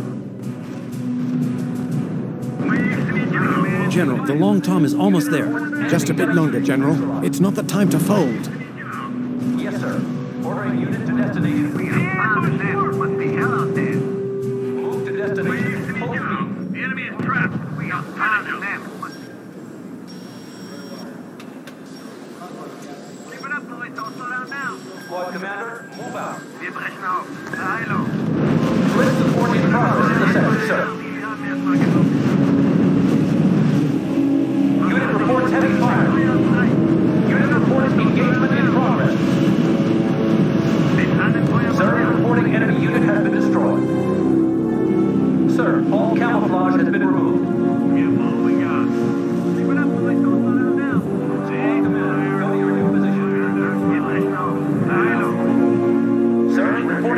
General, the Long Tom is almost there. Just a bit longer, General. It's not the time to fold. Yes, sir. Ordering unit to destination. We are pounding them. Must be hell out there. Move to destination. Full speed. The enemy is trapped. We are pounding them. Keep it up, boys. Don't slow down now. Squad commander, move out. Wir brechen auf. Hilo. Blitz support in progress in the sector, sir. Unit reports heavy fire. Unit reports engagement in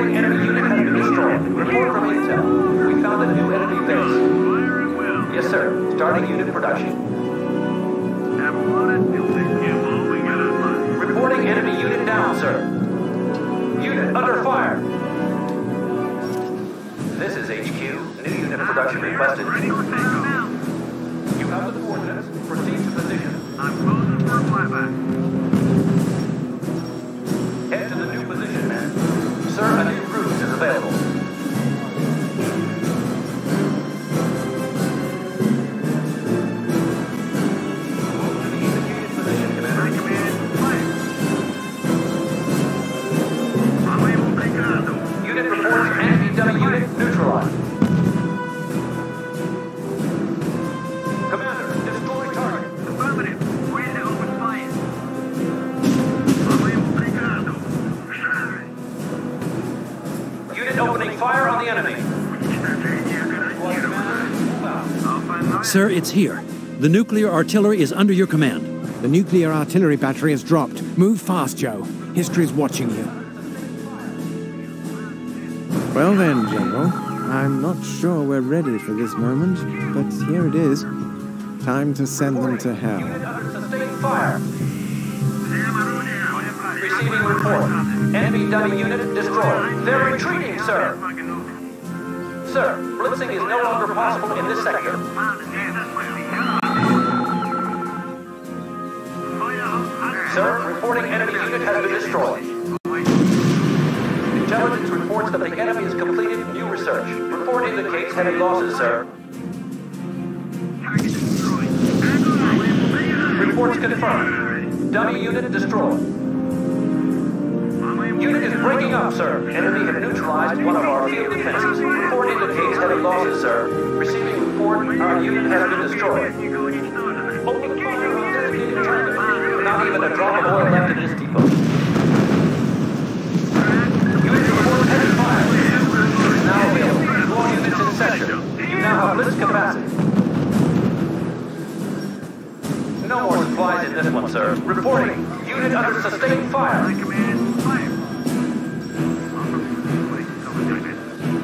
Reporting enemy unit has been destroyed. Report from intel. We found a new enemy base. Yes, sir. Starting unit production. Reporting enemy unit down, sir. Unit under fire. This is HQ. New unit production requested. You have the coordinates. Proceed to position. I'm closing for a flyback. Head to the new position, man. Sir, a new RUSE is available. Move to the indicated position, Commander. Unit reports anti-dummy unit neutralized. Commander, destroy target. Affirmative. Ready to open fire. Unit opening fire on the enemy. Sir, it's here. The nuclear artillery is under your command. The nuclear artillery battery has dropped. Move fast, Joe. History's watching you. Well then, General. I'm not sure we're ready for this moment, but here it is. Time to send them to hell. Unit under sustained fire. Receiving report. Enemy dummy unit destroyed. They're retreating, sir. Sir, blitzing is no longer possible in this sector. Sir, reporting enemy unit has been destroyed. Intelligence reports that the enemy has completed new research. Report indicates heavy losses, sir. Reports confirmed. Dummy unit destroyed. Unit is breaking up, sir. Enemy have neutralized one of our field defenses. Report indicates heavy losses, sir. Receiving report, our unit has been destroyed. Open fire on designated target. Not even a drop of oil left in this depot. Unit report heavy fire. Is now available. All units in sector. You now have blitz capacity. No more supplies in this one, sir. Reporting. Unit under sustained fire.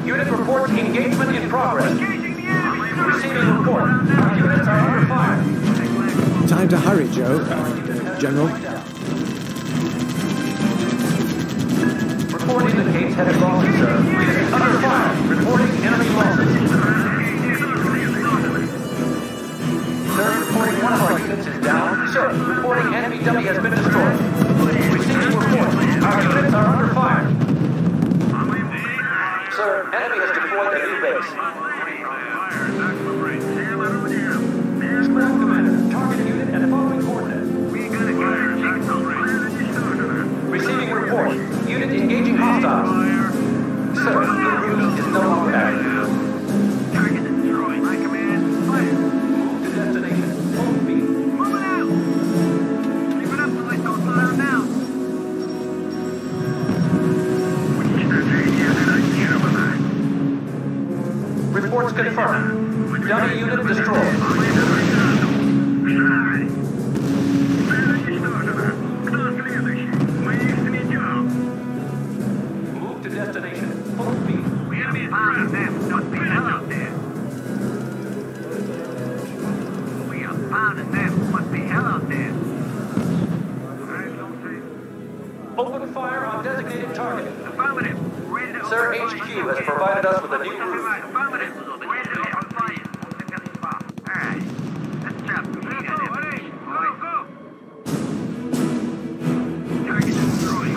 Unit reports engagement in progress. Receiving report. Our units are under fire. Time to hurry, Joe. General. Report indicates heavy losses, sir. Unit under fire. Reporting enemy losses. Sir, reporting one of our units is down. Sir, reporting enemy dummy has been destroyed. Receiving report. Our units are under fire. Sir, enemy has deployed a new base. Commander, target unit and following coordinates. Receiving report. Unit engaging hostiles. Sir, the RUSE is no longer active. Target destroyed. My command, fire. Move to destination. Full speed. Moving out. Keep it up till I don't slow down now. Reports confirmed. Dummy unit destroyed. Move to destination. Full speed. The enemy is around them. Must be hell out there. We are pounding them. Must be hell out there. Open fire on designated target. Affirmative. Ready to Sir, HQ has provided us with a new route. Affirmative. Ready to open fire. Alright. Let's jump. Go, go. Target destroyed.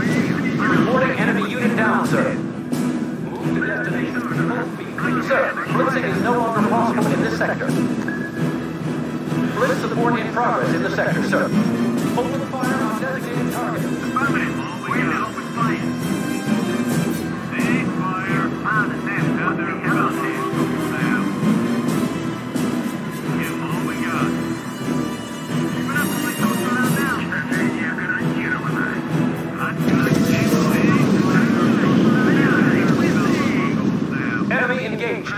Reporting enemy unit down, sir. Move to destination. Full speed. Sir, blitzing is no longer possible in this sector. Blitz support in progress in the sector, sir. Open fire on designated target. Affirmative. Ready to open fire. Big fire. Pounding them. Must be hell out there. Give all we got. Keep it up till I don't slow down now. Enemy engaged.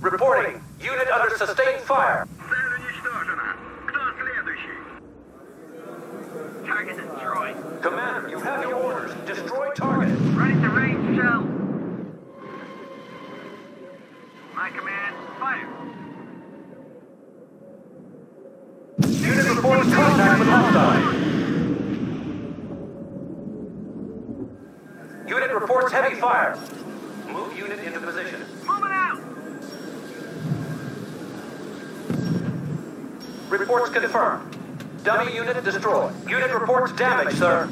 Reporting. Unit under sustained fire. Target destroyed. Commander, you have your orders. Destroy target. hostiles. Unit reports heavy fire. Move unit into position. Moving out! Reports confirmed. Dummy unit destroyed. Unit reports damage, sir.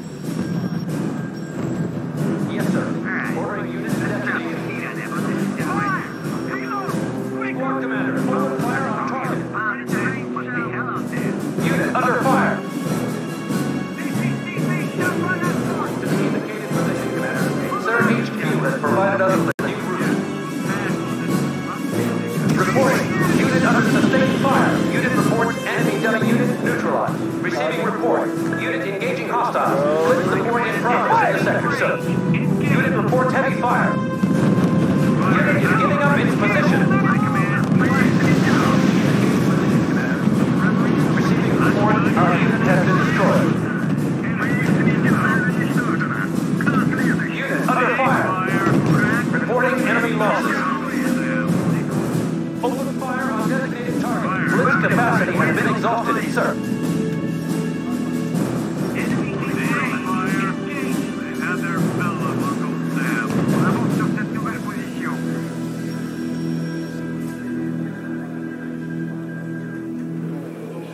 Yes, sir. Ordering unit to destination. Squad commander, open fire on target. Unit under fire. Indicated position, commander. Sir, HQ has provided us with a new route. Reporting. Unit under sustained fire. Unit reports enemy dummy unit neutralized. Receiving report. Unit engaging hostiles. Split support in progress in the sector, sir. Unit reports heavy fire. Unit is giving up its position. Receiving report. Our unit has been destroyed. Unit under fire. Reporting enemy losses. Open fire on designated target. Blitz capacity has been exhausted, sir.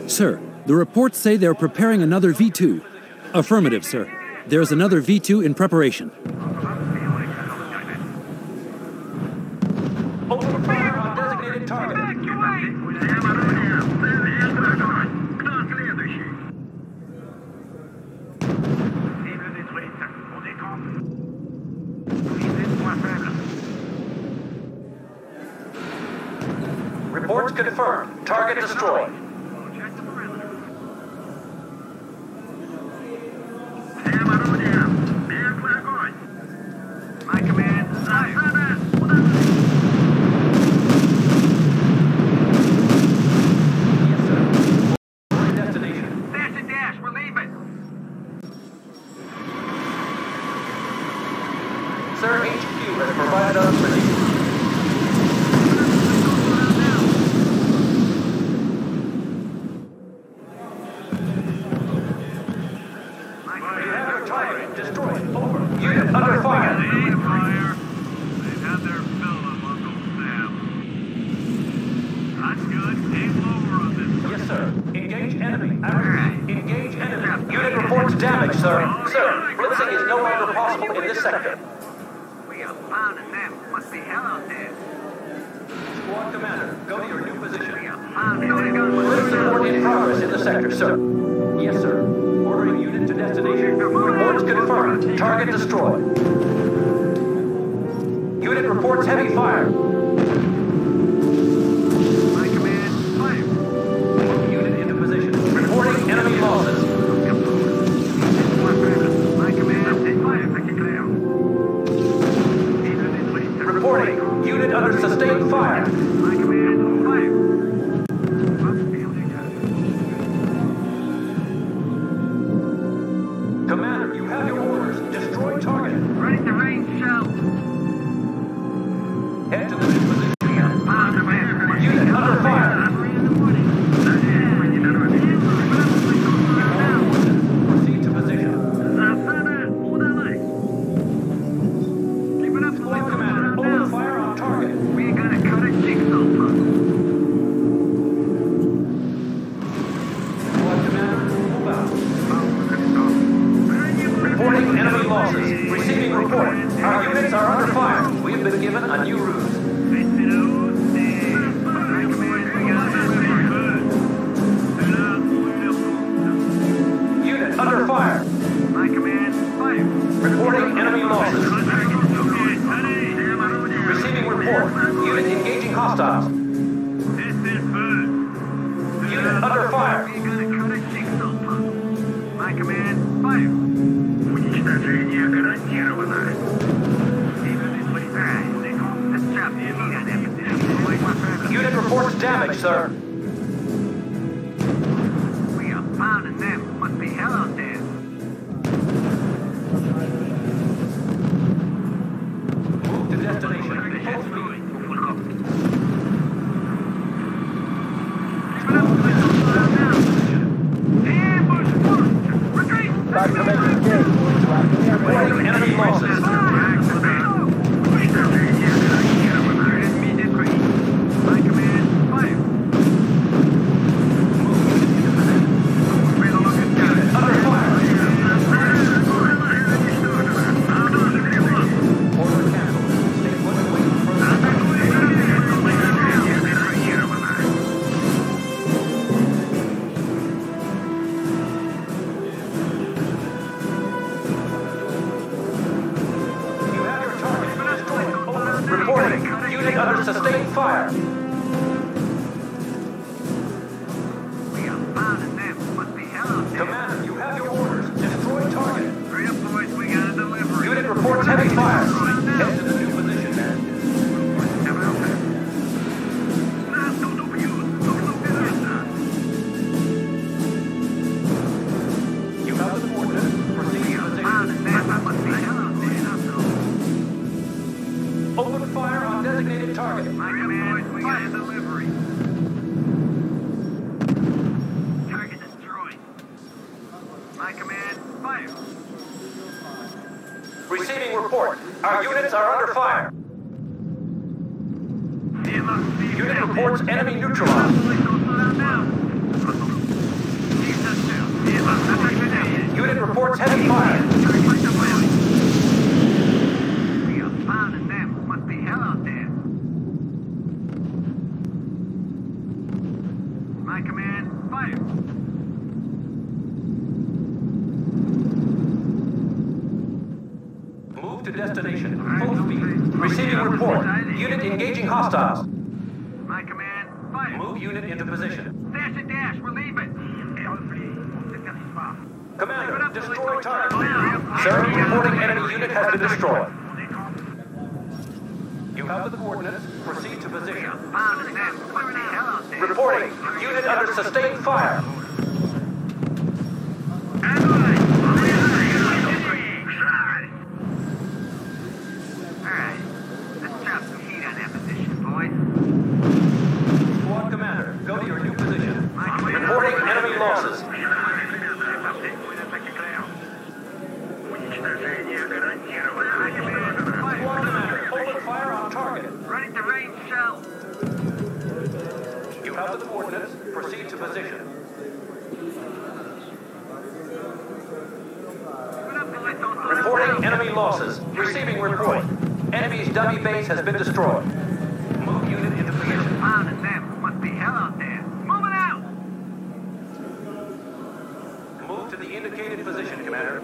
Sir, the reports say they're preparing another V2. Affirmative, sir. There's another V2 in preparation. Open fire on designated target. Reports confirmed. Target destroyed. My command, Destination. dash and dash, we're leaving. Sir, HQ has provided us with the... You have your target destroyed. Over. Unit under fire. They've had their fill of Uncle Sam. That's good. Aim lower on this. Yes, sir. Engage enemy. Engage enemy. Unit reports damage, sir. Sir, blitzing is no longer possible in this sector. We are pounding them. Must be hell out there. Squad commander, go to your new position. Pounding them. Blitz support in progress in the sector, sir. Yes, sir. Ordering unit to destination. Reports confirmed. Target destroyed. Unit reports heavy fire. My command, fire. Unit into position. Reporting enemy losses. My command, fire. Reporting. Unit under sustained fire. My command, fire. Commander, you have your orders. Destroy target. Ready to range shell. Head to the new position. Unit under fire. Proceed to position. Squad commander, open fire on target. We're gonna cut a jigsaw puzzle. Squad commander, move out. Reporting enemy losses. Receiving report. Our units are under fire. We have been given a new ruse. Unit under fire. My command, fire. Reporting enemy losses. Receiving report. Unit engaging hostiles. This is first. Unit under fire. We're gonna cut a jigsaw puzzle. My command, fire. Уничтожение гарантировано. Unit reports damage, sir. We are pounding them. Must be hell out there. Move to destination. Ambush! under sustained fire. We are pounding them. Must be hell out there. Commander, you have your orders. Destroy target. Hurry up, boys. We got a delivery. Unit reports heavy fire. Head to the new position, man. You have the coordinates. Proceed to position. Open fire on designated target. My command, we got a delivery. Target destroyed. My command, fire. Receiving report. Our units are under fire. Unit reports enemy neutralized. Unit reports heavy fire. We are pounding them. Must be hell out there. My command, fire. Move to destination. Full speed. Receiving report. Unit engaging hostiles. My command, fire. Move unit into position. Dash and dash, we're leaving. Commander, destroy target. Sir, reporting enemy unit has been destroyed. You have the coordinates. Proceed to position. Pounding them. Must be hell out there. Reporting. Unit under sustained fire. Alright. Let's drop some heat on that position, boys. Squad commander, go to your new position. Reporting enemy losses. Squad commander, open fire on target. Ready to range shell. You have the coordinates. Proceed to position. Reporting enemy losses. Receiving report. Enemy's dummy base has been destroyed. Move unit into position. Pounding them. Must be hell out there. Moving out. Move to the indicated position, Commander.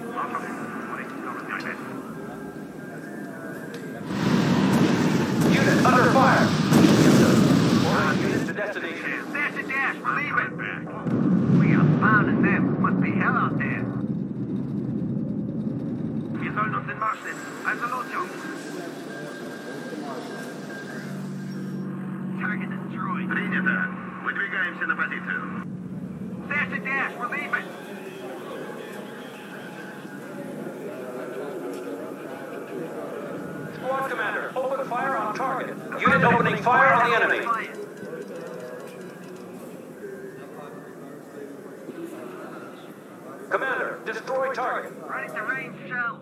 Unit under fire. Order unit to destination. Dash and dash, we're leaving. We are pounding them. Must be hell out there. Wir sollen uns in Marsch setzen. Also los, Jungs. Target destroyed. Принято. Выдвигаемся на позицию. Dash and dash, we're leaving. Squad commander, open fire on target. Unit opening fire on the enemy. Commander, destroy target. Ready to range shell.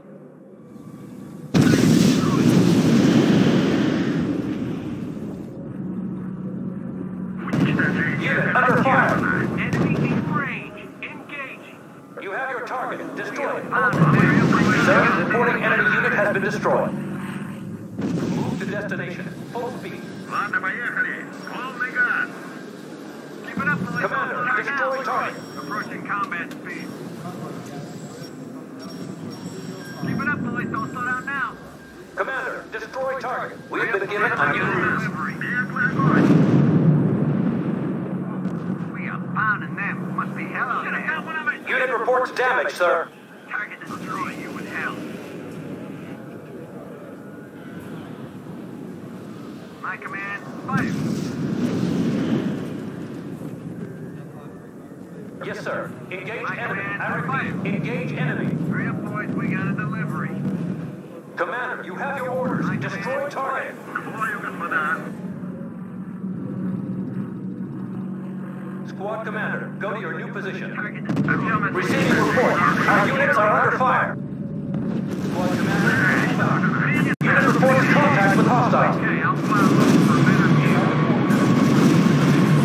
Unit under fire. Enemy in range. Engaging. You have your target. Destroy it. Sir, reporting enemy unit has been destroyed. Move to destination. Full speed. Ладно, поехали. Полный газ. Keep it up, boys. Commander, destroy target. Approaching combat speed. Keep it up, boys. Don't slow down now. Commander, destroy target. We've been given a new route. We are pounding them. Must be hell out there. Unit reports damage, sir. Target destroy you in hell. My command, fire. Yes, sir. Engage enemy. I repeat, engage enemy. Hurry up, boys. We got a delivery. Commander, you have your orders. Destroy target. Squad commander, go to your new position. Receiving report. Our units are under fire. Squad commander, move out. Unit reports contact with hostiles.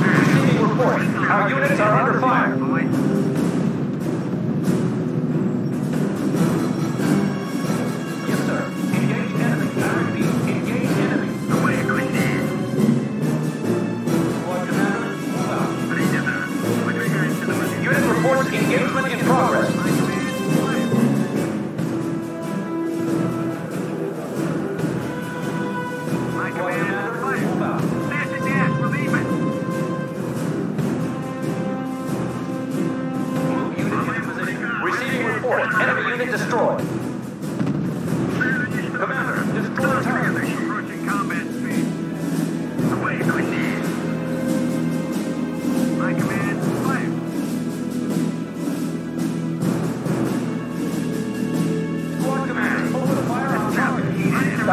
Receiving report. Our units are under fire. Yes, sir. Engage enemy. I repeat, engage enemy. Squad commander, move out. Unit reports engagement in progress. Squad commander, move out.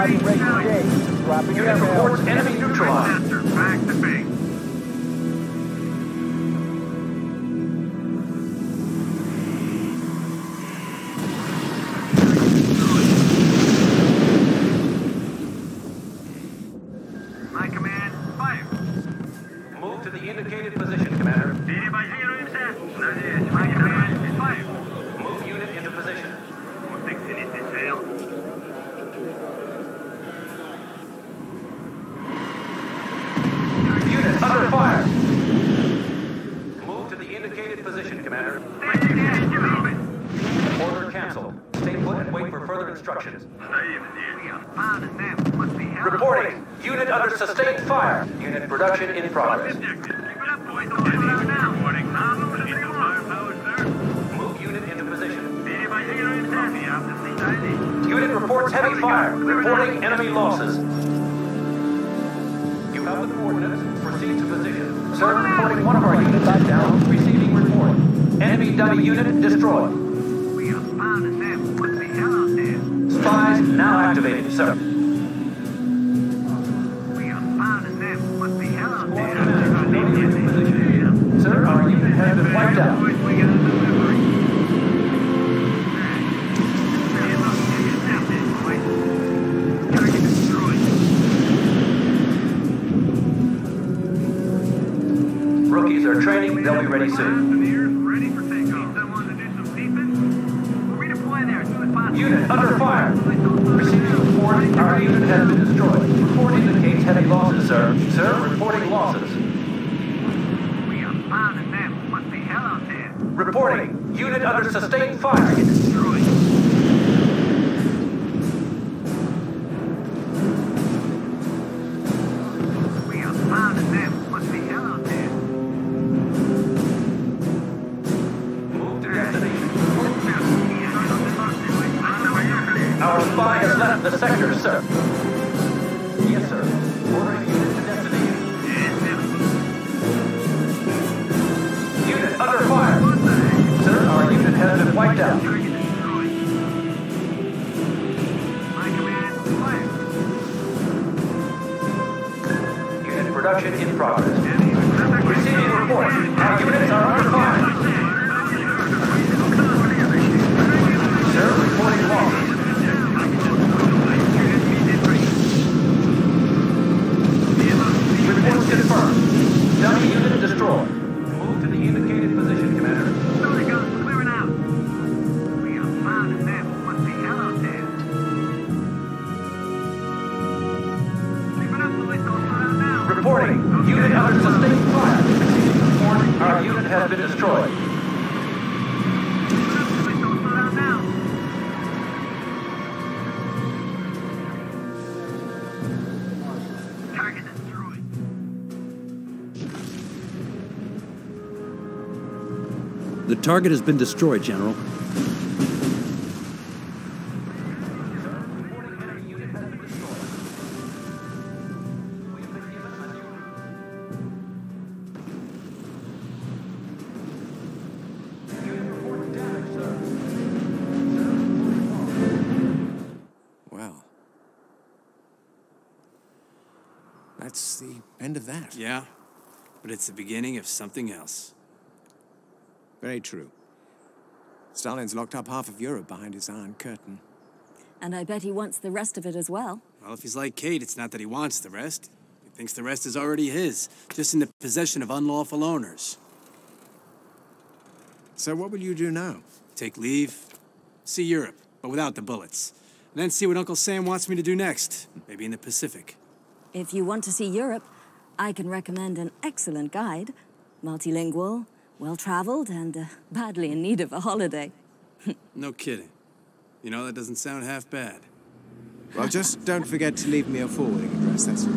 Driving rate engaged. Dropping Unit reports enemy neutralized. Back to base. My command, fire. Move to the indicated position, Commander. City by zero in set. My command, fire. Move unit into position. Fixing it to sail. Unit under fire. Move to the indicated position, Commander. Order canceled. Stay put and wait for further instructions. Reporting. Unit under sustained fire. Unit production in progress. Move unit into position. Unit reports heavy fire. Reporting enemy losses. You have the coordinates. Proceed to position. Sir, reporting one of our units is down. Receiving report. Enemy dummy unit destroyed. We are pounding them. What the hell out there? Spies now activated, sir. We are pounding them. What the hell out there? Sir, our unit has been wiped out. Rookies are training. They'll be ready soon. Ready for takeoff. Someone to do some defense? We'll redeploy there as soon as possible. Unit under fire. Receiving report. Our unit has been destroyed. Report indicates heavy losses, sir. Sir, reporting losses. We are pounding them. What the hell out there? Reporting. Unit under sustained fire. Destroyed. We are pounding them. What the hell out there? Move to destination. Our spy has left the sector, sir. Yes, sir. Ordering unit to destination. Unit under fire. Sir, our unit has been wiped out. My command, fire. Unit production in progress. Receiving report. Our units are under fire. Sir, reporting losses. Reports confirmed. Dummy unit destroyed. Move to the indicated position, Commander. Sorry, guns clearing out. We are pounding them. What the hell out there? Keep it up, boys. Don't slow down now. Reporting. Unit under sustained fire. Receiving report. Our unit has been destroyed. Keep it up, boys. Don't slow down now. Target destroyed. The target has been destroyed, General. Well, that's the end of that. Yeah, but it's the beginning of something else. Very true. Stalin's locked up half of Europe behind his Iron Curtain. And I bet he wants the rest of it as well. Well, if he's like Kate, it's not that he wants the rest. He thinks the rest is already his, just in the possession of unlawful owners. So what will you do now? Take leave, see Europe, but without the bullets. And then see what Uncle Sam wants me to do next, maybe in the Pacific. If you want to see Europe, I can recommend an excellent guide. Multilingual, well-traveled, and badly in need of a holiday. No kidding. You know, that doesn't sound half bad. Well, just don't forget to leave me a forwarding address, that's all.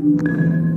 Joe.